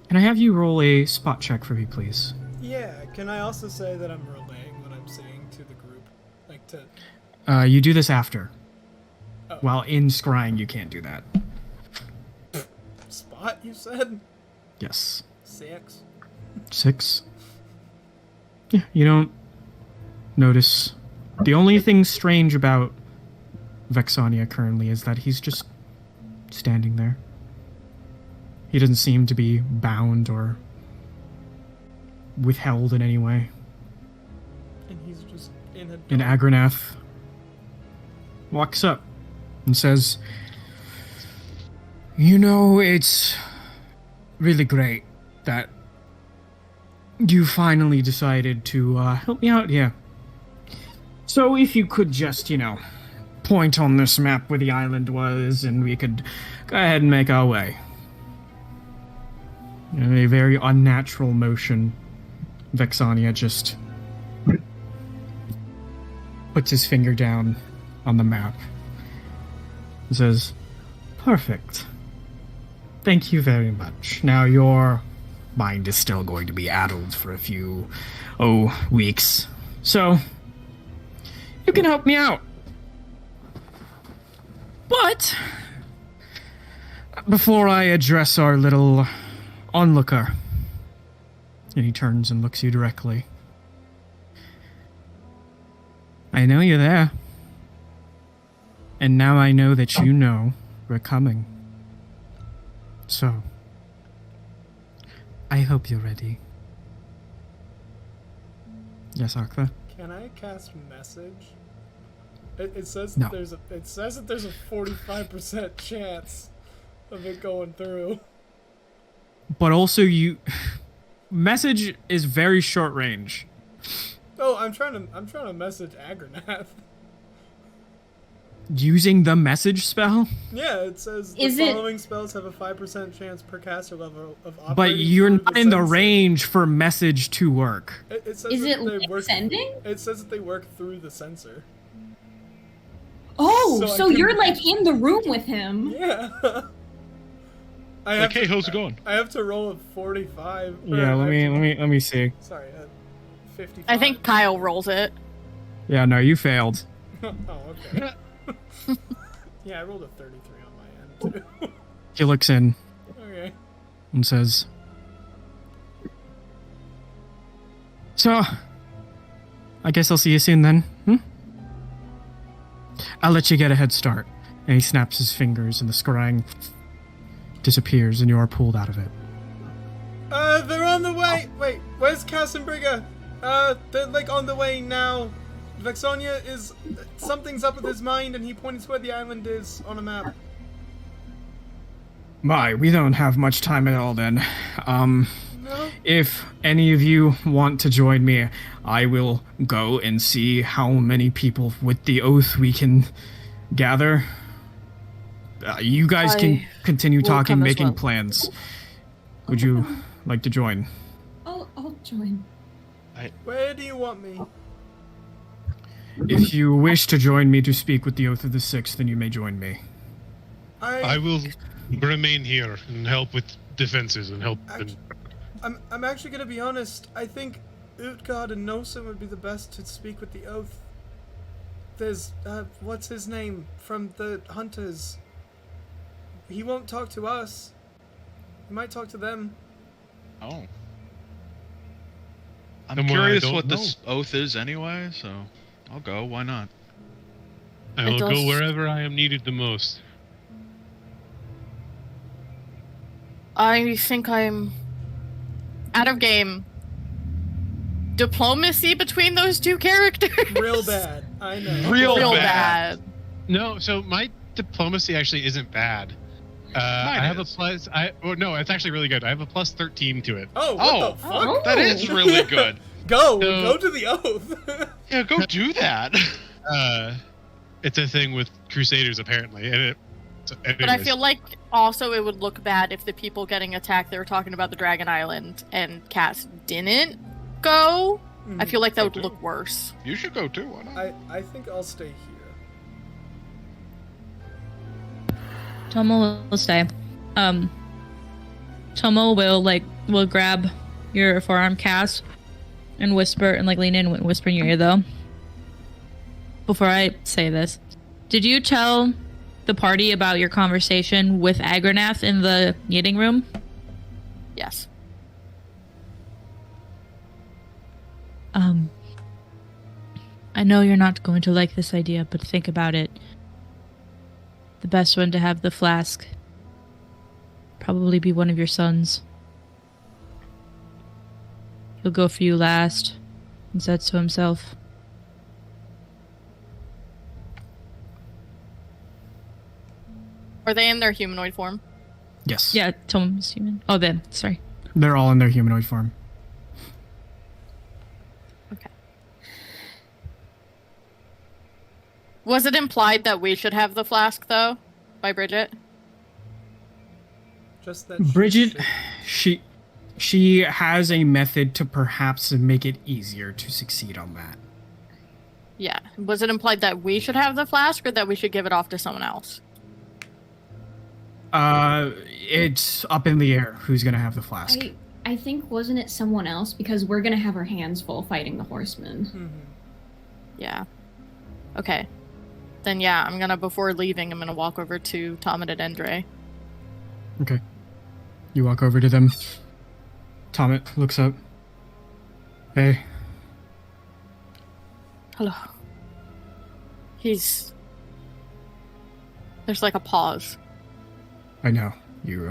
Can I have you roll a spot check for me, please? Yeah, can I also say that I'm relaying what I'm saying to the group? Like to... You do this after. Oh. While in scrying, you can't do that. Spot, you said? Yes. 6. 6. Yeah, you don't notice. The only thing strange about Vexania currently is that he's just standing there. He doesn't seem to be bound or withheld in any way. And he's just in a... And Agronath walks up and says, "You know, it's really great that you finally decided to help me out here. So if you could just, point on this map where the island was, and we could go ahead and make our way. In a very unnatural motion, Vexania just puts his finger down on the map and says, "Perfect. Thank you very much. Now your mind is still going to be addled for a few, weeks. So, you can help me out. But, before I address our little onlooker," and he turns and looks you directly, "I know you're there. And now I know that you know we're coming. So, I hope you're ready." Yes, Arthur? Can I cast message? It says No. that there's a 45% chance of it going through. But also message is very short range. Oh, I'm trying to message Agronath. Using the message spell? Yeah, it says Is the it- following spells have a 5% chance per caster level of operating. But you're through not in the sensor. range for message to work. It says Is that it they like work. sending? It says that they work through the sensor. Oh, So I so can- you're like in the room with him. Yeah. I Like, have hey, to, how's it going? I have to roll a 45. or Yeah, I let have to- me see. Sorry, 55. I think Kyle rolls it. Yeah, no, you failed. Oh, okay. Yeah, I rolled a 33 on my end too. He looks in Okay. and says, "So, I guess I'll see you soon then, I'll let you get a head start." And he snaps his fingers and the scrying disappears and you are pulled out of it. They're on the way. Wait, where's Kassenbrigger? They're like on the way now. Vexonia is something's up with his mind, and he points where the island is on a map. My, we don't have much time at all then. No. If any of you want to join me, I will go and see how many people with the oath we can gather. You guys can I continue will talking, come as making well. plans. Would you like to join? I'll join. Where do you want me? If you wish to join me to speak with the Oath of the Six, then you may join me. I will remain here and help with defenses and help. Act- I'm actually gonna be honest. I think Utgard and Nosum would be the best to speak with the Oath. There's what's his name from the Hunters. He won't talk to us. He might talk to them. Oh. I'm Someone I curious don't what know. this oath is anyway, so I'll go. Why not? I will It go does- wherever I am needed the most. I think I'm out of game. Diplomacy between those two characters? Real bad. I know. Real Real bad. bad. No, so my diplomacy actually isn't bad. I have is. a plus. No, it's actually really good. I have a plus 13 to it. Oh, what Oh. the fuck? That is really good. Go to the Oath. Yeah, go do that. It's a thing with Crusaders apparently, and it. So But I anyways. feel like also it would look bad if the people getting attacked, they were talking about the Dragon Island, and Cass didn't go. I feel like that would Go look worse. You should go too. Why not? I think I'll stay here. Tomo will stay. Tomo will grab your forearm cast and whisper and lean in and whisper in your ear though. Before I say this, did you tell the party about your conversation with Agronath in the meeting room? Yes. I know you're not going to like this idea, but think about it. The best one to have the flask probably be one of your sons. He'll go for you last, he said to himself. Are they in their humanoid form? Yes. Yeah, Tomo's human. Oh, then, sorry. They're all in their humanoid form. Was it implied that we should have the flask, though? By Bridget? Just that Bridget, she has a method to perhaps make it easier to succeed on that. Yeah. Was it implied that we should have the flask, or that we should give it off to someone else? It's up in the air who's gonna have the flask. I think, wasn't it someone else? Because we're gonna have our hands full fighting the horsemen. Mm-hmm. Yeah. Okay. Then yeah, I'm gonna, before leaving, I'm gonna walk over to Tomet and Endre. Okay. You walk over to them. Tomet looks up. Hey. Hello. There's like a pause. I know. You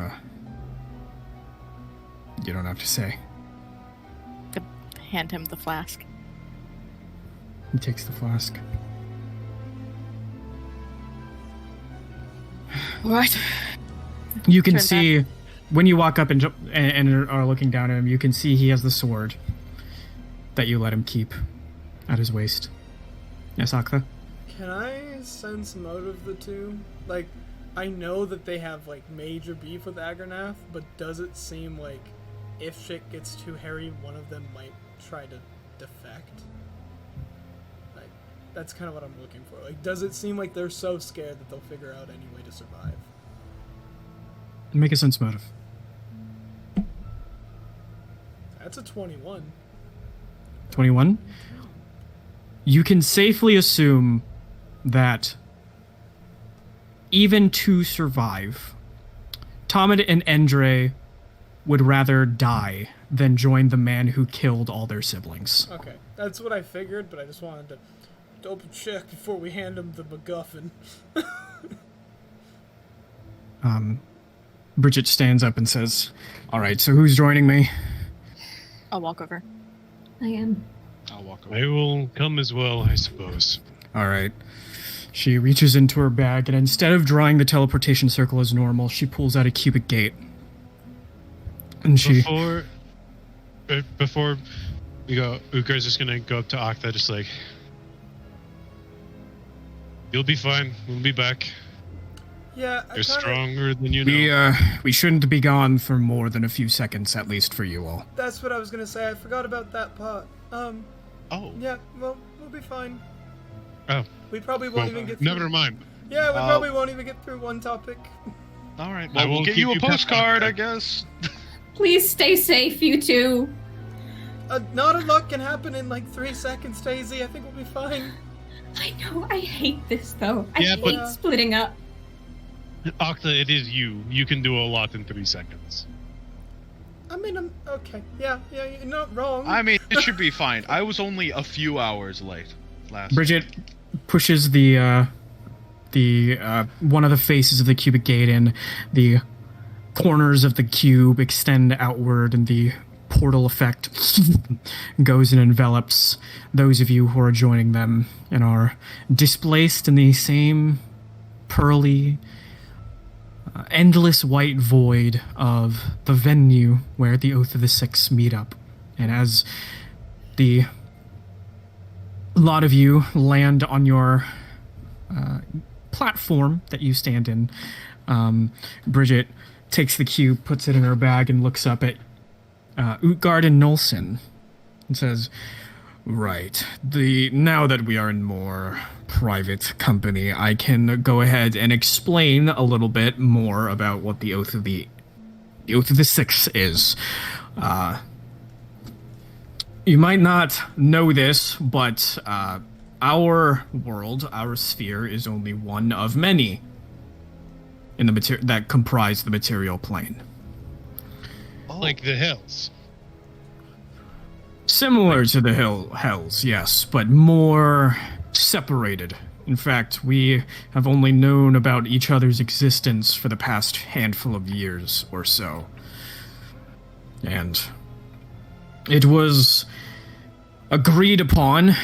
don't have to say. Hand him the flask. He takes the flask. Right. You can Turn see, when you walk up and are looking down at him, you can see he has the sword that you let him keep at his waist. Yes, Akla? Can I sense motive the two? Like, I know that they have, like, major beef with Agernath, but does it seem like if shit gets too hairy, one of them might try to defect? Like, that's kind of what I'm looking for. Like, does it seem like they're so scared that they'll figure out any way to survive? Make a sense motive. That's a 21. 21? You can safely assume that even to survive, Tomet and Endre would rather die than join the man who killed all their siblings. Okay, that's what I figured, but I just wanted to double check before we hand him the MacGuffin. Bridget stands up and says, "All right, so who's joining me?" I'll walk over. I am. I'll walk away. I will come as well, I suppose. All right. She reaches into her bag, and instead of drawing the teleportation circle as normal, she pulls out a cubic gate. And she... Before we go, Ukar's just gonna go up to Okta, just like, "You'll be fine. We'll be back. Yeah, You're stronger than you know." We shouldn't be gone for more than a few seconds, at least for you all. That's what I was gonna say. I forgot about that part. Oh. Yeah, well, we'll be fine. Oh, We probably won't even get through... never mind. Yeah, we probably won't even get through one topic. All right. I Well, will we'll get keep you a you posted. postcard, I guess. Please stay safe, you two. Not a lot can happen in like 3 seconds, Daisy. I think we'll be fine. I know, I hate this though. I Yeah, hate but- splitting up. Okta, it is you. You can do a lot in 3 seconds. I mean, I'm... Okay. Yeah, you're not wrong. I mean, it should be fine. I was only a few hours late last. Bridget pushes the one of the faces of the cubic gate in. The corners of the cube extend outward, and the portal effect goes and envelops those of you who are joining them and are displaced in the same pearly, endless white void of the venue where the Oath of the Six meet up. And as a lot of you land on your platform that you stand in, Bridget takes the cube, puts it in her bag, and looks up at Utgard and Nolson and says, "Right, now that we are in more private company, I can go ahead and explain a little bit more about what the Oath of the Six is. You might not know this, but our world, our sphere, is only one of many in the that comprise the material plane. Like the hills. Similar to the hells, yes, but more separated. In fact, we have only known about each other's existence for the past handful of years or so. And it was agreed upon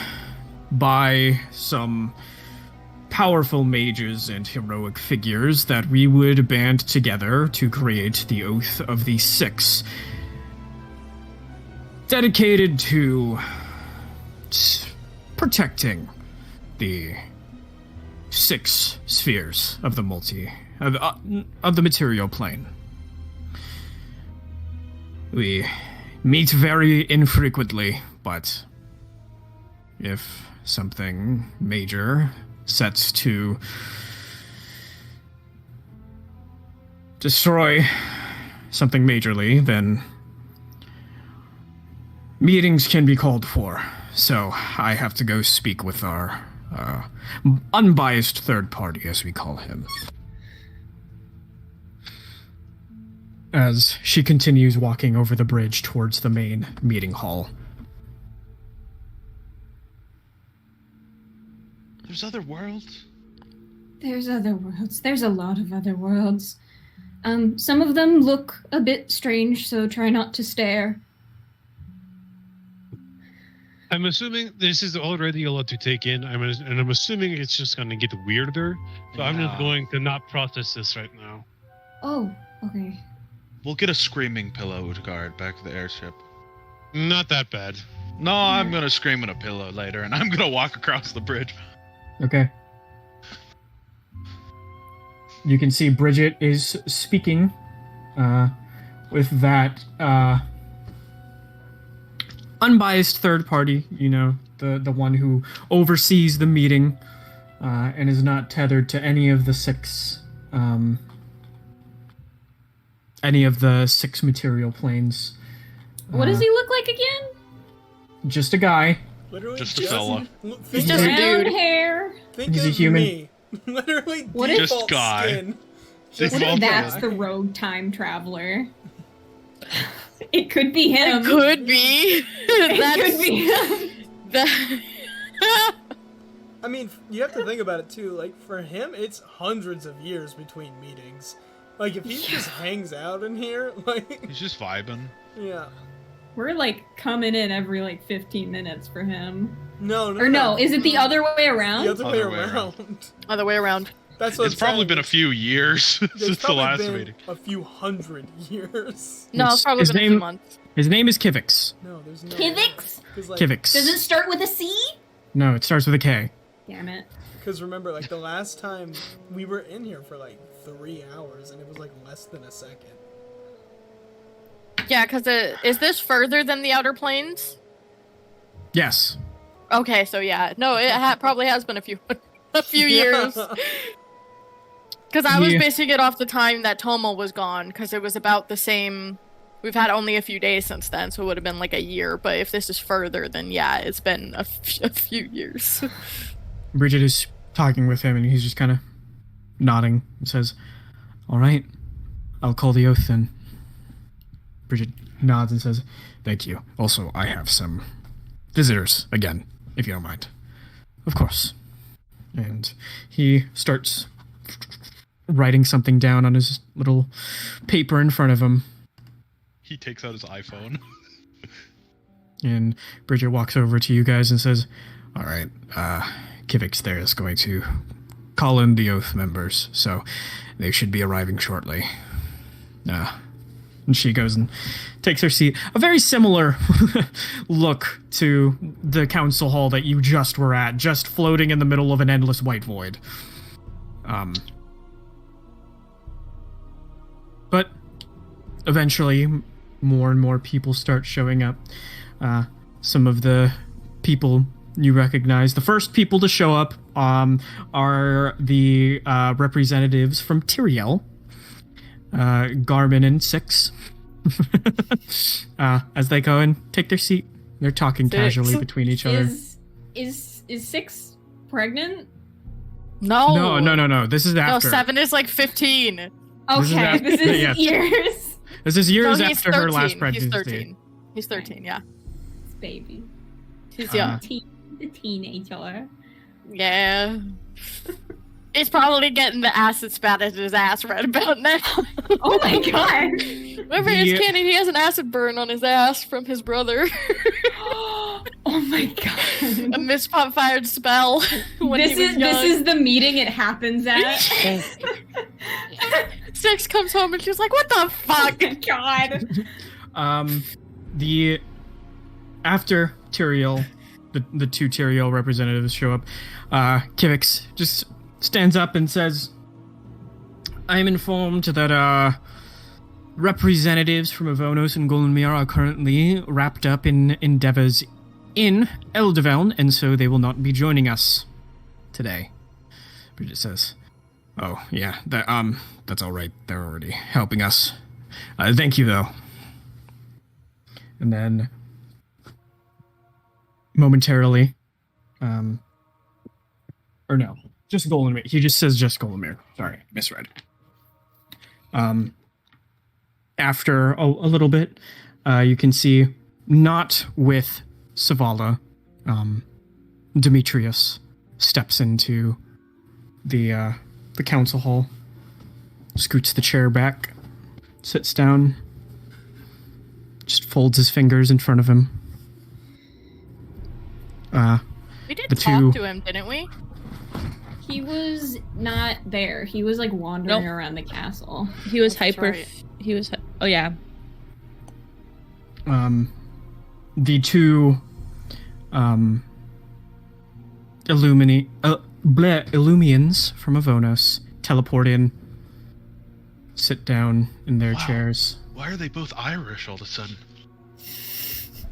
by some powerful mages and heroic figures that we would band together to create the Oath of the Six, dedicated to protecting the 6 spheres of the of the material plane. We meet very infrequently, but if something major sets to destroy something majorly, then meetings can be called for. So I have to go speak with our unbiased third party, as we call him. As she continues walking over the bridge towards the main meeting hall. There's other worlds? There's other worlds. There's a lot of other worlds. Some of them look a bit strange, so try not to stare. I'm assuming this is already a lot to take in, and I'm assuming it's just going to get weirder. So I'm just going to not process this right now. Oh, okay. We'll get a screaming pillow to guard back at the airship. Not that bad. No, I'm gonna scream in a pillow later, and I'm gonna walk across the bridge. Okay. You can see Bridget is speaking with that unbiased third party, the one who oversees the meeting and is not tethered to any of the 6 material planes. What does he look like again? Just a guy. Literally Just a fella. He's just a Brown dude. hair. Think He's of a human. Me. Literally What if- default Just guy. skin. Just What Well, if that's guy. the rogue time traveler? It could be him. It could be. It could be him. I mean, you have to think about it too. Like, for him, it's hundreds of years between meetings. Like, if he just hangs out in here, like, He's just vibing. yeah. We're like coming in every 15 minutes for him. No. Or no, is it the other way around? The other way Other way around. Other way around. That's what It's I'm probably saying. been a few years There's since the probably last been meeting. a few hundred years. No, it's probably His been a few name- months. His name is Kivix. No, there's no. Kivix? Kivix. Does it start with a C? No, it starts with a K. Damn it. Because remember, like, the last time we were in here for 3 hours, and it was less than a second. Yeah, because is this further than the Outer Planes? Yes. Okay, so yeah. No, it probably has been a few years. Because I was Yeah. basing it off the time that Tomo was gone, because it was about the same. We've had only a few days since then, so it would have been a year. But if this is further, then yeah, it's been a few years. Bridget is talking with him, and he's just kind of nodding and says, "All right, I'll call the oath then." Bridget nods and says, "Thank you. Also, I have some visitors, again, if you don't mind." "Of course." And he starts writing something down on his little paper in front of him. He takes out his iPhone. And Bridget walks over to you guys and says, "All right, Kivix there is going to call in the oath members, so they should be arriving shortly." And she goes and takes her seat. A very similar look to the council hall that you just were at, just floating in the middle of an endless white void. But eventually, more and more people start showing up. Some of the people you recognize. The first people to show up are the representatives from Tyrael, Garmin and Six. As they go and take their seat, they're talking Six. casually between each other. Is 6 pregnant? No. No. This is No, after. 7 is 15. This is Okay, after- this is yes. years. This is years No, he's after 13. her last pregnancy. He's 13. He's 13, yeah. It's baby. He's young. The teenager. Yeah. He's probably getting the acid spat at his ass right about now. Oh my god. Remember his canon, he has an acid burn on his ass from his brother. Oh my god. A misfired spell when This he was is young. this is the meeting it happens at. 6 comes home and she's like, "What the Oh fuck?" my god. After Tyrael, the 2 Tyrael representatives show up, Kivix just stands up and says, I am informed that representatives from Avonos and Goldenmere are currently wrapped up in endeavors in Elderveln, and so they will not be joining us today. Bridget says, oh, yeah, that's all right. They're already helping us. Thank you, though. And then, momentarily, or no, just Goldenmere. He just says just Goldenmere. Sorry, misread. After a little bit, you can see, not with Savala, Demetrius steps into the council hall, scoots the chair back, sits down, just folds his fingers in front of him. We did the talk two- to him, didn't we? He was not there. He was like wandering Nope. around the castle. He was That's hyper. right. He was. Oh yeah. The two Illumians from Avonos teleport in, sit down in their Wow. chairs. Why are they both Irish all of a sudden?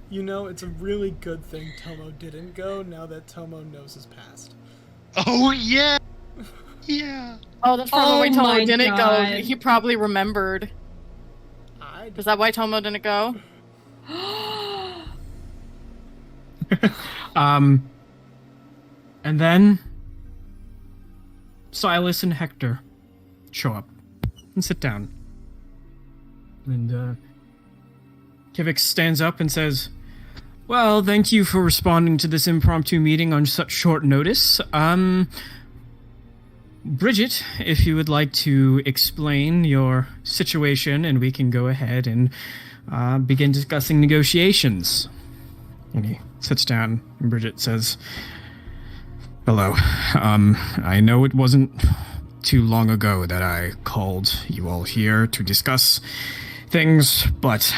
You know, it's a really good thing Tomo didn't go now that Tomo knows his past. Oh yeah, yeah. Oh, that's probably Oh why Tomo my didn't God. go. He probably remembered. I Is that why Tomo didn't go? And then Silas and Hector show up and sit down. And Kivix stands up and says, well, thank you for responding to this impromptu meeting on such short notice. Bridget, if you would like to explain your situation, and we can go ahead and begin discussing negotiations. And he sits down, and Bridget says, hello. I know it wasn't too long ago that I called you all here to discuss things, but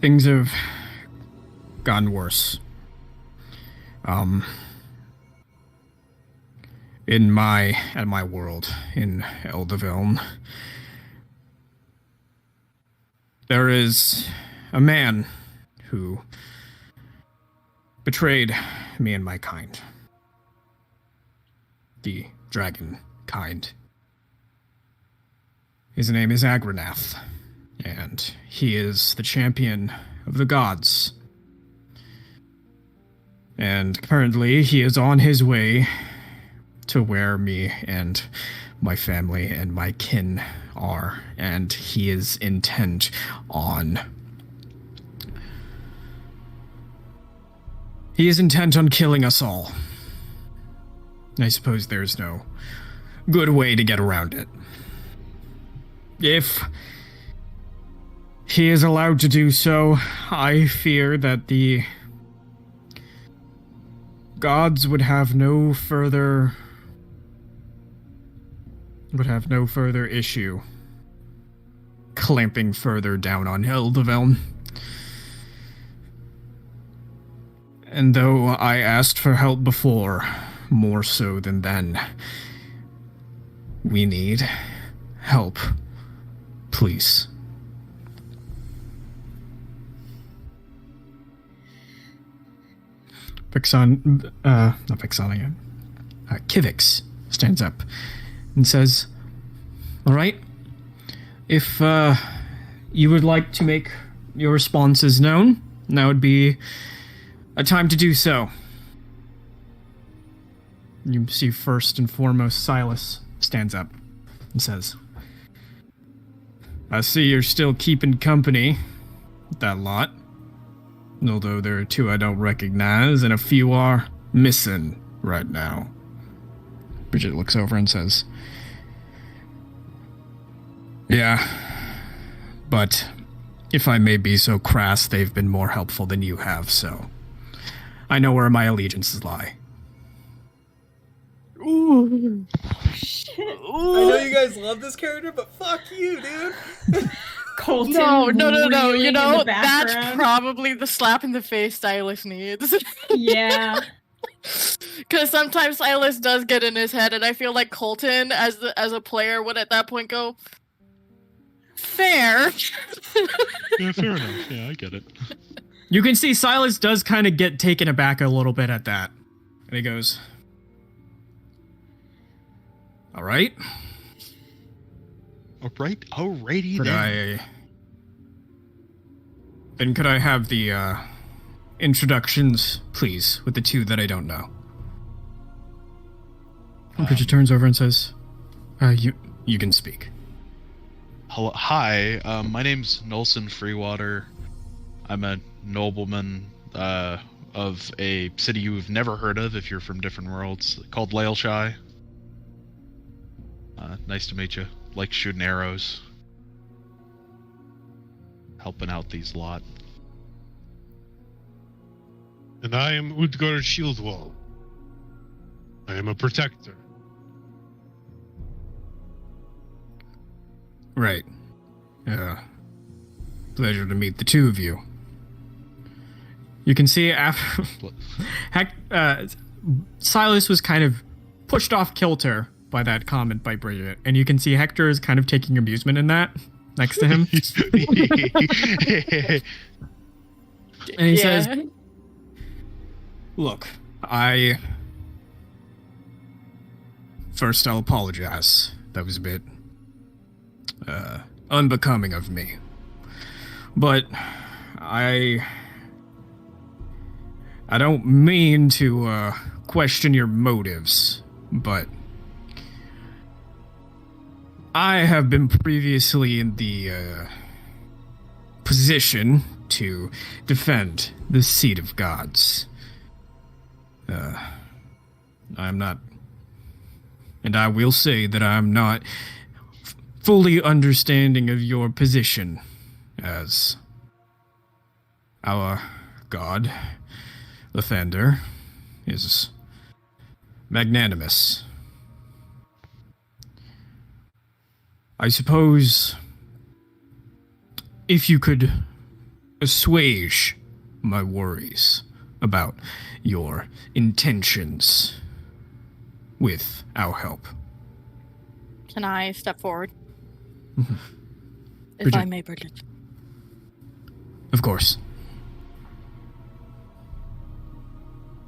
things have gotten worse. In my world, in Elderveln, there is a man who betrayed me and my kind. The dragon kind. His name is Agranath, and he is the champion of the gods. And currently, he is on his way to where me and my family and my kin are, and he is intent on... He is intent on killing us all. I suppose there's no good way to get around it. If he is allowed to do so, I fear that the gods would have no further issue clamping further down on Elderveln. And though I asked for help before, more so than then, we need help. Please. Kivix stands up and says, all right, if you would like to make your responses known, now would be a time to do so. You see first and foremost Silas stands up and says, I see you're still keeping company with that lot. Although there are two I don't recognize and a few are missing right now. Bridget looks over and says, yeah, but if I may be so crass, they've been more helpful than you have, so I know where my allegiances lie. Ooh. Shit. I know you guys love this character, but fuck you, dude. Colton. No. reeling You in know, the that's background. probably the slap in the face Silas needs. Yeah. Because sometimes Silas does get in his head, and I feel like Colton, as a player, would at that point go, fair. Yeah, fair enough. Yeah, I get it. You can see Silas does kind of get taken aback a little bit at that. And he goes, all right. Alrighty then. Could I have the introductions, please, with the two that I don't know? Pritchett turns over and says, you can speak. Hello, hi, my name's Nolson Freewater. I'm a nobleman of a city you've never heard of if you're from different worlds, called Lailshai. Nice to meet you. Like shooting arrows. Helping out these lot. And I am Udgar Shieldwall. I am a protector. Right. Pleasure to meet the two of you. You can see after Silas was kind of pushed off kilter by that comment by Bridget, and you can see Hector is kind of taking amusement in that next to him. And he says, look, First, I'll apologize. That was a bit unbecoming of me. But I don't mean to question your motives, but I have been previously in the position to defend the seat of gods. I'm not, and I will say that I'm not fully understanding of your position as our god, Lathander, is magnanimous. I suppose if you could assuage my worries about your intentions with our help. Can I step forward? Mm-hmm. If Bridget. I may, Bridget. Of course.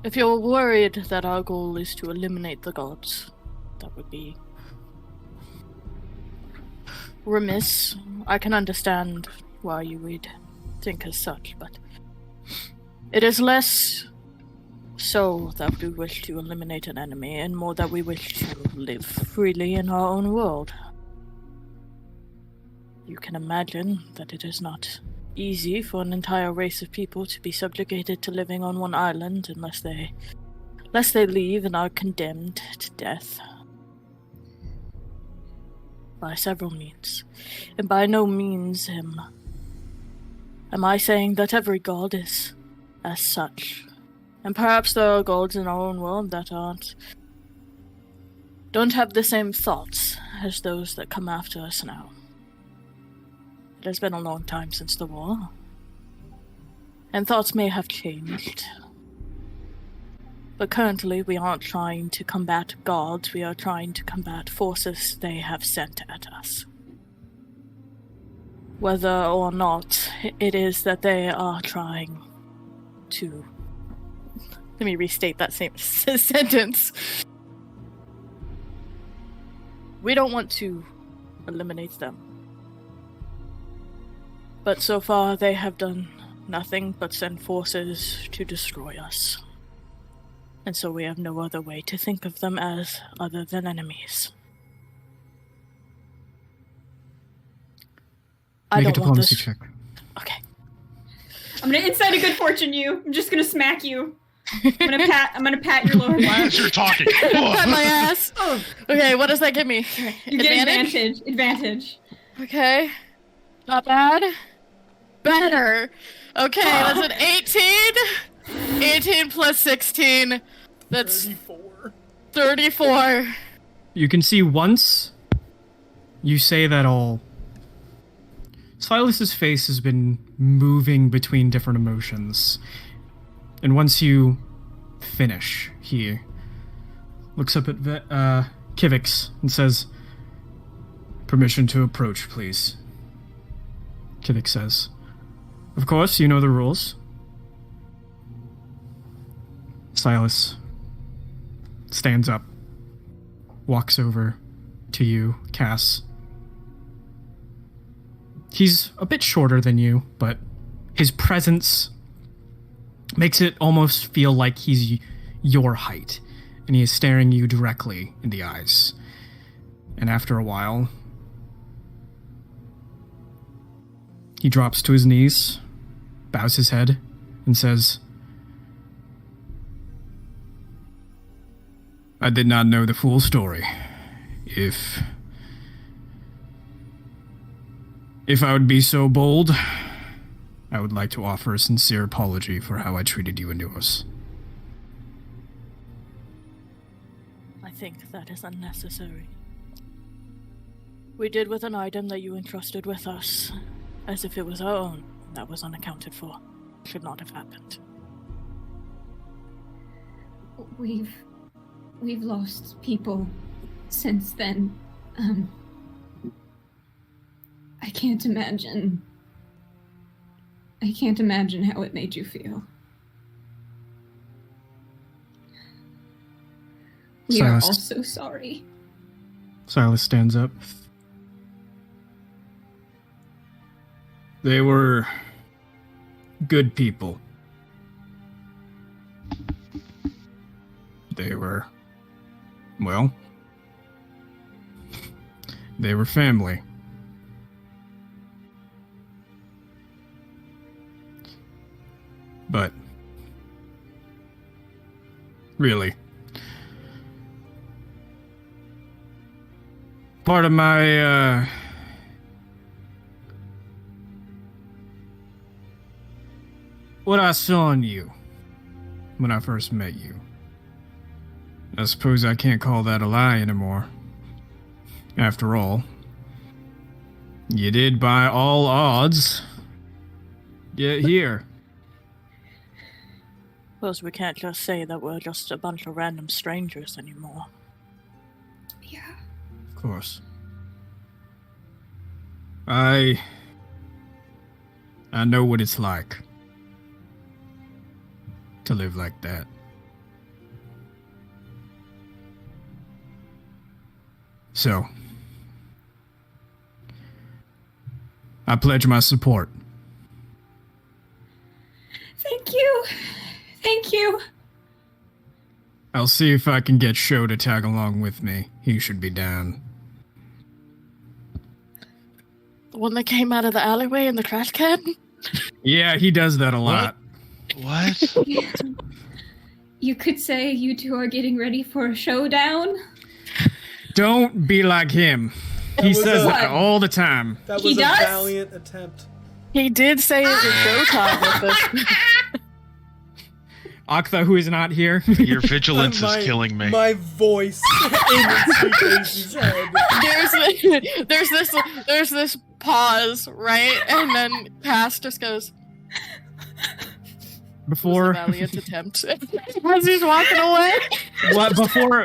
If you're worried that our goal is to eliminate the gods, that would be remiss. I can understand why you would think as such, but it is less so that we wish to eliminate an enemy, and more that we wish to live freely in our own world. You can imagine that it is not easy for an entire race of people to be subjugated to living on one island unless they leave and are condemned to death by several means. And by no means am I saying that every god is as such. And perhaps there are gods in our own world that don't have the same thoughts as those that come after us now. It has been a long time since the war, and thoughts may have changed. But currently we aren't trying to combat gods, we are trying to combat forces they have sent at us. Whether or not it is that they are trying to... Let me restate that same sentence. We don't want to eliminate them. But so far they have done nothing but send forces to destroy us. And so we have no other way to think of them as other than enemies. Make a diplomacy check. Okay. I'm gonna inside a good fortune you. I'm just gonna smack you. I'm gonna pat your lower back. As you're talking. Pat my ass. Okay, what does that give me? You get advantage. Okay. Not bad. Better. Okay, that's an 18. 18 plus 16. That's 34. You can see once you say that all, Silas's face has been moving between different emotions. And once you finish, he looks up at Kivix and says, "Permission to approach, please." Kivix says, "Of course, you know the rules." Silas stands up, walks over to you, Cass. He's a bit shorter than you, but his presence makes it almost feel like he's your height, and he is staring you directly in the eyes. And after a while, he drops to his knees, bows his head, and says, "I did not know the full story. If I would be so bold, I would like to offer a sincere apology for how I treated you and yours." I think that is unnecessary. We did with an item that you entrusted with us, as if it was our own. That was unaccounted for. Should not have happened. We've lost people since then. I can't imagine how it made you feel. We are all Silas. so sorry. Silas stands up. They were good people. They were family. But really, part of my what I saw in you when I first met you, I suppose I can't call that a lie anymore. After all, you did, by all odds, get here. Suppose we can't just say that we're just a bunch of random strangers anymore. Yeah. Of course. I know what it's like to live like that. So, I pledge my support. Thank you. Thank you. I'll see if I can get Sho to tag along with me. He should be down. The one that came out of the alleyway in the trash can? Yeah, he does that a lot. What? You could say you two are getting ready for a showdown. Don't be like him. He was says a- that all the time. That He was a does? valiant attempt. He did say it was showtime with us. Aktha, who is not here. Your vigilance My- is killing me. My voice in Sweet Daisy's head. There's this pause, right? And then Cass just goes, Before valiant attempt. As he's walking away.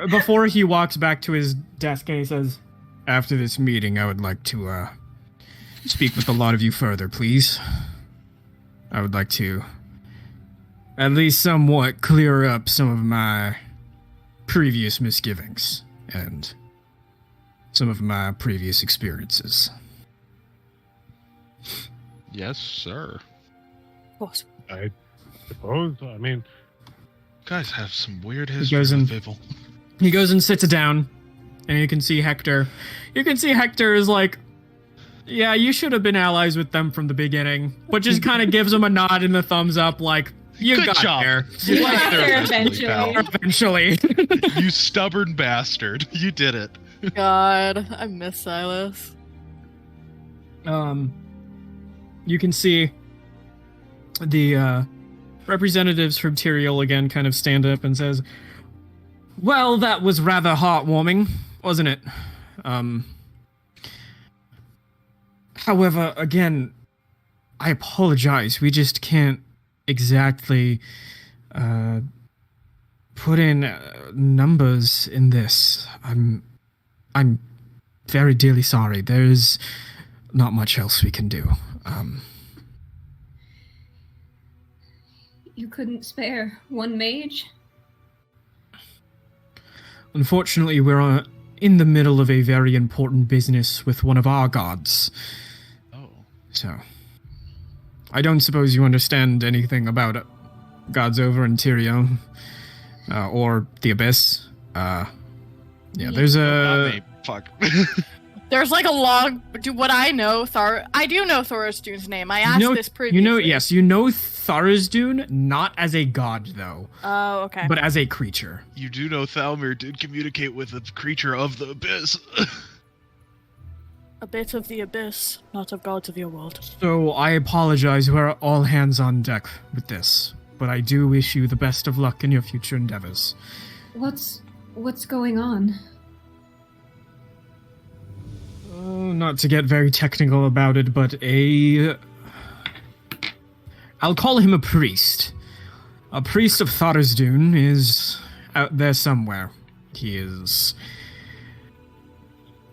before he walks back to his desk and he says, "After this meeting, I would like to speak with a lot of you further, please. I would like to at least somewhat clear up some of my previous misgivings and some of my previous experiences." Yes, sir. Of course. I suppose. I mean, Guys have some weird goes history in- with Vival. He goes and sits down, and you can see Hector. You can see Hector is like, "Yeah, you should have been allies with them from the beginning," but just kind of gives him a nod and the thumbs up, like, "You Good got job. there You got got there there eventually. eventually, pal. eventually." You stubborn bastard. You did it. God, I miss Silas. You can see the representatives from Tyrael again kind of stand up and says, "Well, that was rather heartwarming, wasn't it? However, again, I apologize. We just can't exactly put in numbers in this. I'm very dearly sorry. There's not much else we can do. You couldn't spare one mage? Unfortunately, we're in the middle of a very important business with one of our gods. Oh. So, I don't suppose you understand anything about gods over in Tyrio, or the Abyss. There's Not me. Fuck. There's like a long. What I know, I do know Thorisdune's name. I asked this previously. Yes, you know Thorisdune, not as a god though. Oh, okay. But as a creature. You do know Thalmir did communicate with a creature of the abyss. A bit of the abyss, not of gods of your world. So I apologize. We're all hands on deck with this, but I do wish you the best of luck in your future endeavors. What's going on? Oh, not to get very technical about it, but I'll call him a priest. A priest of Thorisdune is out there somewhere. He is...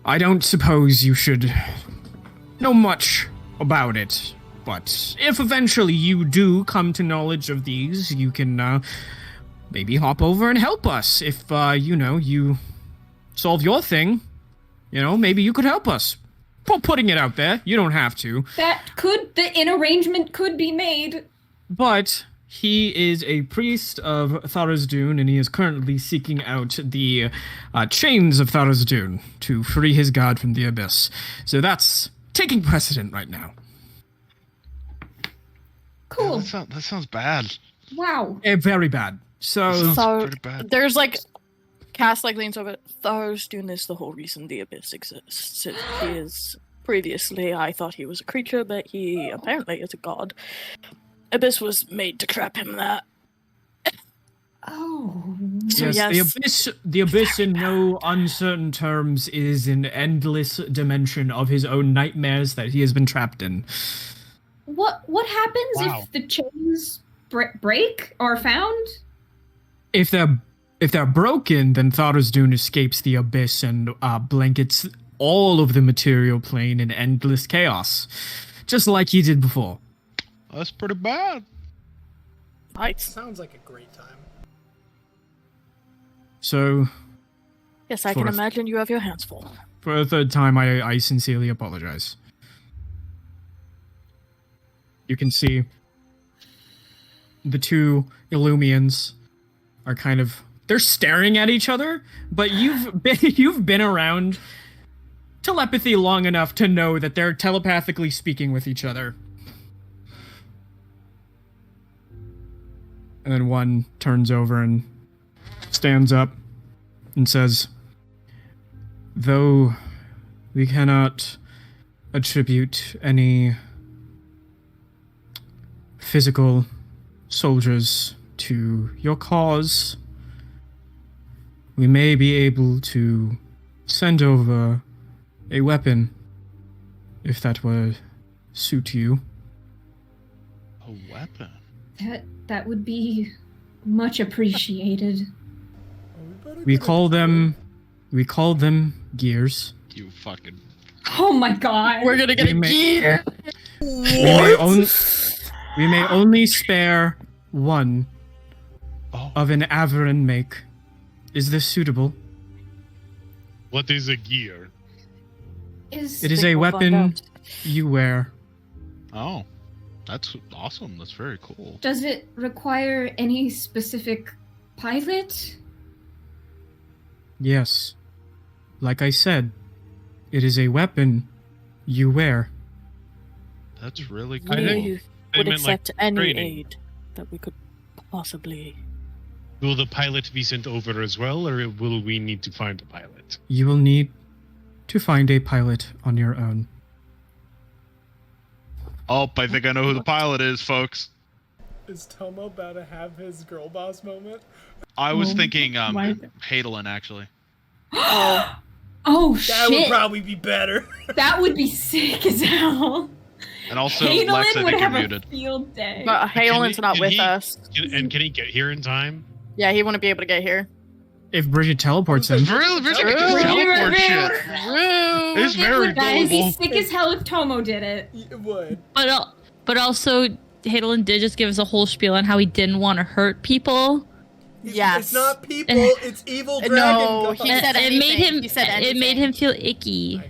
I don't suppose you should know much about it, but if eventually you do come to knowledge of these, you can maybe hop over and help us. If, you solve your thing, maybe you could help us. Putting it out there, you don't have to. An arrangement could be made. But he is a priest of Thorisdune, and he is currently seeking out the chains of Thorisdune to free his god from the abyss. So that's taking precedent right now. Cool. That sounds bad. Wow. Very bad. So pretty bad. There's like... Cass leans over. Thorisdune is the whole reason the abyss exists. He is... Previously, I thought he was a creature, but he apparently is a god. Abyss was made to trap him that. Oh. So yes. The abyss in no uncertain terms is an endless dimension of his own nightmares that he has been trapped in. What happens if the chains break or found? If they're broken, then Thorisdune escapes the abyss and blankets all of the material plane in endless chaos, just like he did before. That's pretty bad. Right. Sounds like a great time. So... Yes, I can imagine you have your hands full. For a third time, I sincerely apologize. You can see the two Illumians are kind of... They're staring at each other, but you've been around telepathy long enough to know that they're telepathically speaking with each other. And then one turns over and stands up and says, "Though we cannot attribute any physical soldiers to your cause, we may be able to send over a weapon, if that would suit you." A weapon? That would be much appreciated. We call them gears. You fucking... Oh my god. We're gonna get a gear. We may only spare one of an Averin make. Is this suitable? What is a gear? It is a weapon you wear. Oh. That's awesome. That's very cool. Does it require any specific pilot? Yes. Like I said, it is a weapon you wear. That's really cool. We would accept any training. aid that we could possibly... Will the pilot be sent over as well, or will we need to find a pilot? You will need to find a pilot on your own. Oh, I think I know who the pilot is, folks. Is Tomo about to have his girl boss moment? I was thinking Hadalin, actually. Oh shit! That would probably be better. That would be sick as hell. And also, Hadalin Lex, I would think you're have muted. a field day. But Halen's not with us. Can he get here in time? Yeah, he wouldn't be able to get here. If Bridget teleports him. Bridget can teleport shit. Rude. It's very Guys, he's doable. sick as hell if Tomo did it. It would. But also, Hadolin did just give us a whole spiel on how he didn't want to hurt people. Yes. It's not people, it's evil dragon No, gods. he said it made anything. him. He said It made anything. him feel icky.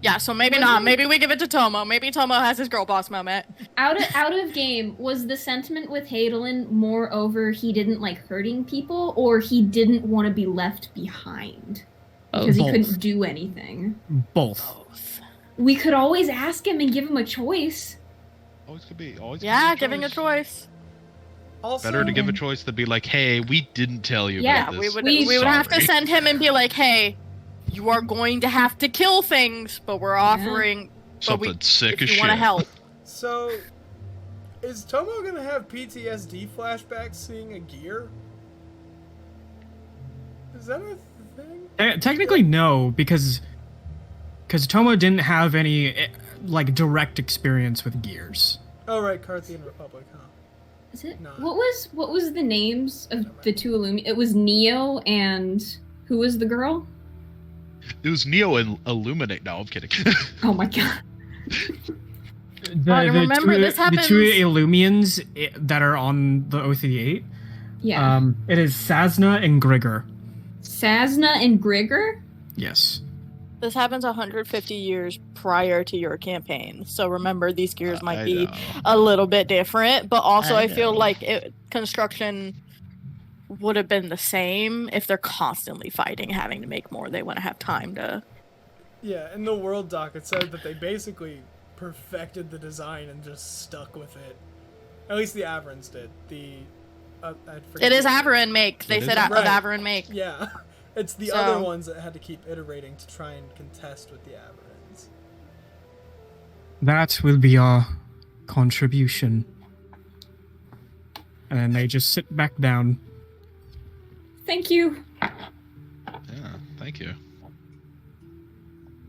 Yeah, so maybe not. Maybe we give it to Tomo. Maybe Tomo has his girl boss moment. Out of game, was the sentiment with Hadolin more over he didn't like hurting people, or he didn't want to be left behind because he Both. couldn't do anything? Both. We could always ask him and give him a choice. Always could be. Always. Yeah, could be giving a choice. Also, Better to give a choice than be like, "Hey, we didn't tell you Yeah, about We this." would We- we would have to Sorry. send him and be like, hey, you are going to have to kill things, but we're offering Something sick if as you shit. want to help. So, is Tomo gonna have PTSD flashbacks seeing a gear? Is that a thing? Technically, no, because Tomo didn't have any like direct experience with gears. Oh right, Carthian Republic, huh? Is it? No. What was the names of the two Illumi? It was Neo and who was the girl? It was Neo and Illuminate. No, I'm kidding. Oh my god. remember, this The two happens- Illumians that are on the OC8. Yeah. It is Sazna and Grigor. Sazna and Grigor? Yes. This happens 150 years prior to your campaign, so remember these gears might I be know. a little bit different, but also I I feel know. like construction would have been the same if they're constantly fighting, having to make more. They want to have time to. Yeah, in the world doc it said that they basically perfected the design and just stuck with it. At least the Averans did. I forget It is the- Averin make. They It said is? of Right. Averin make. Yeah. It's the So- other ones that had to keep iterating to try and contest with the Averans. That will be our contribution. And they just sit back down. Thank you. Yeah, thank you.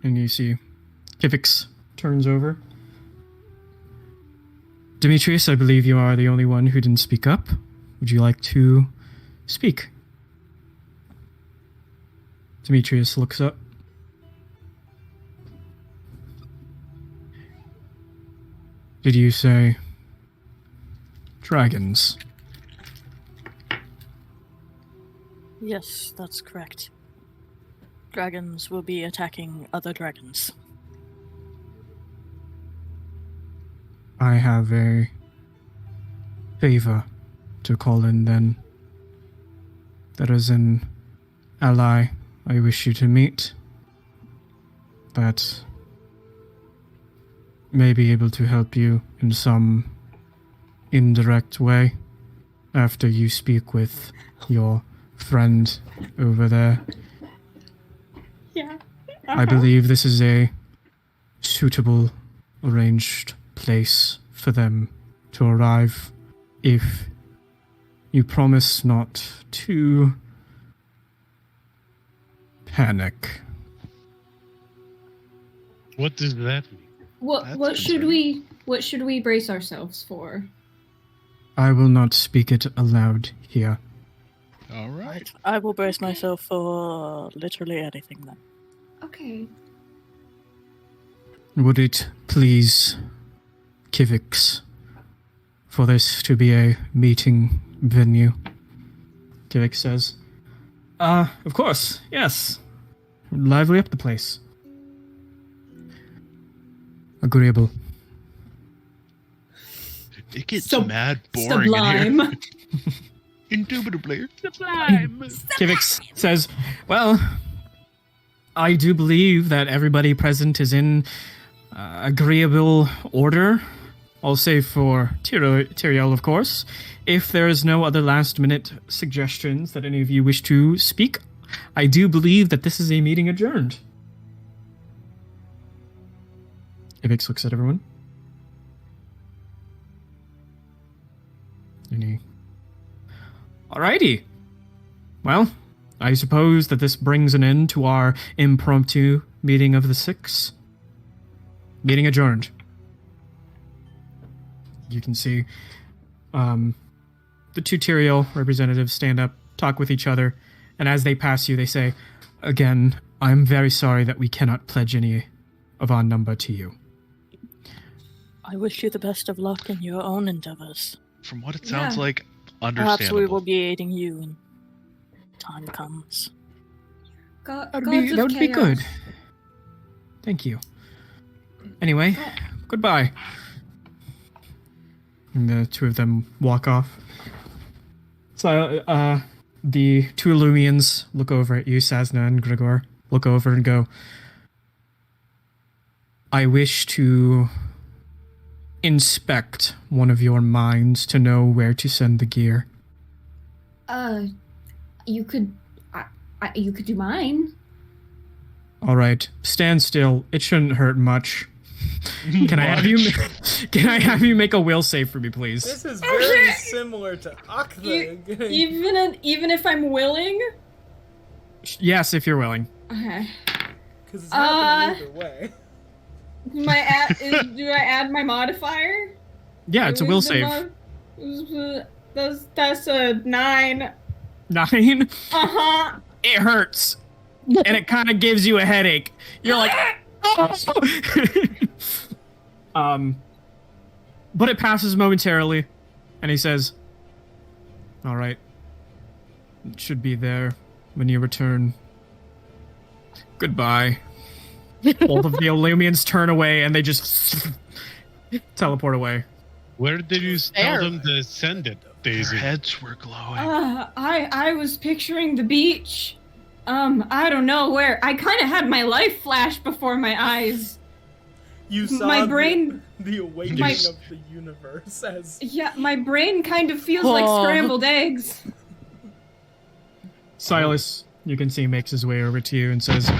And you see Kivix turns over. Demetrius, I believe you are the only one who didn't speak up. Would you like to speak? Demetrius looks up. Did you say dragons? Yes, that's correct. Dragons will be attacking other dragons. I have a favor to call in then. There is an ally I wish you to meet that may be able to help you in some indirect way after you speak with your friend over there. Yeah. I believe this is a suitable arranged place for them to arrive if you promise not to panic. What does that mean? That's What should we brace ourselves for? I will not speak it aloud here. All right. I will brace myself for literally anything then. Okay. Would it please Kivix for this to be a meeting venue? Kivix says, of course, yes. Lively up the place. Agreeable. It gets Sub- mad boring in Sublime. here. Indubitably. Kivix says, well, I do believe that everybody present is in agreeable order. I'll say for Tyrael, of course. If there is no other last-minute suggestions that any of you wish to speak, I do believe that this is a meeting adjourned. Kivix looks at everyone. Alrighty. Well, I suppose that this brings an end to our impromptu meeting of the six. Meeting adjourned. You can see the two Tyrael representatives stand up, talk with each other, and as they pass you, they say, "Again, I'm very sorry that we cannot pledge any of our number to you." I wish you the best of luck in your own endeavors. From what it sounds Yeah. like, Perhaps understandable. we will be aiding you when time comes. God, That would be good. Thank you. Anyway, goodbye. And the two of them walk off. So, the two Illumians look over at you, Sazna and Grigor, look over and go, "I wish to inspect one of your mines to know where to send the gear." You could, you could do mine. All right, stand still. It shouldn't hurt much. Can I have you make a will save for me, please? This is very similar to Aktha. Even if I'm willing. Yes, if you're willing. Okay. Because it's happening either way. Do I add my modifier? Yeah, it's a will save. That's a 9. 9? Uh-huh. It hurts. And it kind of gives you a headache. You're like, oh! But it passes momentarily, and he says, "All right, it should be there when you return. Goodbye." Both of the Illumians turn away, and they just teleport away. Where did you tell them to send it, Their Daisy? heads were glowing. I was picturing the beach. I don't know where. I kind of had my life flash before my eyes. You saw My brain- the awakening my- of the universe as Yeah, my brain kind of feels like scrambled eggs. Silas, you can see, makes his way over to you and says,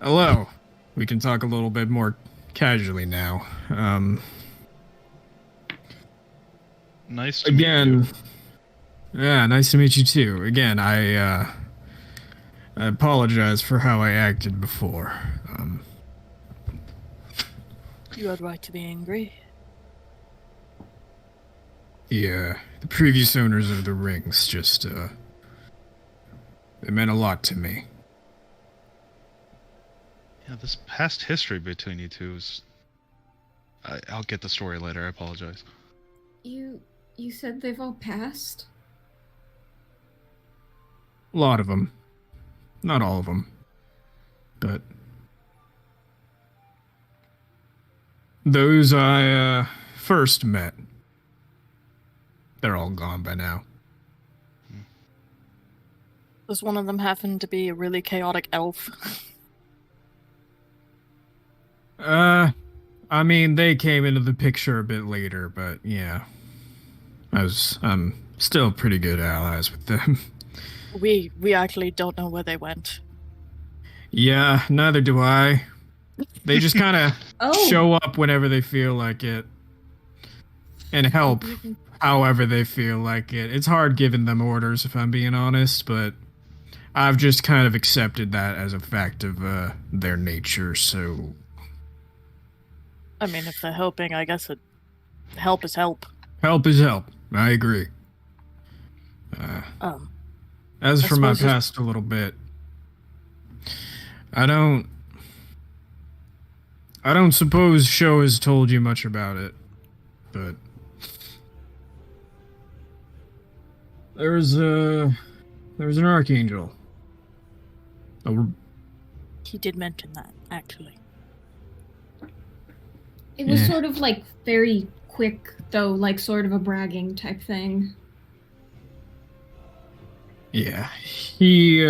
"Hello. We can talk a little bit more casually now. Nice to meet you. Again, yeah, nice to meet you too. Again, I apologize for how I acted before. You had right to be angry. The previous owners of the rings just, they meant a lot to me. Yeah, this past history between you two is... I'll get the story later, I apologize. You said they've all passed? A lot of them. Not all of them. But those I first met, they're all gone by now. Does one of them happen to be a really chaotic elf? I mean, they came into the picture a bit later, but yeah. I'm still pretty good allies with them. We actually don't know where they went. Yeah, neither do I. They just kind of Oh. show up whenever they feel like it. And help however they feel like it. It's hard giving them orders, if I'm being honest, but I've just kind of accepted that as a fact of their nature, so... I mean, if they're helping, I guess help is help. Help is help. I agree. As I for my suppose it's- past a little bit, I don't suppose Show has told you much about it, but there's an archangel. He did mention that, actually. It was Yeah. sort of like very quick, though, like sort of a bragging type thing. Yeah, he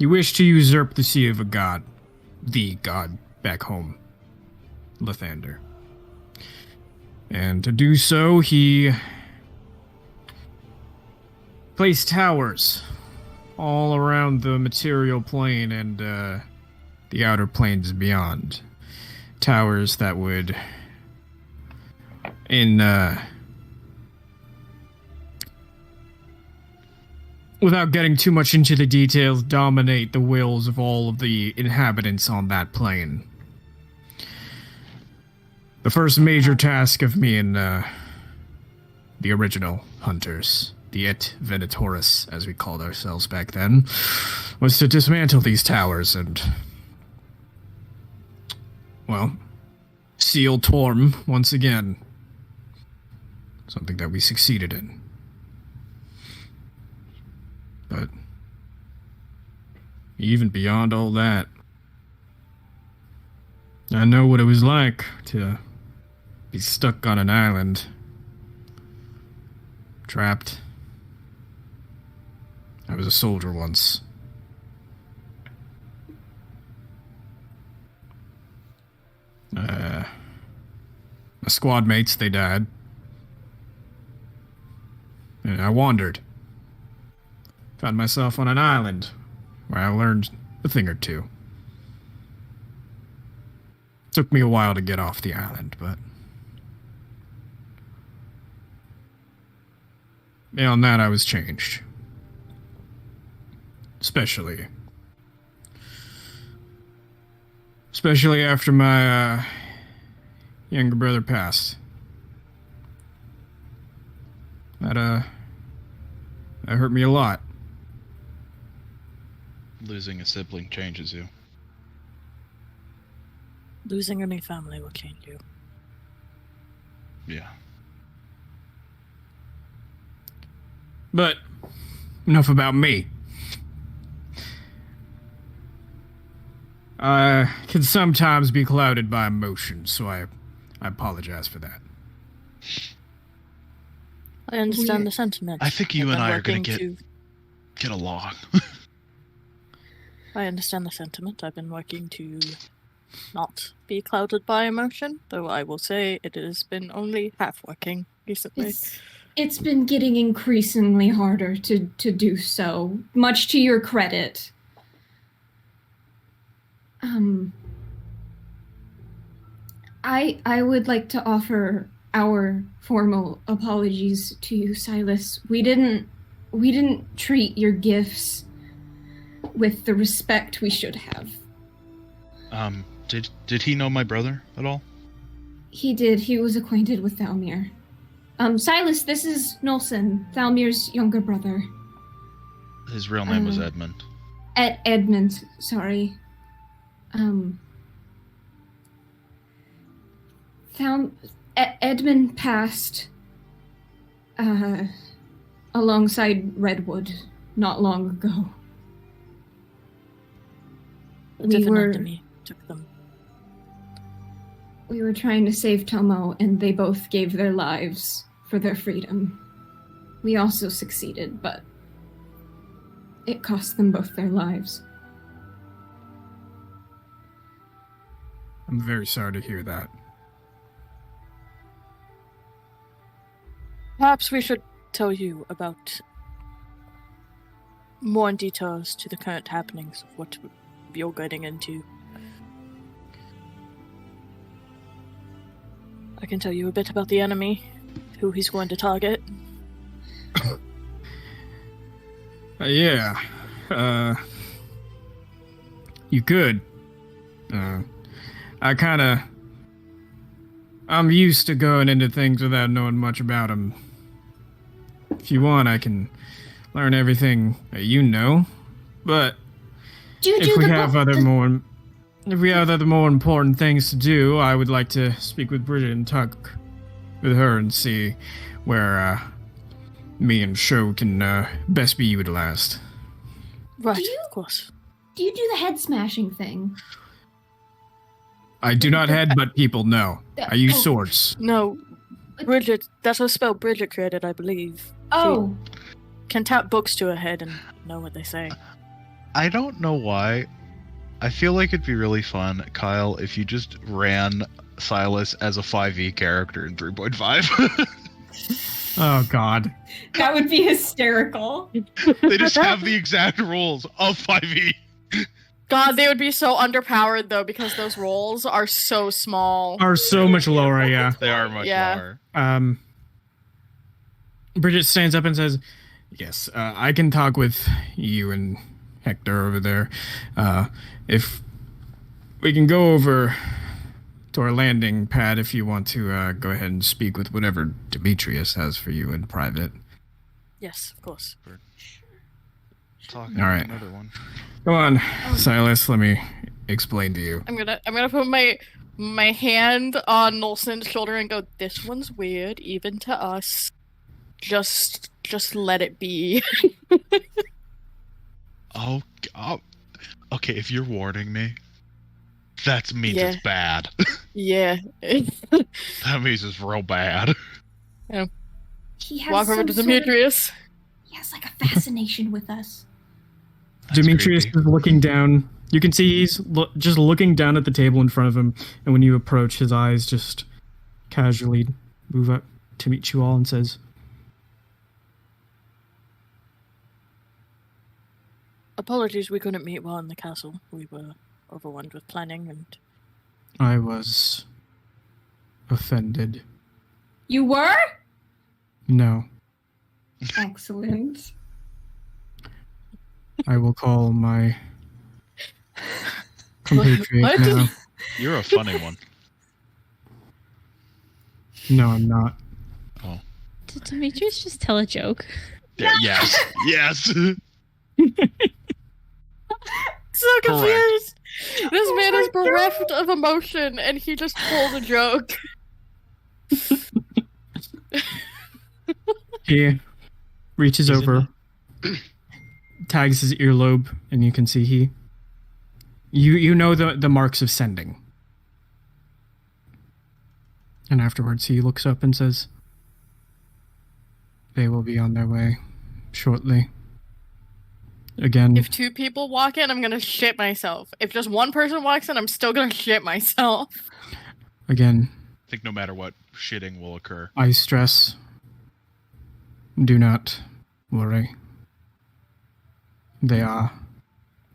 wished to usurp the sea of a god, the god back home, Lathander. And to do so, he placed towers all around the material plane and the outer planes beyond. Towers that would, without getting too much into the details, dominate the wills of all of the inhabitants on that plane. The first major task of me and the original hunters the Et Venatoris, as we called ourselves back then, was to dismantle these towers and, well, seal Torm once again. Something that we succeeded in. But even beyond all that, I know what it was like to be stuck on an island, trapped. I was a soldier once. My squad mates, they died. And I wandered. Found myself on an island where I learned a thing or two. Took me a while to get off the island, but beyond that, I was changed. Especially after my younger brother passed. That hurt me a lot. Losing a sibling changes you. Losing any family will change you. Yeah. But enough about me. I can sometimes be clouded by emotion, so I apologize for that. I understand the sentiment. I think you I've and been I are going working to get along. I understand the sentiment. I've been working to not be clouded by emotion, though I will say it has been only half working recently. It's been getting increasingly harder to do so, much to your credit. I would like to offer our formal apologies to you, Silas. We didn't treat your gifts with the respect we should have. Did he know my brother at all? He did. He was acquainted with Thalmir. Silas, this is Nolson, Thalmir's younger brother. His real name was Edmund. Edmund, sorry. Edmund passed alongside Redwood not long ago. A different enemy took them. We were trying to save Tomo, and they both gave their lives for their freedom. We also succeeded, but it cost them both their lives. I'm very sorry to hear that. Perhaps we should tell you about more details to the current happenings of what you're getting into. I can tell you a bit about the enemy, who he's going to target. Yeah. You could. I'm used to going into things without knowing much about them. If you want, I can learn everything that you know. But if we have other more important things to do, I would like to speak with Bridget and talk with her and see where me and Sho can best be utilized. Right, of course. Do you do the head smashing thing? I do not headbutt people, no. I use swords. No, Bridget, that's a spell Bridget created, I believe. Oh. She can tap books to her head and know what they say. I don't know why. I feel like it'd be really fun, Kyle, if you just ran Silas as a 5e character in 3.5. Oh, God. That would be hysterical. They just have the exact rules of 5e. God, they would be so underpowered, though, because those rolls are so small. Are so much lower, yeah. They are much lower. Bridget stands up and says, yes, I can talk with you and Hector over there. If we can go over to our landing pad if you want to go ahead and speak with whatever Demetrius has for you in private. Yes, of course. Talking All right. another one. Go on, Silas. Let me explain to you. I'm gonna put my hand on Nolson's shoulder and go, this one's weird, even to us. Just let it be. Oh, okay, if you're warning me, that means Yeah. it's bad. Yeah. That means it's real bad. He has Walk over some to sort of- Demetrius. He has like a fascination with us. That's Demetrius creepy. is looking down. You can see he's just looking down at the table in front of him, and when you approach, his eyes just casually move up to meet you all and says, Apologies, we couldn't meet while in the castle. We were overwhelmed with planning and... I was offended. You were? No, Excellent. I will call my compatriot What? now. You're a funny one. No, I'm not. Did Demetrius just tell a joke? Yeah, yes. Yes. So confused! This man is bereft of emotion and he just told a joke. He reaches He's over, tags his earlobe, and you can see you know the marks of sending. And afterwards he looks up and says, they will be on their way shortly. Again, If 2 people walk in, I'm gonna shit myself. If just 1 person walks in, I'm still gonna shit myself. again, I think no matter what, shitting will occur. I stress, do not worry. They are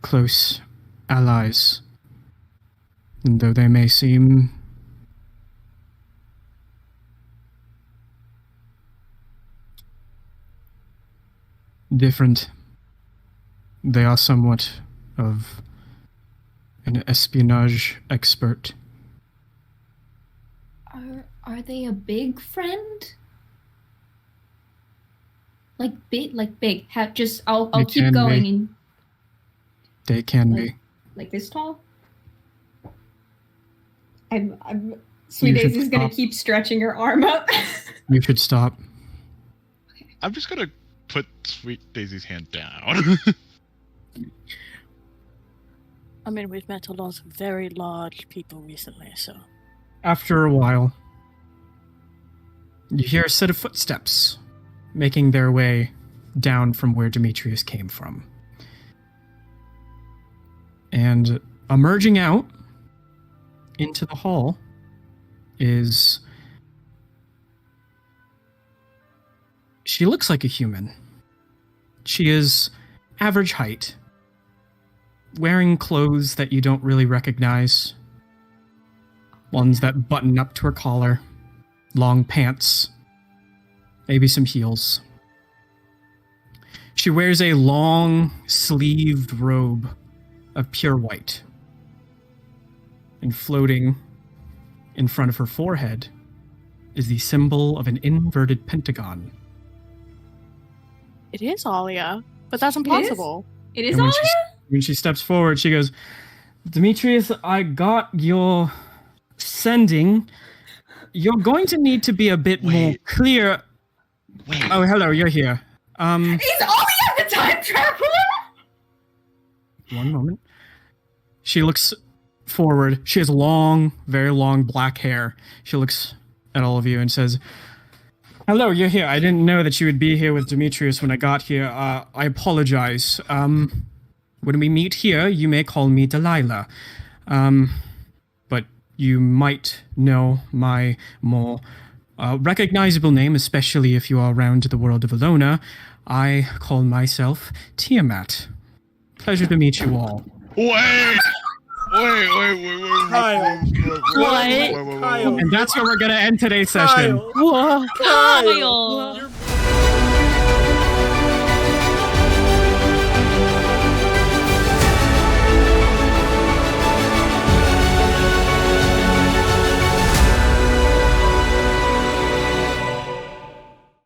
close allies. And though they may seem different, they are somewhat of an espionage expert. Are they a big friend? Like big? I'll They keep can going be. and They can Like- be. like this tall. I'm Sweet You should Daisy's gonna stop. keep stretching her arm up. You should stop. I'm just gonna put Sweet Daisy's hand down. I mean, we've met a lot of very large people recently, so... After a while, you hear a set of footsteps making their way down from where Demetrius came from. And emerging out into the hall is... She looks like a human. She is average height, wearing clothes that you don't really recognize. Ones that button up to her collar, long pants, maybe some heels. She wears a long sleeved robe of pure white. And floating in front of her forehead is the symbol of an inverted pentagon. It is Alia, but that's impossible. It is And all when she steps forward, she goes, Demetrius, I got your sending. You're going to need to be a bit more Wait. clear. Wait. Oh, hello, you're here. He's Alia the time traveler! One moment. She looks forward. She has long, very long black hair. She looks at all of you and says, hello, you're here. I didn't know that you would be here with Demetrius when I got here. I apologize. When we meet here, you may call me Delilah. But you might know my more recognizable name, especially if you are around the world of Alona. I call myself Tiamat. Pleasure to meet you all. Wait! Kyle. What? Kyle. And that's where we're going to end today's session. Kyle. Whoa. Kyle! You're